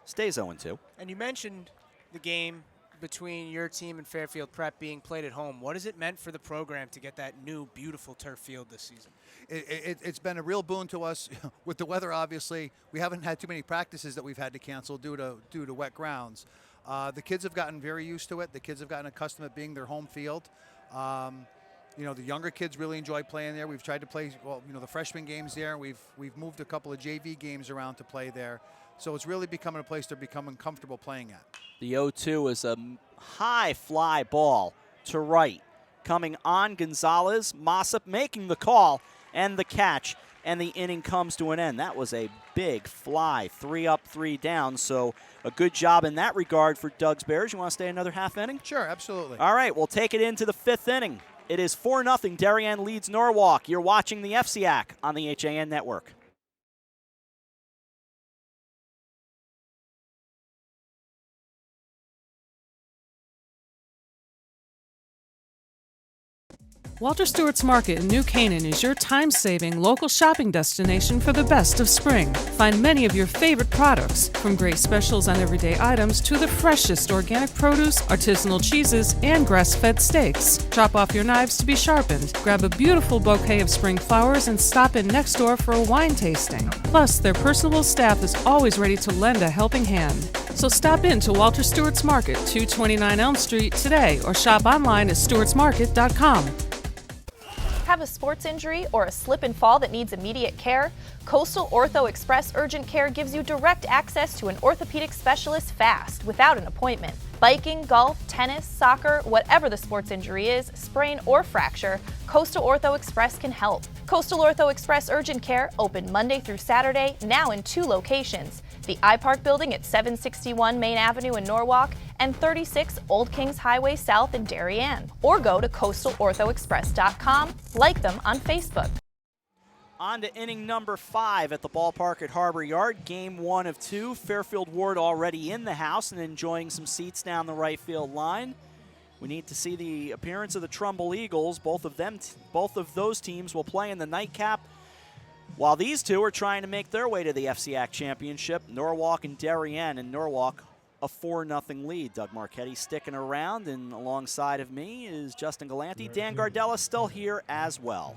Stays 0-2. And you mentioned the game between your team and Fairfield Prep being played at home. What has it meant for the program to get that new, beautiful turf field this season? It's been a real boon to us. With the weather, obviously, we haven't had too many practices that we've had to cancel due to wet grounds. The kids have gotten very used to it. The kids have gotten accustomed to it being their home field. The younger kids really enjoy playing there. We've tried to play, the freshman games there. We've moved a couple of JV games around to play there. So it's really becoming a place they're becoming comfortable playing at. The 0-2 is a high fly ball to right. Coming on Gonzalez, Mossop making the call and the catch, and the inning comes to an end. That was a big fly, 3 up, 3 down, so a good job in that regard for Doug's Bears. You want to stay another half inning? Sure, absolutely. All right, we'll take it into the 5th inning. It is 4-0. Darien leads Norwalk. You're watching the FCIAC on the HAN Network. Walter Stewart's Market in New Canaan is your time-saving local shopping destination for the best of spring. Find many of your favorite products, from great specials on everyday items to the freshest organic produce, artisanal cheeses, and grass-fed steaks. Drop off your knives to be sharpened, grab a beautiful bouquet of spring flowers, and stop in next door for a wine tasting. Plus, their personable staff is always ready to lend a helping hand. So stop in to Walter Stewart's Market, 229 Elm Street today, or shop online at stewartsmarket.com. Have a sports injury or a slip and fall that needs immediate care? Coastal Ortho Express Urgent Care gives you direct access to an orthopedic specialist fast, without an appointment. Biking, golf, tennis, soccer, whatever the sports injury is, sprain or fracture, Coastal Ortho Express can help. Coastal Ortho Express Urgent Care, open Monday through Saturday, now in 2 locations. The iPark building at 761 Main Avenue in Norwalk and 36 Old Kings Highway South in Darien. Or go to coastalorthoexpress.com, like them on Facebook. On to inning number 5 at the ballpark at Harbor Yard. Game 1 of 2. Fairfield Ward already in the house and enjoying some seats down the right field line. We need to see the appearance of the Trumbull Eagles. Both of those teams will play in the nightcap, while these two are trying to make their way to the FCIAC Championship. Norwalk and Darien, and Norwalk a 4-0 lead. Doug Marchetti sticking around, and alongside of me is Justin Galanti. Dan Gardella still here as well.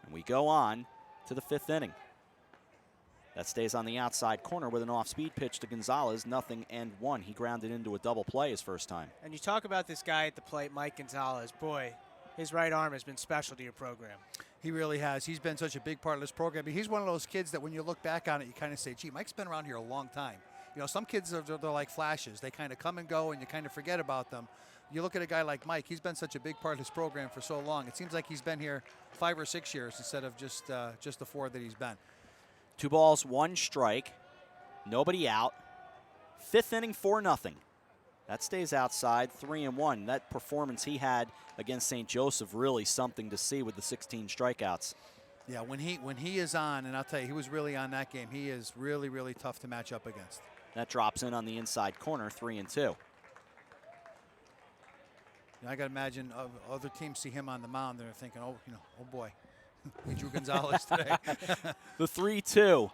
And we go on to the 5th inning. That stays on the outside corner with an off-speed pitch to Gonzalez, 0-1. He grounded into a double play his first time. And you talk about this guy at the plate, Mike Gonzalez. Boy, his right arm has been special to your program. He really has. He's been such a big part of this program. He's one of those kids that when you look back on it, you kind of say, gee, Mike's been around here a long time. Some kids, they're like flashes. They kind of come and go, and you kind of forget about them. You look at a guy like Mike, he's been such a big part of this program for so long. It seems like he's been here 5 or 6 years instead of just the 4 that he's been. 2 balls, 1 strike. Nobody out. 5th inning, 4-0. That stays outside, 3-1. That performance he had against St. Joseph, really something to see with the 16 strikeouts. Yeah, when he is on, and I'll tell you, he was really on that game. He is really, really tough to match up against. That drops in on the inside corner, 3-2. I got to imagine other teams see him on the mound, and they're thinking, oh boy, we drew Gonzalez today. The 3-2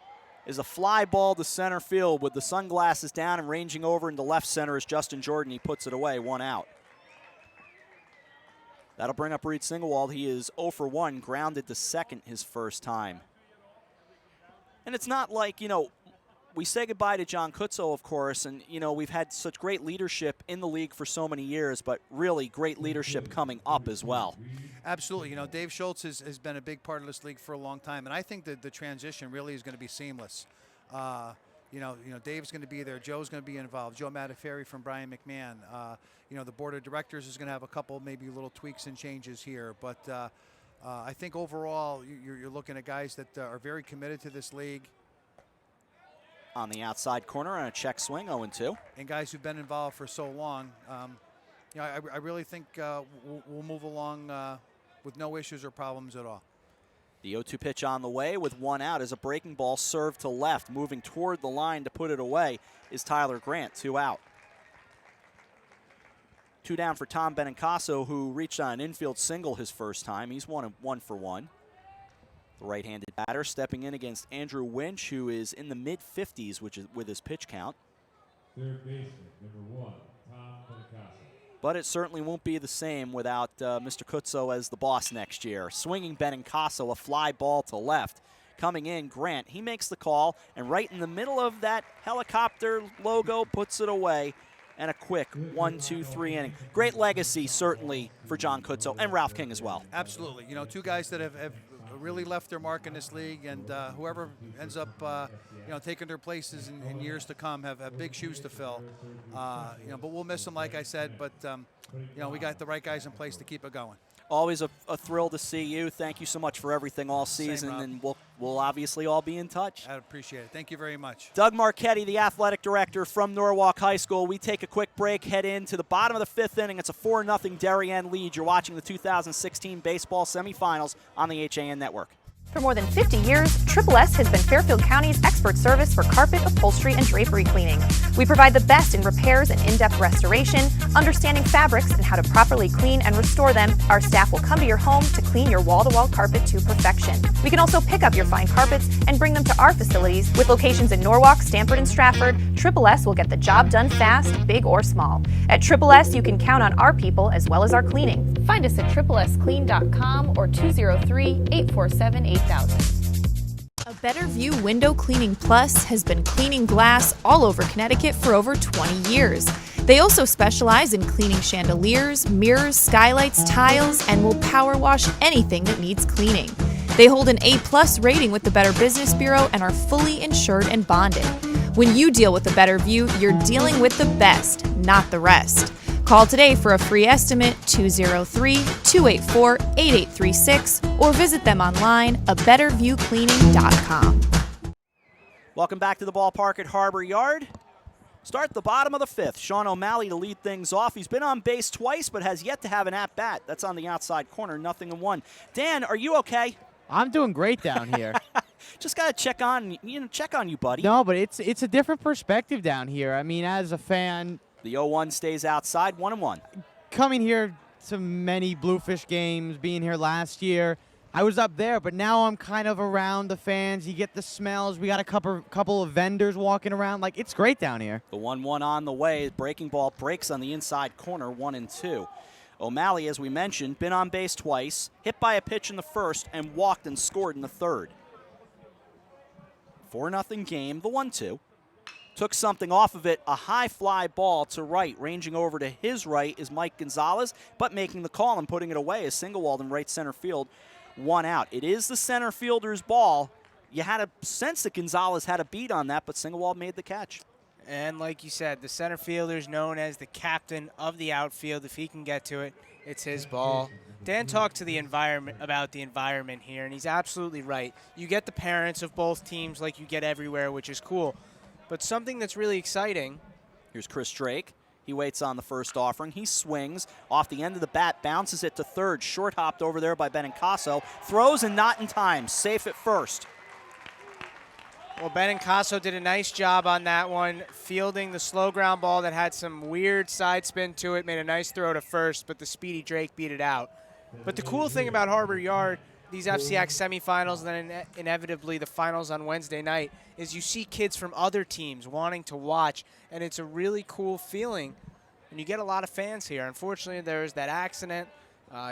is a fly ball to center field with the sunglasses down, and ranging over into left center is Justin Jordan. He puts it away, 1 out. That'll bring up Reed Singlewald. He is 0 for 1, grounded to second his first time. And it's not like, we say goodbye to John Kutzo, of course, and, we've had such great leadership in the league for so many years, but really great leadership coming up as well. Absolutely. Dave Schultz has been a big part of this league for a long time, and I think that the transition really is going to be seamless. Dave's going to be there. Joe's going to be involved. Joe Mataferri from Brian McMahon. The board of directors is going to have a couple maybe little tweaks and changes here, but I think overall you're looking at guys that are very committed to this league. On the outside corner on a check swing, 0-2. And guys who've been involved for so long. I really think we'll move along with no issues or problems at all. The 0-2 pitch on the way with 1 out is a breaking ball served to left. Moving toward the line to put it away is Tyler Grant, 2 out. 2 down for Tom Benincasa, who reached on an infield single his first time. He's 1 for 1. The right-handed batter stepping in against Andrew Winch, who is in the mid-50s with his pitch count. Third baseman, number 1, Tom Benincasa. But it certainly won't be the same without Mr. Kutso as the boss next year. Swinging Benincasa, a fly ball to left. Coming in, Grant, he makes the call, and right in the middle of that helicopter logo, puts it away. And a quick 1-2-3 inning. Great legacy, certainly, for John Kutso and Ralph King as well. Absolutely. You know, two guys that have really left their mark in this league, and whoever ends up, taking their places in years to come have big shoes to fill. But we'll miss them, like I said. But we got the right guys in place to keep it going. Always a thrill to see you. Thank you so much for everything all season, and we'll obviously all be in touch. I appreciate it. Thank you very much. Doug Marchetti, the athletic director from Norwalk High School. We take a quick break, head into the bottom of the 5th inning. It's a 4-0 Darien lead. You're watching the 2016 baseball semifinals on the HAN Network. For more than 50 years, Triple S has been Fairfield County's expert service for carpet, upholstery, and drapery cleaning. We provide the best in repairs and in-depth restoration, understanding fabrics and how to properly clean and restore them. Our staff will come to your home to clean your wall-to-wall carpet to perfection. We can also pick up your fine carpets and bring them to our facilities. With locations in Norwalk, Stamford, and Stratford, Triple S will get the job done fast, big or small. At Triple S, you can count on our people as well as our cleaning. Find us at triplesclean.com or 203-847-8000. A Better View Window Cleaning Plus has been cleaning glass all over Connecticut for over 20 years. They also specialize in cleaning chandeliers, mirrors, skylights, tiles, and will power wash anything that needs cleaning. They hold an A+ rating with the Better Business Bureau and are fully insured and bonded. When you deal with a Better View, you're dealing with the best, not the rest. Call today for a free estimate, 203-284-8836, or visit them online, abetterviewcleaning.com. Welcome back to the ballpark at Harbor Yard. Start the bottom of the 5th. Sean O'Malley to lead things off. He's been on base twice, but has yet to have an at-bat. That's on the outside corner, 0-1. Dan, are you okay? I'm doing great down here. Just got to check on you, buddy. No, but it's a different perspective down here. I mean, as a fan, the 0-1 stays outside, 1-1. Coming here to many Bluefish games, being here last year, I was up there, but now I'm kind of around the fans. You get the smells. We got a couple of vendors walking around. Like, it's great down here. The 1-1 on the way. Breaking ball breaks on the inside corner, 1-2. O'Malley, as we mentioned, been on base twice, hit by a pitch in the first, and walked and scored in the third. 4-0 game, the 1-2. Took something off of it, a high fly ball to right. Ranging over to his right is Mike Gonzalez, but making the call and putting it away is Singewald in right center field, 1 out. It is the center fielder's ball. You had a sense that Gonzalez had a beat on that, but Singewald made the catch. And like you said, the center fielder is known as the captain of the outfield. If he can get to it, it's his ball. Dan talked to the environment about the environment here, and he's absolutely right. You get the parents of both teams like you get everywhere, which is cool. But something that's really exciting. Here's Chris Drake. He waits on the first offering. He swings off the end of the bat, bounces it to third. Short hopped over there by Benincasa. Throws and not in time. Safe at first. Well, Benincasa did a nice job on that one, fielding the slow ground ball that had some weird side spin to it. Made a nice throw to first, but the speedy Drake beat it out. But the cool thing about Harbor Yard, these FCIAC semifinals, and then inevitably the finals on Wednesday night, is you see kids from other teams wanting to watch, and it's a really cool feeling. And you get a lot of fans here. Unfortunately, there's that accident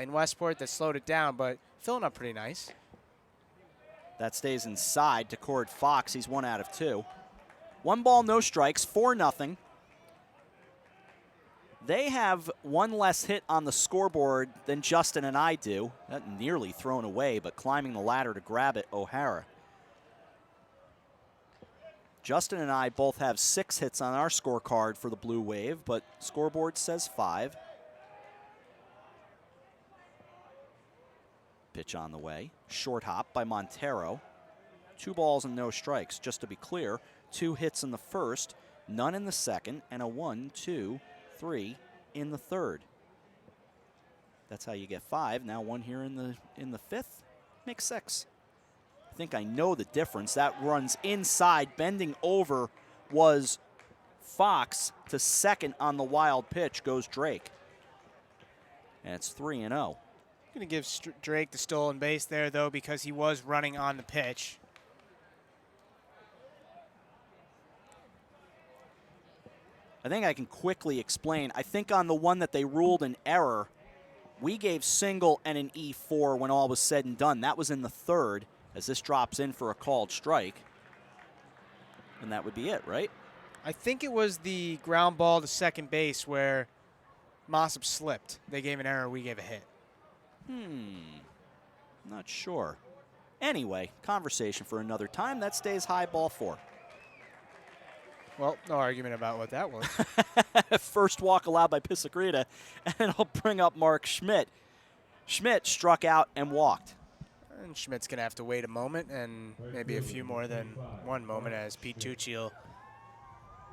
in Westport that slowed it down, but filling up pretty nice. That stays inside to Cord Fox. He's 1 out of 2. 1 ball, no strikes, 4-0. They have 1 less hit on the scoreboard than Justin and I do. That nearly thrown away, but climbing the ladder to grab it, O'Hara. Justin and I both have 6 hits on our scorecard for the Blue Wave, but scoreboard says 5. Pitch on the way. Short hop by Montero. 2 balls and no strikes. Just to be clear, 2 hits in the first, none in the second, and a 1, 2, 3 in the third. That's how you get 5. Now 1 here in the 5th. Makes 6. I think I know the difference. That runs inside. Bending over was Fox. To second on the wild pitch goes Drake. And it's 3-0. Going to give Drake the stolen base there, though, because he was running on the pitch. I think I can quickly explain. I think on the one that they ruled an error, we gave single and an E4 when all was said and done. That was in the third, as this drops in for a called strike. And that would be it, right? I think it was the ground ball to second base where Mossop slipped. They gave an error, we gave a hit. Not sure. Anyway, conversation for another time. That stays high, ball 4. Well, no argument about what that was. First walk allowed by Pisacreta, and I'll bring up Mark Schmidt. Schmidt struck out and walked. And Schmidt's going to have to wait a moment, and maybe a few more than one moment, as Pete Tucci will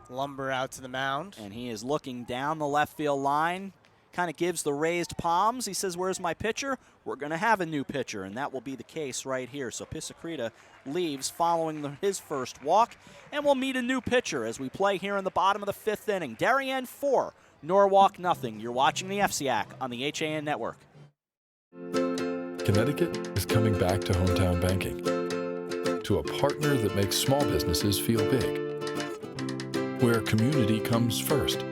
lumber out to the mound. And he is looking down the left field line, kind of gives the raised palms. He says, where's my pitcher? We're going to have a new pitcher, and that will be the case right here. So Pisacreta leaves following his first walk, and we'll meet a new pitcher as we play here in the bottom of the 5th inning. Darien 4, Norwalk nothing. You're watching the FCIAC on the HAN Network. Connecticut is coming back to hometown banking, to a partner that makes small businesses feel big, where community comes first,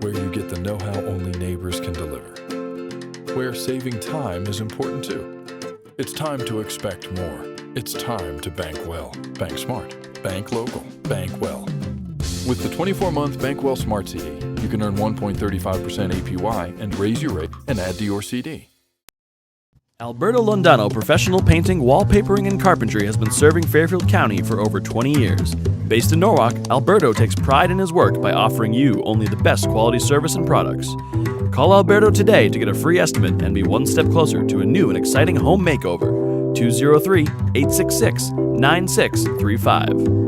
where you get the know-how only neighbors can deliver, where saving time is important too. It's time to expect more. It's time to bank well, bank smart, bank local, bank well. With the 24-month Bank Well Smart CD, you can earn 1.35% APY and raise your rate and add to your CD. Alberto Londano Professional Painting, Wallpapering, and Carpentry has been serving Fairfield County for over 20 years. Based in Norwalk, Alberto takes pride in his work by offering you only the best quality service and products. Call Alberto today to get a free estimate and be one step closer to a new and exciting home makeover. 203-866-9635.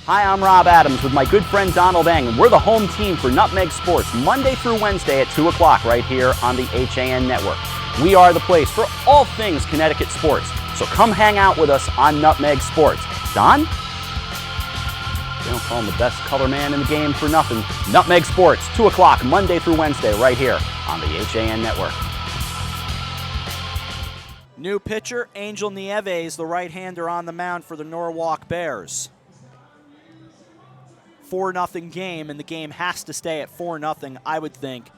Hi, I'm Rob Adams with my good friend Donald Eng, and we're the home team for Nutmeg Sports, Monday through Wednesday at 2 o'clock right here on the HAN Network. We are the place for all things Connecticut sports, so come hang out with us on Nutmeg Sports. Don? They don't call him the best color man in the game for nothing. Nutmeg Sports, 2 o'clock, Monday through Wednesday right here on the HAN Network. New pitcher, Angel Nieves, the right-hander on the mound for the Norwalk Bears. 4-0 game, and the game has to stay at 4-0, I would think,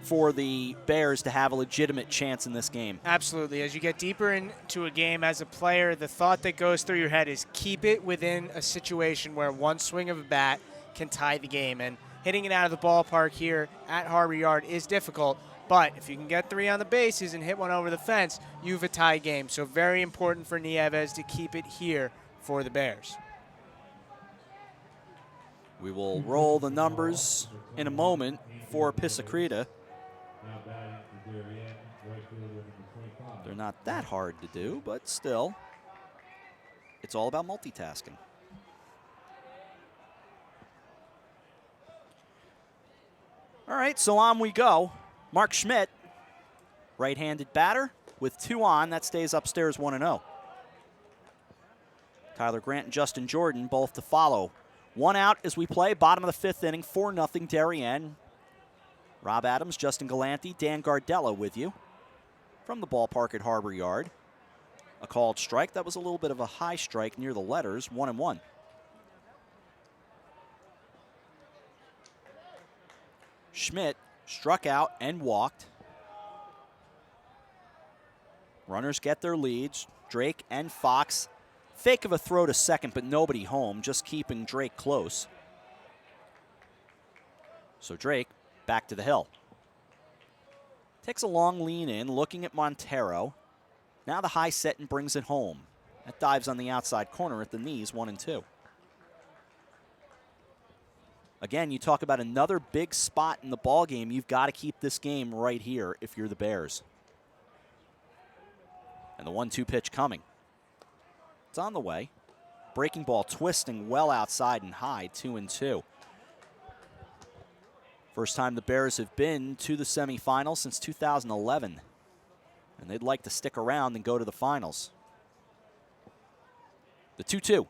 for the Bears to have a legitimate chance in this game. Absolutely. As you get deeper into a game as a player, the thought that goes through your head is keep it within a situation where one swing of a bat can tie the game. And hitting it out of the ballpark here at Harbor Yard is difficult, but if you can get 3 on the bases and hit one over the fence, you have a tie game. So very important for Nieves to keep it here for the Bears. We will roll the numbers in a moment for Pisacreta. They're not that hard to do, but still, it's all about multitasking. All right, so on we go. Mark Schmidt, right-handed batter with 2 on. That stays upstairs 1-0. Tyler Grant and Justin Jordan both to follow. 1 out as we play, bottom of the 5th inning, 4-0 Darien. Rob Adams, Justin Galanti, Dan Gardella with you from the ballpark at Harbor Yard. A called strike. That was a little bit of a high strike near the letters, 1-1. Schmidt struck out and walked. Runners get their leads. Drake and Fox. Fake of a throw to second, but nobody home, just keeping Drake close. So Drake back to the hill. Takes a long lean in, looking at Montero. Now the high set and brings it home. That dives on the outside corner at the knees, 1-2. Again, you talk about another big spot in the ball game. You've got to keep this game right here if you're the Bears. And the 1-2 pitch coming. It's on the way. Breaking ball twisting well outside and high, 2-2. First time the Bears have been to the semifinals since 2011. And they'd like to stick around and go to the finals. The 2-2.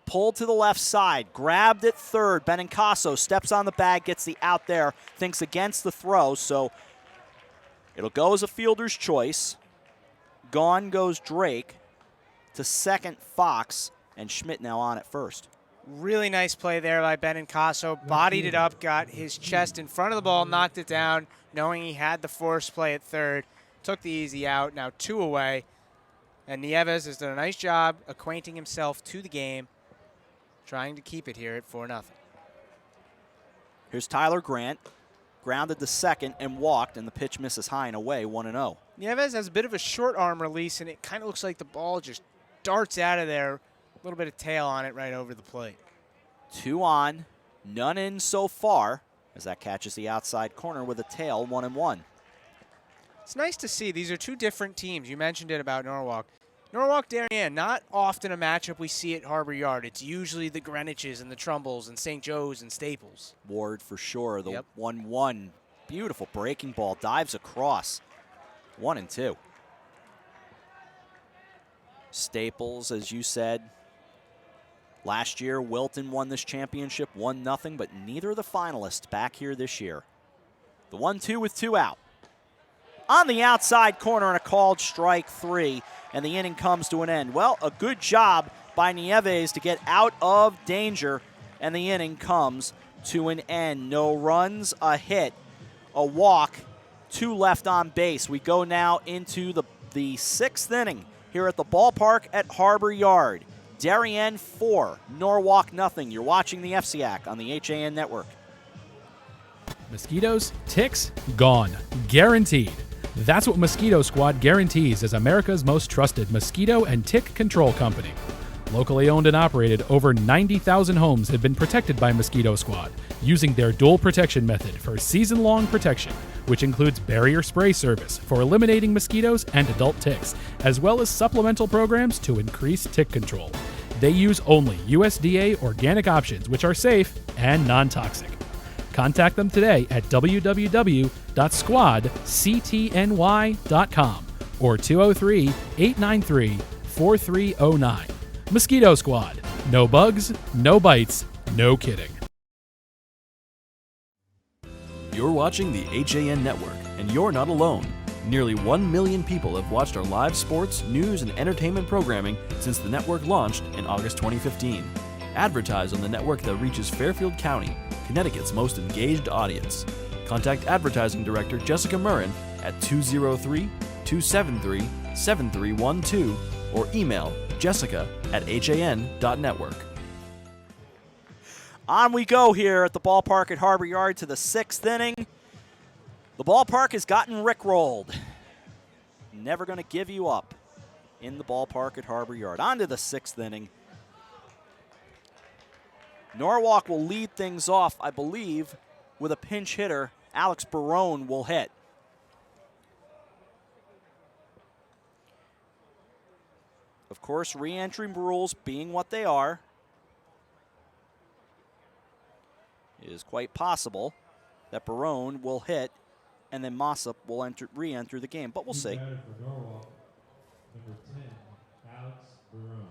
Pulled to the left side, grabbed at third. Benincasa steps on the bag, gets the out there, thinks against the throw, so It'll go as a fielder's choice. Gone goes Drake. To second, Fox. And Schmidt now on at first. Really nice play there by Benincasa. Bodied it up, got his chest in front of the ball, knocked it down, knowing he had the force play at third. Took the easy out, now 2 away. And Nieves has done a nice job acquainting himself to the game, trying to keep it here at 4-0. Here's Tyler Grant. Grounded to second and walked, and the pitch misses high and away, 1-0. Nieves has a bit of a short arm release, and it kind of looks like the ball just darts out of there. A little bit of tail on it right over the plate. 2 on, none in so far, as that catches the outside corner with a tail, 1-1. It's nice to see. These are 2 different teams. You mentioned it about Norwalk. Norwalk Darien, not often a matchup we see at Harbor Yard. It's usually the Greenwiches and the Trumbolls and St. Joe's and Staples. Ward for sure. The Yep. 1-1. Beautiful breaking ball. Dives across. 1-2. Staples, as you said. Last year, Wilton won this championship 1-0, but neither of the finalists back here this year. The 1-2 with 2 out. On the outside corner and a called strike 3, and the inning comes to an end. Well, a good job by Nieves to get out of danger, and the inning comes to an end. No runs, a hit, a walk, 2 left on base. We go now into the 6th inning here at the ballpark at Harbor Yard. Darien 4, Norwalk 0. You're watching the FCIAC on the HAN network. Mosquitoes, ticks, gone. Guaranteed. That's what Mosquito Squad guarantees as America's most trusted mosquito and tick control company. Locally owned and operated, over 90,000 homes have been protected by Mosquito Squad using their dual protection method for season-long protection, which includes barrier spray service for eliminating mosquitoes and adult ticks, as well as supplemental programs to increase tick control. They use only USDA organic options, which are safe and non-toxic. Contact them today at www.squadctny.com or 203-893-4309. Mosquito Squad. No bugs, no bites, no kidding. You're watching the HAN network, and you're not alone. Nearly 1 million people have watched our live sports, news, and entertainment programming since the network launched in August 2015. Advertise on the network that reaches Fairfield County, Connecticut's most engaged audience. Contact Advertising Director Jessica Murrin at 203-273-7312 or email jessica@han.network. On we go here at the ballpark at Harbor Yard to the 6th inning. The ballpark has gotten rickrolled. Never going to give you up in the ballpark at Harbor Yard. On to the 6th inning. Norwalk will lead things off, I believe, with a pinch hitter. Alex Barone will hit. Of course, re-entry rules being what they are, it is quite possible that Barone will hit and then Mossop will re-enter the game, but we'll see. For Norwalk, number 10, Alex Barone.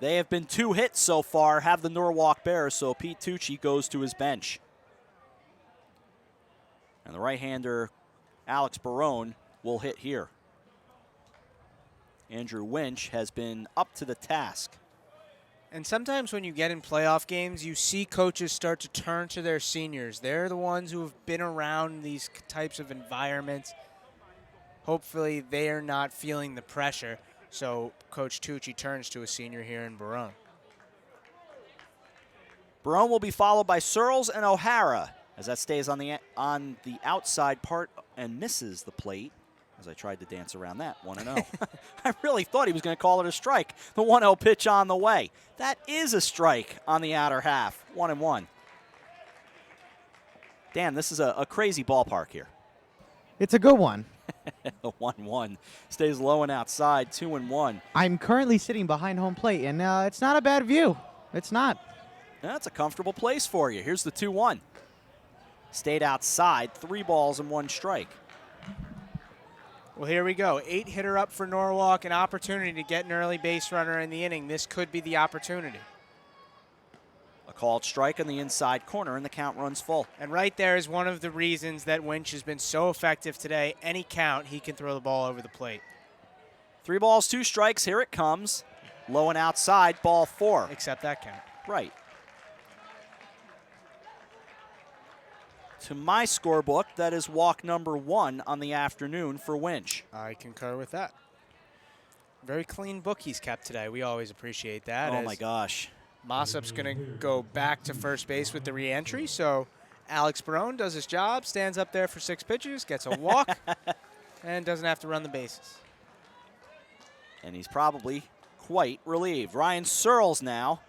They have been 2 hits so far, have the Norwalk Bears, so Pete Tucci goes to his bench. And the right-hander, Alex Barone, will hit here. Andrew Winch has been up to the task. And sometimes when you get in playoff games, you see coaches start to turn to their seniors. They're the ones who have been around these types of environments. Hopefully they are not feeling the pressure. So Coach Tucci turns to a senior here in Barone. Barone will be followed by Searles and O'Hara as that stays on the outside part and misses the plate. As I tried to dance around that, 1-0. I really thought he was going to call it a strike. The 1-0 pitch on the way. That is a strike on the outer half, 1-1. Dan, this is a crazy ballpark here. It's a good one. The 1-1 stays low and outside, 2-1. I'm currently sitting behind home plate, and it's not a bad view. It's not. That's a comfortable place for you. Here's the 2-1. Stayed outside, 3 balls and 1 strike. Well, here we go. 8-hitter up for Norwalk, an opportunity to get an early base runner in the inning. This could be the opportunity. A called strike on the inside corner, and the count runs full. And right there is one of the reasons that Winch has been so effective today. Any count, he can throw the ball over the plate. 3 balls, 2 strikes. Here it comes. Low and outside, ball 4. Except that count. Right. To my scorebook, that is walk number 1 on the afternoon for Winch. I concur with that. Very clean book he's kept today. We always appreciate that. Oh, my gosh. Mossup's going to go back to first base with the re-entry, so Alex Barone does his job, stands up there for 6 pitches, gets a walk, and doesn't have to run the bases. And he's probably quite relieved. Ryan Searles now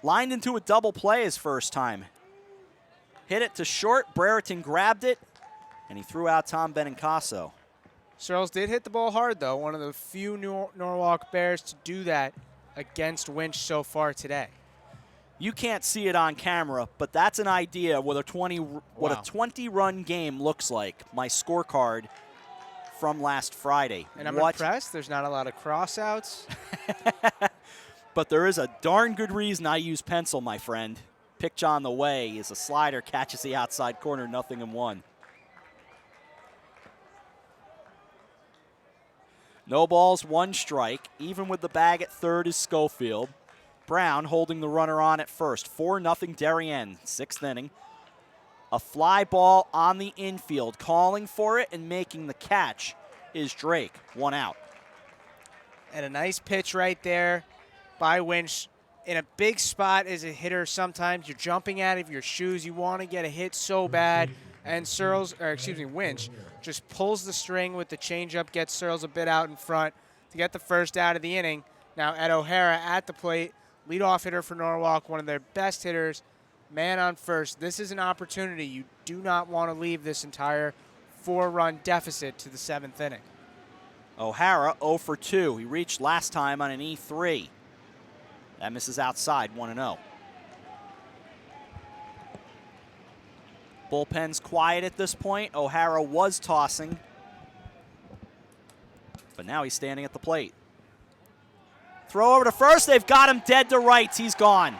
lined into a double play his first time. Hit it to short. Brereton grabbed it, and he threw out Tom Benincasa. Searles did hit the ball hard, though. One of the few Norwalk Bears to do that against Winch so far today. You can't see it on camera, but that's an idea what a 20-run game looks like. My scorecard from last Friday. And I'm impressed. There's not a lot of crossouts. But there is a darn good reason I use pencil, my friend. Pitch on the way is a slider, catches the outside corner, 0-1. No balls, 1 strike. Even with the bag at third is Schofield. Brown holding the runner on at first. 4-0 Darien, 6th inning. A fly ball on the infield. Calling for it and making the catch is Drake. 1 out. And a nice pitch right there by Winch. In a big spot as a hitter, sometimes you're jumping out of your shoes. You want to get a hit so bad. And Winch just pulls the string with the changeup, gets Searles a bit out in front to get the first out of the inning. Now Ed O'Hara at the plate, leadoff hitter for Norwalk, one of their best hitters, man on first. This is an opportunity. You do not want to leave this entire 4-run deficit to the 7th inning. O'Hara 0 for 2. He reached last time on an E3. That misses outside, 1-0. Bullpen's quiet at this point. O'Hara was tossing, but now he's standing at the plate. Throw over to first. They've got him dead to rights. He's gone.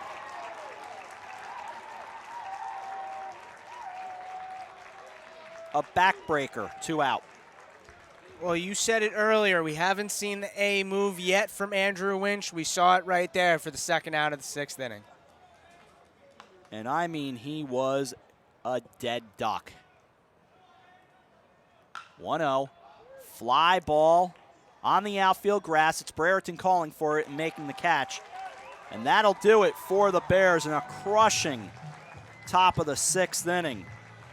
A backbreaker, 2 out. Well, you said it earlier. We haven't seen the A move yet from Andrew Winch. We saw it right there for the 2nd out of the 6th inning. And I mean, he was a dead duck. 1-0. Fly ball on the outfield grass. It's Brereton calling for it and making the catch. And that'll do it for the Bears in a crushing top of the 6th inning.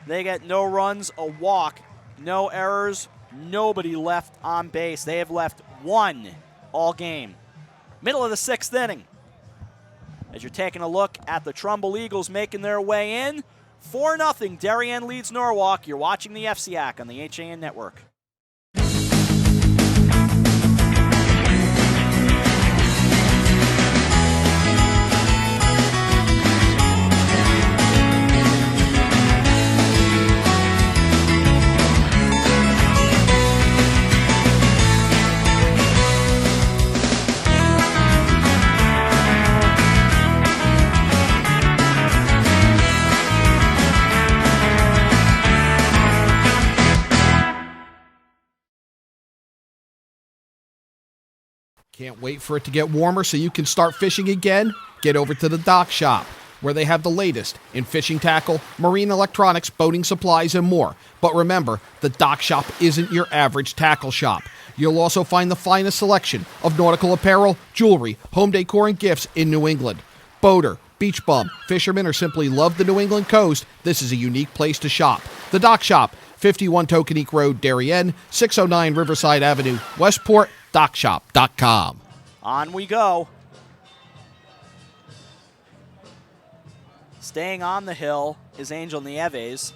They get no runs, a walk, no errors, nobody left on base. They have left 1 all game. Middle of the 6th inning. As you're taking a look at the Trumbull Eagles making their way in, 4-0, Darien leads Norwalk. You're watching the FCIAC on the HAN Network. Can't wait for it to get warmer so you can start fishing again? Get over to the Dock Shop, where they have the latest in fishing tackle, marine electronics, boating supplies, and more. But remember, the Dock Shop isn't your average tackle shop. You'll also find the finest selection of nautical apparel, jewelry, home decor, and gifts in New England. Boater, beach bum, fisherman, or simply love the New England coast, this is a unique place to shop. The Dock Shop, 51 Tokenique Road, Darien, 609 Riverside Avenue, Westport, dockshop.com. On we go. Staying on the hill is Angel Nieves.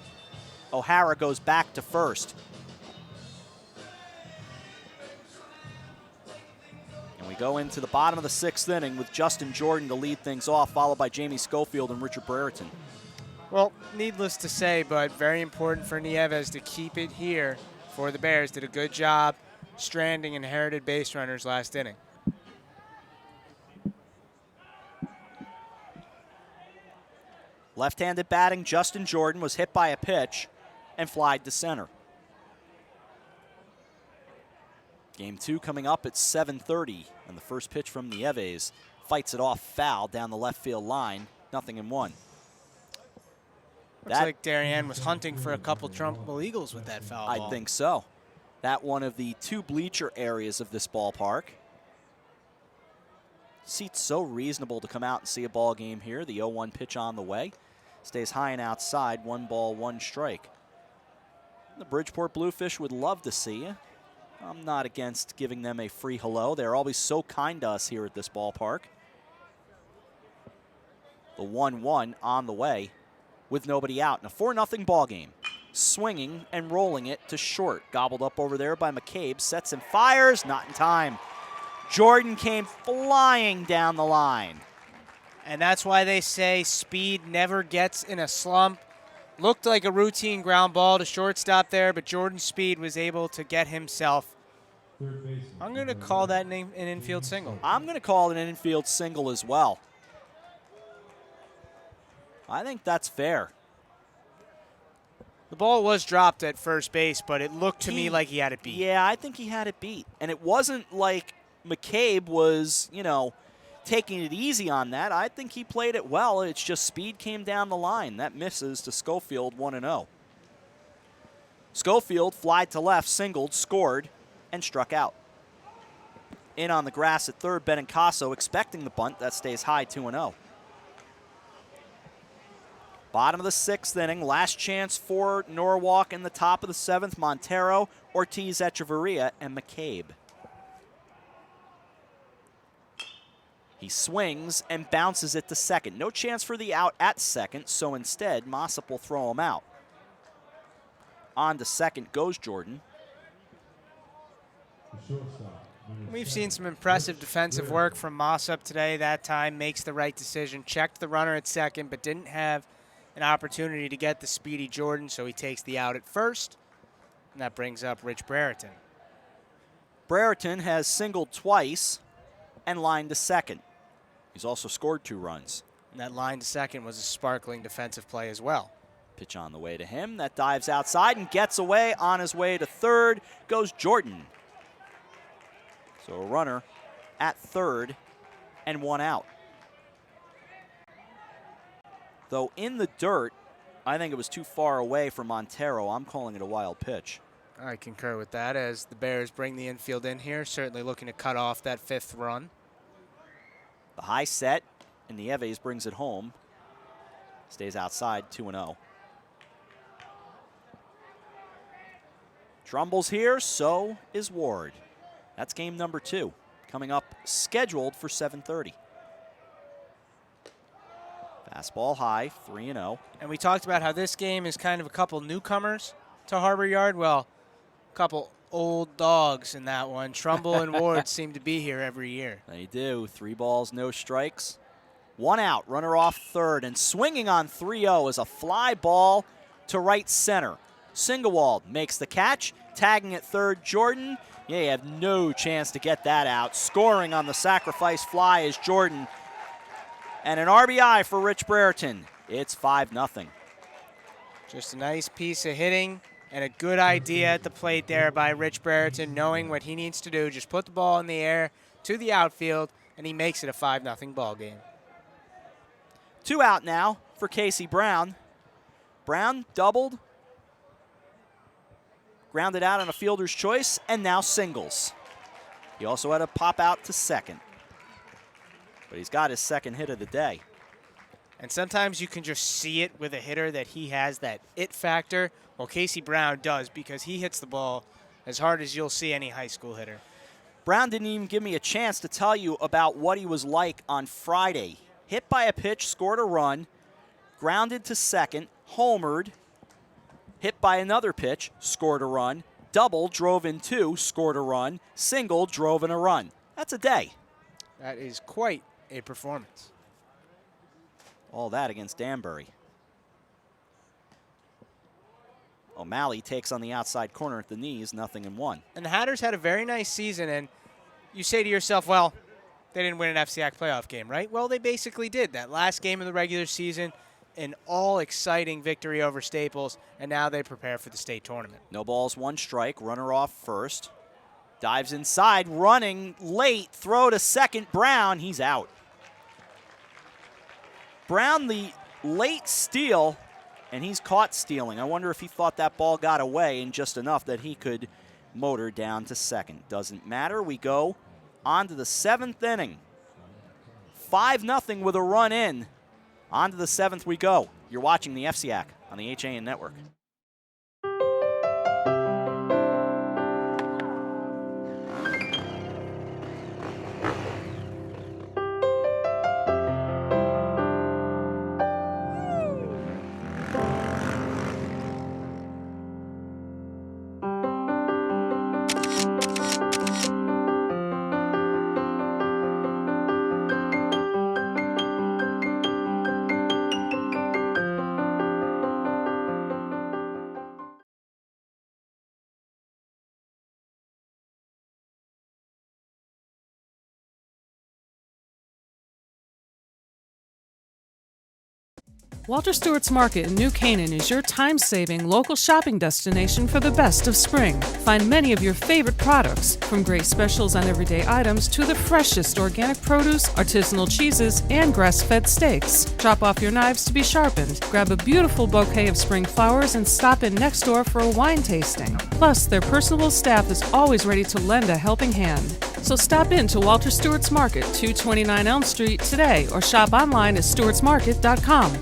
O'Hara goes back to first. And we go into the bottom of the 6th inning with Justin Jordan to lead things off, followed by Jamie Schofield and Richard Brereton. Well, needless to say, but very important for Nieves to keep it here for the Bears. Did a good job stranding inherited base runners last inning. Left-handed batting, Justin Jordan was hit by a pitch and flied to center. Game 2 coming up at 7:30, and the first pitch from Nieves fights it off foul down the left field line, 0-1. Looks like Darien was hunting for a couple Trumbull Eagles with that foul ball. I think so. That one of the 2 bleacher areas of this ballpark. Seats so reasonable to come out and see a ball game here. The 0-1 pitch on the way. Stays high and outside, 1 ball, 1 strike. The Bridgeport Bluefish would love to see you. I'm not against giving them a free hello. They're always so kind to us here at this ballpark. The 1-1 on the way with nobody out in a 4-0 ball game. Swinging and rolling it to short. Gobbled up over there by McCabe. Sets and fires. Not in time. Jordan came flying down the line. And that's why they say speed never gets in a slump. Looked like a routine ground ball to shortstop there, but Jordan's speed was able to get himself. I'm going to call that an infield single. I'm going to call it an infield single as well. I think that's fair. The ball was dropped at first base, but it looked to me like he had it beat. Yeah, I think he had it beat. And it wasn't like McCabe was, taking it easy on that. I think he played it well. It's just speed came down the line. That misses to Schofield, 1-0. Schofield flied to left, singled, scored, and struck out. In on the grass at third, Benincasa expecting the bunt. That stays high, 2-0. Bottom of the 6th inning, last chance for Norwalk in the top of the 7th. Montero, Ortiz, Echeverria, and McCabe. He swings and bounces it to second. No chance for the out at second, so instead, Mossop will throw him out. On to second goes Jordan. We've seen some impressive defensive work from Mossop today. That time makes the right decision. Checked the runner at second, but didn't have an opportunity to get the speedy Jordan, so he takes the out at first. And that brings up Rich Brereton. Brereton has singled twice and lined to second. He's also scored 2 runs. And that line to second was a sparkling defensive play as well. Pitch on the way to him. That dives outside and gets away. On his way to third goes Jordan. So a runner at third and 1 out. Though in the dirt, I think it was too far away for Montero. I'm calling it a wild pitch. I concur with that as the Bears bring the infield in here, certainly looking to cut off that 5th run. The high set, and Nieves brings it home. Stays outside, 2-0. Trumbull's here, so is Ward. That's game number 2, coming up scheduled for 7:30. Fastball high, 3-0. And we talked about how this game is kind of a couple newcomers to Harbor Yard. Well, a couple old dogs in that one. Trumbull and Ward seem to be here every year. They do. 3 balls, no strikes. 1 out, runner off third, and swinging on 3-0 is a fly ball to right center. Singewald makes the catch, tagging at third, Jordan. Yeah, you have no chance to get that out. Scoring on the sacrifice fly is Jordan. And an RBI for Rich Brereton. It's 5-0. Just a nice piece of hitting and a good idea at the plate there by Rich Brereton, knowing what he needs to do. Just put the ball in the air to the outfield, and he makes it a 5-0 ball game. 2 out now for Casey Brown. Brown doubled, grounded out on a fielder's choice, and now singles. He also had a pop out to second. But he's got his 2nd hit of the day. And sometimes you can just see it with a hitter that he has that it factor. Well, Casey Brown does, because he hits the ball as hard as you'll see any high school hitter. Brown didn't even give me a chance to tell you about what he was like on Friday. Hit by a pitch, scored a run, grounded to second, homered, hit by another pitch, scored a run, double, drove in 2, scored a run, single, drove in a run. That's a day. That is quite a performance. All that against Danbury. O'Malley takes on the outside corner at the knees, 0-1. And the Hatters had a very nice season, and you say to yourself, well, they didn't win an FCIAC playoff game, right? Well, they basically did. That last game of the regular season, an all-exciting victory over Staples, and now they prepare for the state tournament. No balls, 1 strike. Runner off first. Dives inside, running late. Throw to second. Brown, he's out. Brown, the late steal, and he's caught stealing. I wonder if he thought that ball got away and just enough that he could motor down to second. Doesn't matter. We go on to the 7th inning. 5-0 with a run in. On to the 7th we go. You're watching the FCIAC on the HAN Network. Walter Stewart's Market in New Canaan is your time-saving local shopping destination for the best of spring. Find many of your favorite products, from great specials on everyday items to the freshest organic produce, artisanal cheeses, and grass-fed steaks. Drop off your knives to be sharpened, grab a beautiful bouquet of spring flowers, and stop in next door for a wine tasting. Plus, their personable staff is always ready to lend a helping hand. So stop in to Walter Stewart's Market, 229 Elm Street today, or shop online at stewartsmarket.com.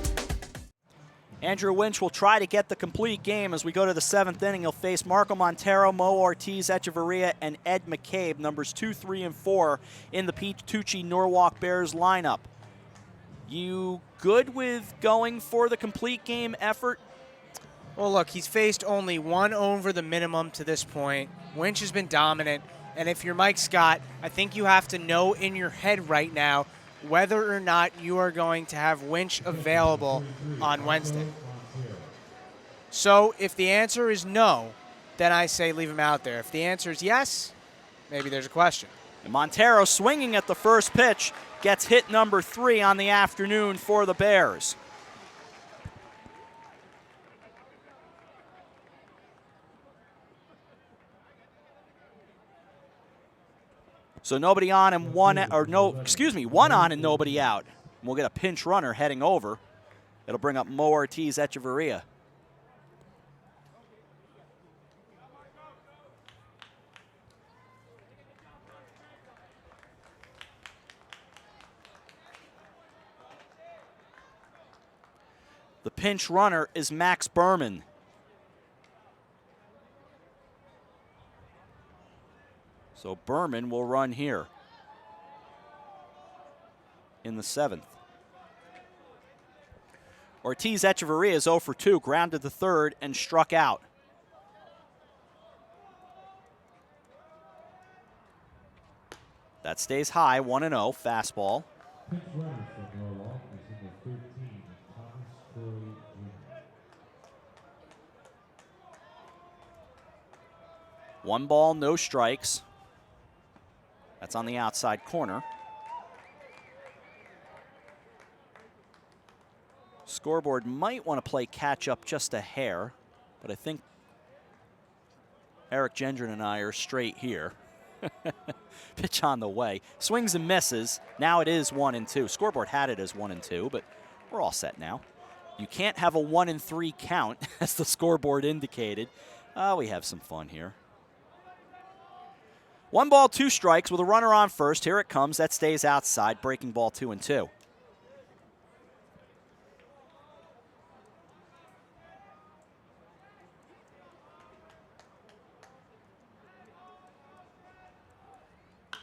Andrew Winch will try to get the complete game as we go to the 7th inning. He'll face Marco Montero, Mo Ortiz, Echeverria, and Ed McCabe, numbers 2, 3, and 4 in the Pete Tucci Norwalk Bears lineup. You good with going for the complete game effort? Well, look, he's faced only 1 over the minimum to this point. Winch has been dominant, and if you're Mike Scott, I think you have to know in your head right now whether or not you are going to have Winch available on Wednesday. So if the answer is no, then I say leave him out there. If the answer is yes, maybe there's a question. And Montero swinging at the first pitch, gets hit number 3 on the afternoon for the Bears. So nobody on and one on and nobody out. We'll get a pinch runner heading over. It'll bring up Mo Ortiz Echeverria. The pinch runner is Max Berman. So Berman will run here in the 7th. Ortiz Echeverria is 0 for 2, grounded to third and struck out. That stays high, 1-0, fastball. Pinch runner for Norwalk is number 13, Thomas Curley Jr. 1 ball, no strikes. That's on the outside corner. Scoreboard might want to play catch up just a hair, but I think Eric Gendron and I are straight here. Pitch on the way. Swings and misses. Now it is 1-2. Scoreboard had it as 1-2, but we're all set now. You can't have a 1-3 count, as the scoreboard indicated. We have some fun here. 1 ball, 2 strikes with a runner on first. Here it comes. That stays outside. Breaking ball 2-2.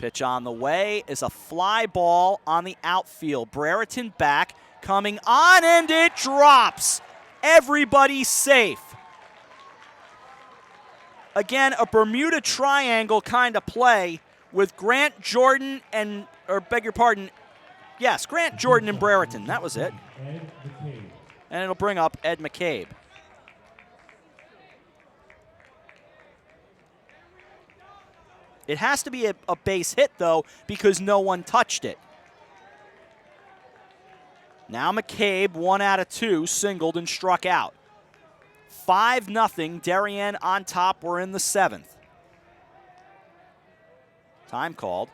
Pitch on the way is a fly ball on the outfield. Brereton back, coming on, and it drops. Everybody's safe. Again, a Bermuda Triangle kind of play with Grant Jordan and, Grant Jordan and Brereton. That was it. And it'll bring up Ed McCabe. It has to be a base hit, though, because no one touched it. Now McCabe, 1 out of 2, singled and struck out. 5-0, Darien on top. We're in the 7th. Time called.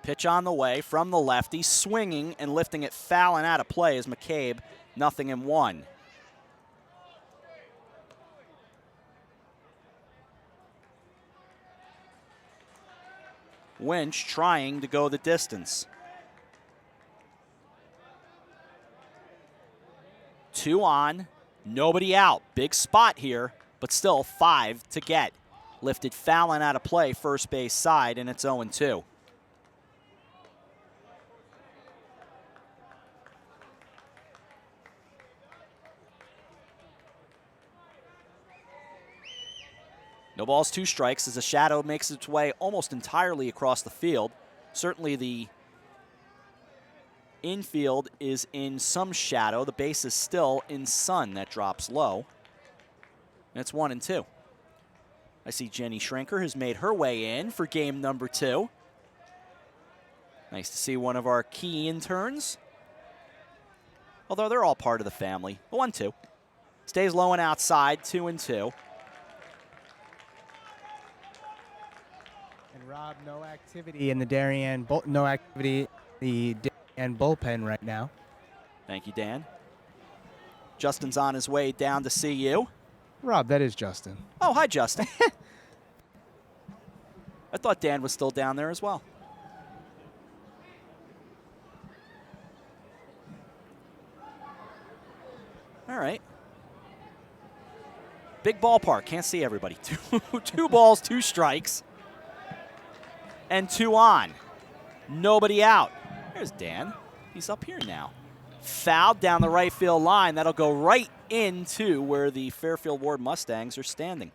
Pitch on the way from the lefty, swinging and lifting it foul and out of play as McCabe, 0-1. Winch trying to go the distance. 2 on, nobody out. Big spot here, but still 5 to get. Lifted foul and out of play, first base side, and it's 0-2. No balls, 2 strikes as the shadow makes its way almost entirely across the field. Certainly the infield is in some shadow. The base is still in sun. That drops low. And it's 1-2. I see Jenny Schrenker has made her way in for game number 2. Nice to see one of our key interns. Although they're all part of the family. 1-2. Stays low and outside, 2-2. Rob, no activity in the Darien bullpen right now. Thank you, Dan. Justin's on his way down to see you. Rob, that is Justin. Oh, hi, Justin. I thought Dan was still down there as well. All right. Big ballpark. Can't see everybody. 2 balls, 2 strikes. And 2 on. Nobody out. There's Dan. He's up here now. Fouled down the right field line. That'll go right into where the Fairfield Ward Mustangs are standing.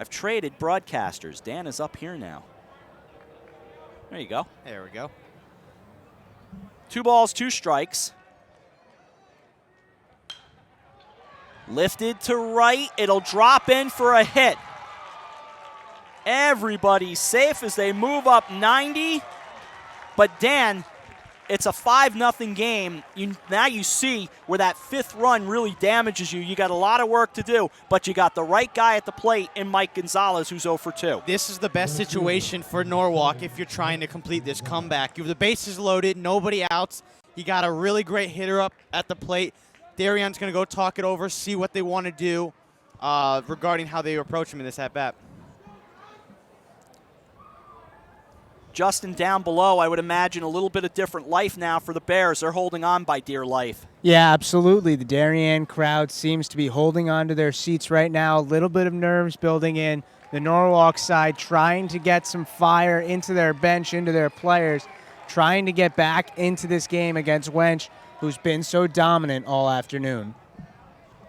I've traded broadcasters. Dan is up here now. There you go. There we go. 2 balls, 2 strikes. Lifted to right. It'll drop in for a hit. Everybody's safe as they move up 90. But Dan, it's a 5-0 game. Now you see where that 5th run really damages you. You got a lot of work to do, but you got the right guy at the plate in Mike Gonzalez, who's 0 for 2. This is the best situation for Norwalk if you're trying to complete this comeback. You have the bases loaded, nobody outs. You got a really great hitter up at the plate. Darien's going to go talk it over, see what they want to do regarding how they approach him in this at-bat. Justin, down below, I would imagine a little bit of different life now for the Bears. They're holding on by dear life. Yeah, absolutely. The Darien crowd seems to be holding on to their seats right now. A little bit of nerves building in. The Norwalk side trying to get some fire into their bench, into their players, trying to get back into this game against Wench, who's been so dominant all afternoon.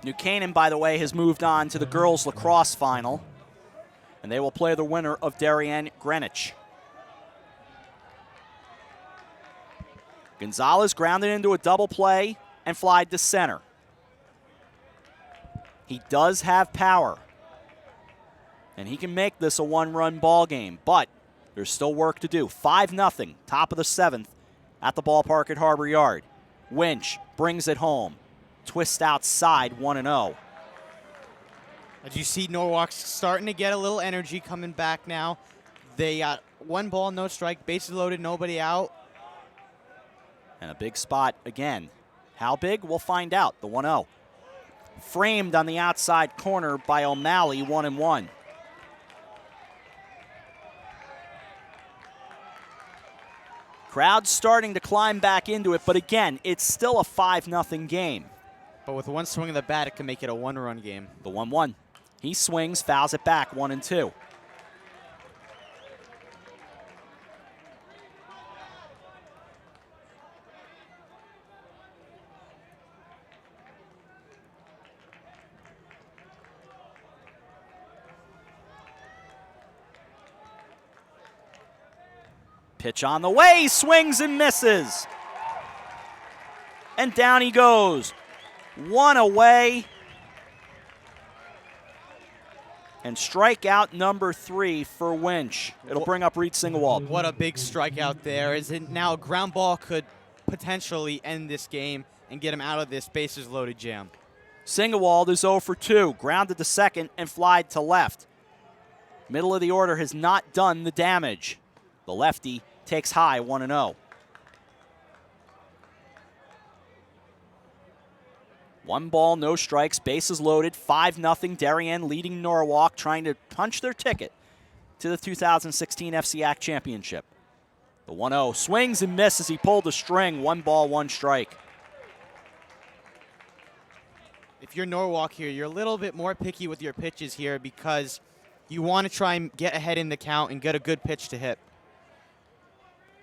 New Canaan, by the way, has moved on to the girls' lacrosse final, and they will play the winner of Darien Greenwich. Gonzalez grounded into a double play and flied to center. He does have power, and he can make this a 1-run ball game, but there's still work to do. 5-0, top of the 7th at the ballpark at Harbor Yard. Winch brings it home. Twist outside, 1-0. As you see, Norwalk's starting to get a little energy coming back now. They got 1 ball, no strike, bases loaded, nobody out. And a big spot again. How big? We'll find out. The 1-0. Framed on the outside corner by O'Malley, 1-1. Crowd's starting to climb back into it, but again, it's still a 5-0 game. But with 1 swing of the bat, it can make it a 1-run game. The 1-1. He swings, fouls it back, 1-2. Pitch on the way, swings and misses. and down he goes. One away. And strikeout number 3 for Winch. It'll bring up Reed Singewald. What a big strikeout there. Is it now a ground ball could potentially end this game and get him out of this bases loaded jam. Singewald is 0 for 2. Grounded to second and flied to left. Middle of the order has not done the damage. The lefty takes high 1-0. 1 ball, no strikes, bases loaded, 5-0. Darien leading Norwalk, trying to punch their ticket to the 2016 FCIAC Championship. The 1-0 swings and misses. He pulled the string. 1 ball, 1 strike. If you're Norwalk here, you're a little bit more picky with your pitches here because you want to try and get ahead in the count and get a good pitch to hit.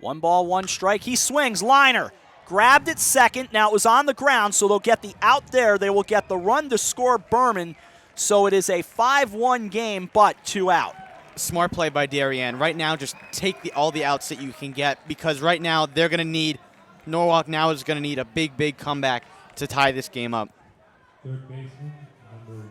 1 ball, 1 strike. He swings. Liner. Grabbed it second. Now it was on the ground, so they'll get the out there. They will get the run to score Berman. So it is a 5-1 game, but 2 out. Smart play by Darien. Right now, just take all the outs that you can get because right now they're going to need, Norwalk now is going to need a big, big comeback to tie this game up.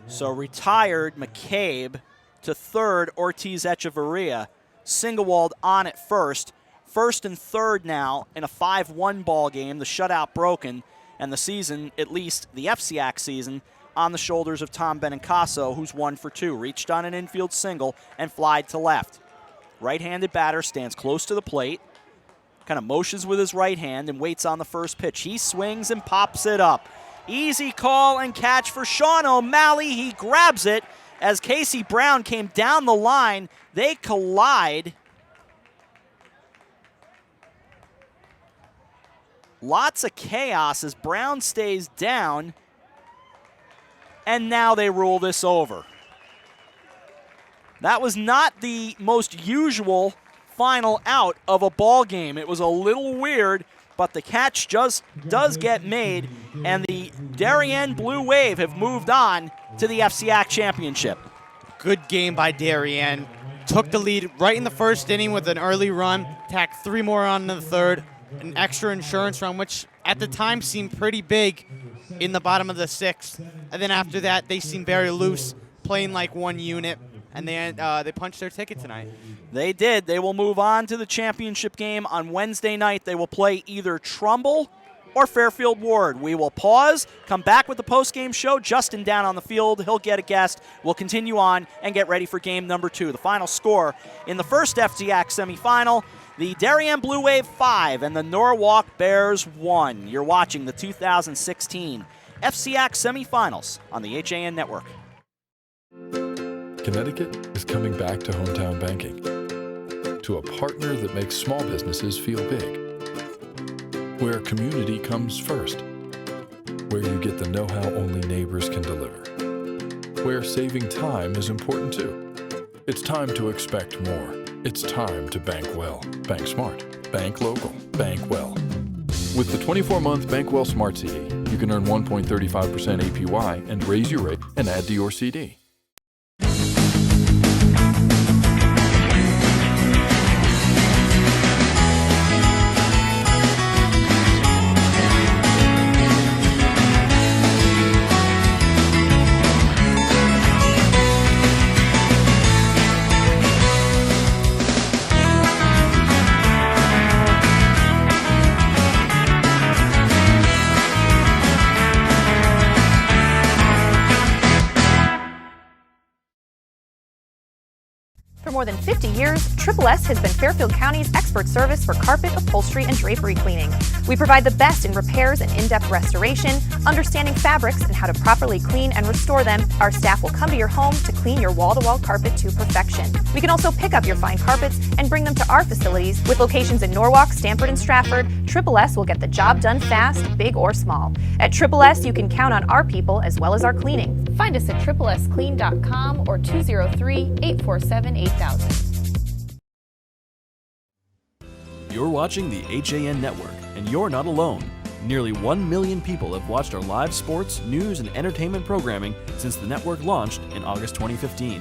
So retired McCabe to third, Ortiz Echeverria. Singewald on at first. First and third now in a 5-1 ball game. The shutout broken, and the season, at least the FCIAC season, on the shoulders of Tom Benincasa, who's 1 for 2. Reached on an infield single and flied to left. Right-handed batter stands close to the plate, kind of motions with his right hand and waits on the first pitch. He swings and pops it up. Easy call and catch for Sean O'Malley. He grabs it as Casey Brown came down the line. They collide. Lots of chaos as Brown stays down. And now they rule this over. That was not the most usual final out of a ball game. It was a little weird, but the catch just does get made, and the Darien Blue Wave have moved on to the FCIAC Championship. Good game by Darien. Took the lead right in the first inning with an early run, tacked 3 more on in the third, an extra insurance run, which at the time seemed pretty big in the bottom of the 6th. And then after that, they seemed very loose, playing like one unit, and they punched their ticket tonight. They did. They will move on to the championship game on Wednesday night. They will play either Trumbull or Fairfield Ward. We will pause, come back with the post-game show. Justin down on the field. He'll get a guest. We'll continue on and get ready for game number 2. The final score in the first FCIAC semifinal, the Darien Blue Wave 5 and the Norwalk Bears 1. You're watching the 2016 FCIAC Semifinals on the HAN Network. Connecticut is coming back to hometown banking, to a partner that makes small businesses feel big, where community comes first, where you get the know-how only neighbors can deliver, where saving time is important too. It's time to expect more. It's time to bank well. Bank smart. Bank local. Bank well. With the 24-month Bank Well Smart CD, you can earn 1.35% APY and raise your rate and add to your CD. For more than 50 years, Triple S has been Fairfield County's expert service for carpet, upholstery, and drapery cleaning. We provide the best in repairs and in-depth restoration, understanding fabrics and how to properly clean and restore them. Our staff will come to your home to clean your wall-to-wall carpet to perfection. We can also pick up your fine carpets and bring them to our facilities. With locations in Norwalk, Stamford, and Stratford, Triple S will get the job done fast, big or small. At Triple S, you can count on our people as well as our cleaning. Find us at triplesclean.com or 203-847-8000. You're watching the HAN Network, and you're not alone. Nearly 1 million people have watched our live sports, news, and entertainment programming since the network launched in August 2015.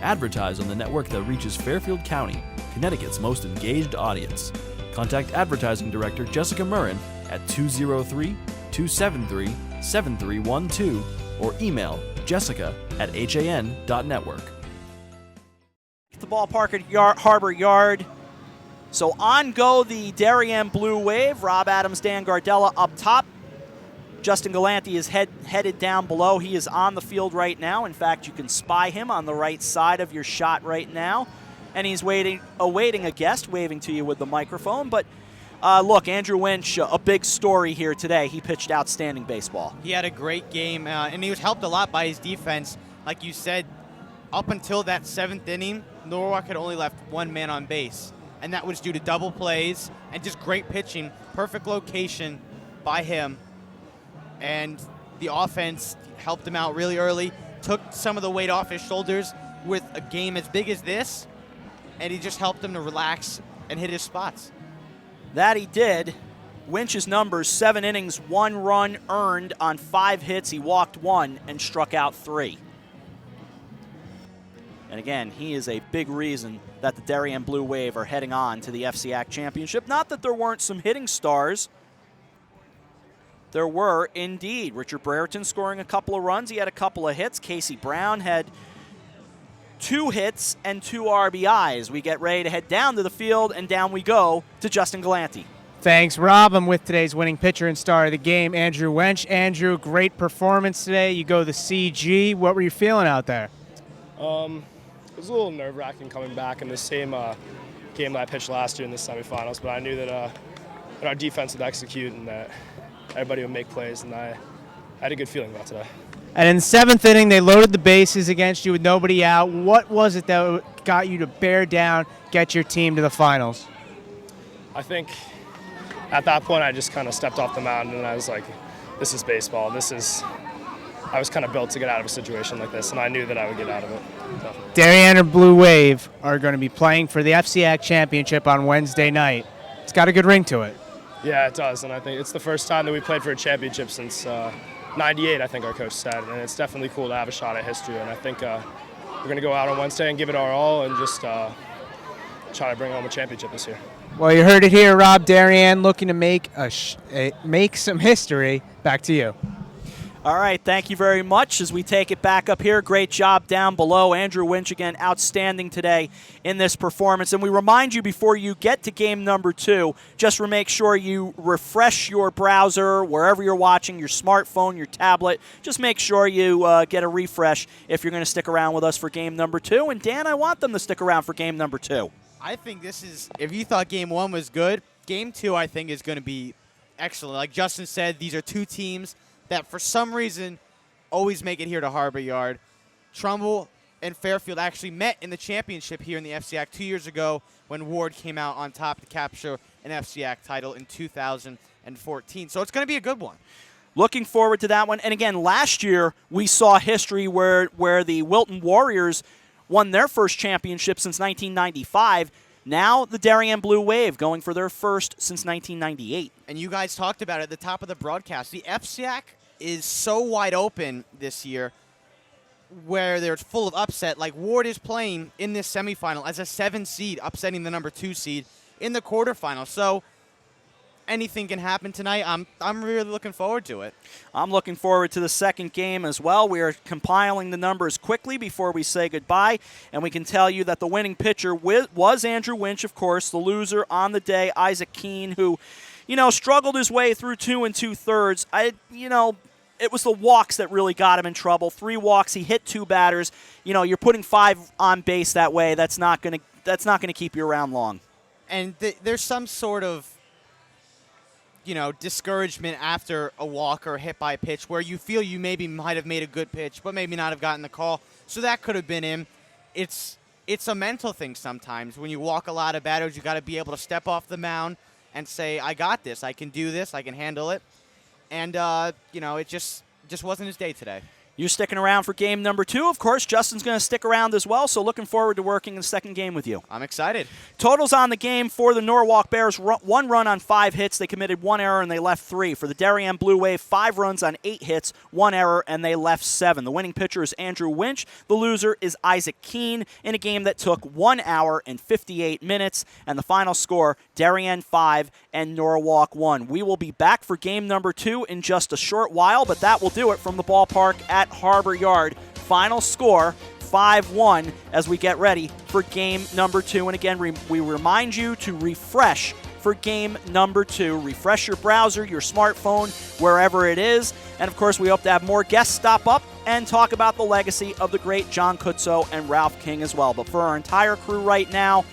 Advertise on the network that reaches Fairfield County, Connecticut's most engaged audience. Contact Advertising Director Jessica Murrin at 273-7312 or email jessica@han.network. The ballpark at Harbor Yard. So on go the Darien Blue Wave. Rob Adams, Dan Gardella up top. Justin Galanti is headed down below. He is on the field right now. In fact, you can spy him on the right side of your shot right now. And he's awaiting a guest, waving to you with the microphone. But look, Andrew Winch, a big story here today. He pitched outstanding baseball. He had a great game, and he was helped a lot by his defense. Like you said, up until that 7th inning, Norwalk had only left one man on base. And that was due to double plays and just great pitching, perfect location by him. And the offense helped him out really early, took some of the weight off his shoulders with a game as big as this, and he just helped him to relax and hit his spots. That he did. Winch's numbers, 7 innings, 1 run earned on 5 hits. He walked 1 and struck out 3. And again, he is a big reason that the Darien Blue Wave are heading on to the FCIAC Championship. Not that there weren't some hitting stars. There were indeed. Richard Brereton scoring a couple of runs. He had a couple of hits. Casey Brown had 2 hits and 2 RBIs. We get ready to head down to the field, and down we go to Justin Galanti. Thanks, Rob. I'm with today's winning pitcher and star of the game, Andrew Winch. Andrew, great performance today. You go the CG. What were you feeling out there? It was a little nerve-wracking coming back in the same game that I pitched last year in the semifinals, but I knew that our defense would execute and that everybody would make plays, and I had a good feeling about today. And in the 7th inning, they loaded the bases against you with nobody out. What was it that got you to bear down, get your team to the finals? I think at that point I just kind of stepped off the mound and I was like, this is baseball. I was kind of built to get out of a situation like this, and I knew that I would get out of it. Definitely. Darien Blue Wave are going to be playing for the FCIAC Championship on Wednesday night. It's got a good ring to it. Yeah, it does, and I think it's the first time that we played for a championship since '98, I think our coach said, and it's definitely cool to have a shot at history, and I think we're going to go out on Wednesday and give it our all and just try to bring home a championship this year. Well, you heard it here, Rob. Darien looking to make make some history. Back to you. All right, thank you very much. As we take it back up here, great job down below. Andrew Winch, again, outstanding today in this performance. And we remind you before you get to game number 2, just make sure you refresh your browser, wherever you're watching, your smartphone, your tablet. Just make sure you get a refresh if you're going to stick around with us for game number 2. And, Dan, I want them to stick around for game number 2. I think this is, if you thought game 1 was good, game 2, I think, is going to be excellent. Like Justin said, these are 2 teams that for some reason always make it here to Harbor Yard. Trumbull and Fairfield actually met in the championship here in the FCIAC 2 years ago when Ward came out on top to capture an FCIAC title in 2014. So it's going to be a good one. Looking forward to that one. And again, last year we saw history where the Wilton Warriors won their first championship since 1995. Now the Darien Blue Wave going for their first since 1998. And you guys talked about it at the top of the broadcast. The FCIAC is so wide open this year where they're full of upset. Like Ward is playing in this semifinal as a 7 seed, upsetting the number 2 seed in the quarterfinal. So anything can happen tonight. I'm really looking forward to it. I'm looking forward to the second game as well. We are compiling the numbers quickly before we say goodbye, and we can tell you that the winning pitcher was Andrew Winch, of course. The loser on the day, Isaac Keene, who, struggled his way through 2 2/3. It was the walks that really got him in trouble. 3 walks, he hit 2 batters. You're putting 5 on base that way. That's not going to keep you around long. And there's some sort of discouragement after a walk or a hit by a pitch where you feel you maybe might have made a good pitch, but maybe not have gotten the call. So that could have been him. It's a mental thing sometimes. When you walk a lot of batters, you got to be able to step off the mound and say, I got this. I can do this. I can handle it. And, it just wasn't his day today. You sticking around for game number 2. Of course, Justin's going to stick around as well, so looking forward to working the second game with you. I'm excited. Totals on the game for the Norwalk Bears, 1 run on 5 hits. They committed 1 error and they left 3. For the Darien Blue Wave, 5 runs on 8 hits, 1 error, and they left 7. The winning pitcher is Andrew Winch. The loser is Isaac Keene in a game that took 1 hour and 58 minutes. And the final score, Darien 5 and Norwalk 1. We will be back for game number 2 in just a short while, but that will do it from the ballpark at Harbor Yard. Final score, 5-1 as we get ready for game number 2. And again, we remind you to refresh for game number 2. Refresh your browser, your smartphone, wherever it is. And of course, we hope to have more guests stop up and talk about the legacy of the great John Kutzo and Ralph King as well. But for our entire crew right now,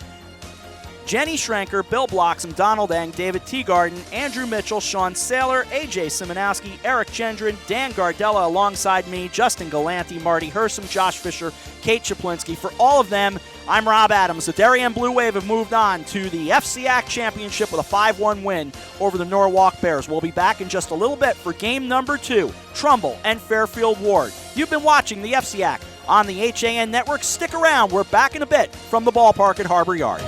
Jenny Schrenker, Bill Bloxam, Donald Eng, David Teagarden, Andrew Mitchell, Sean Saylor, AJ Simonowski, Eric Gendron, Dan Gardella alongside me, Justin Galanti, Marty Hersom, Josh Fisher, Kate Chaplinsky. For all of them, I'm Rob Adams. The Darien Blue Wave have moved on to the FCIAC Championship with a 5-1 win over the Norwalk Bears. We'll be back in just a little bit for game number 2, Trumbull and Fairfield Ward. You've been watching the FCIAC on the HAN Network. Stick around. We're back in a bit from the ballpark at Harbor Yard.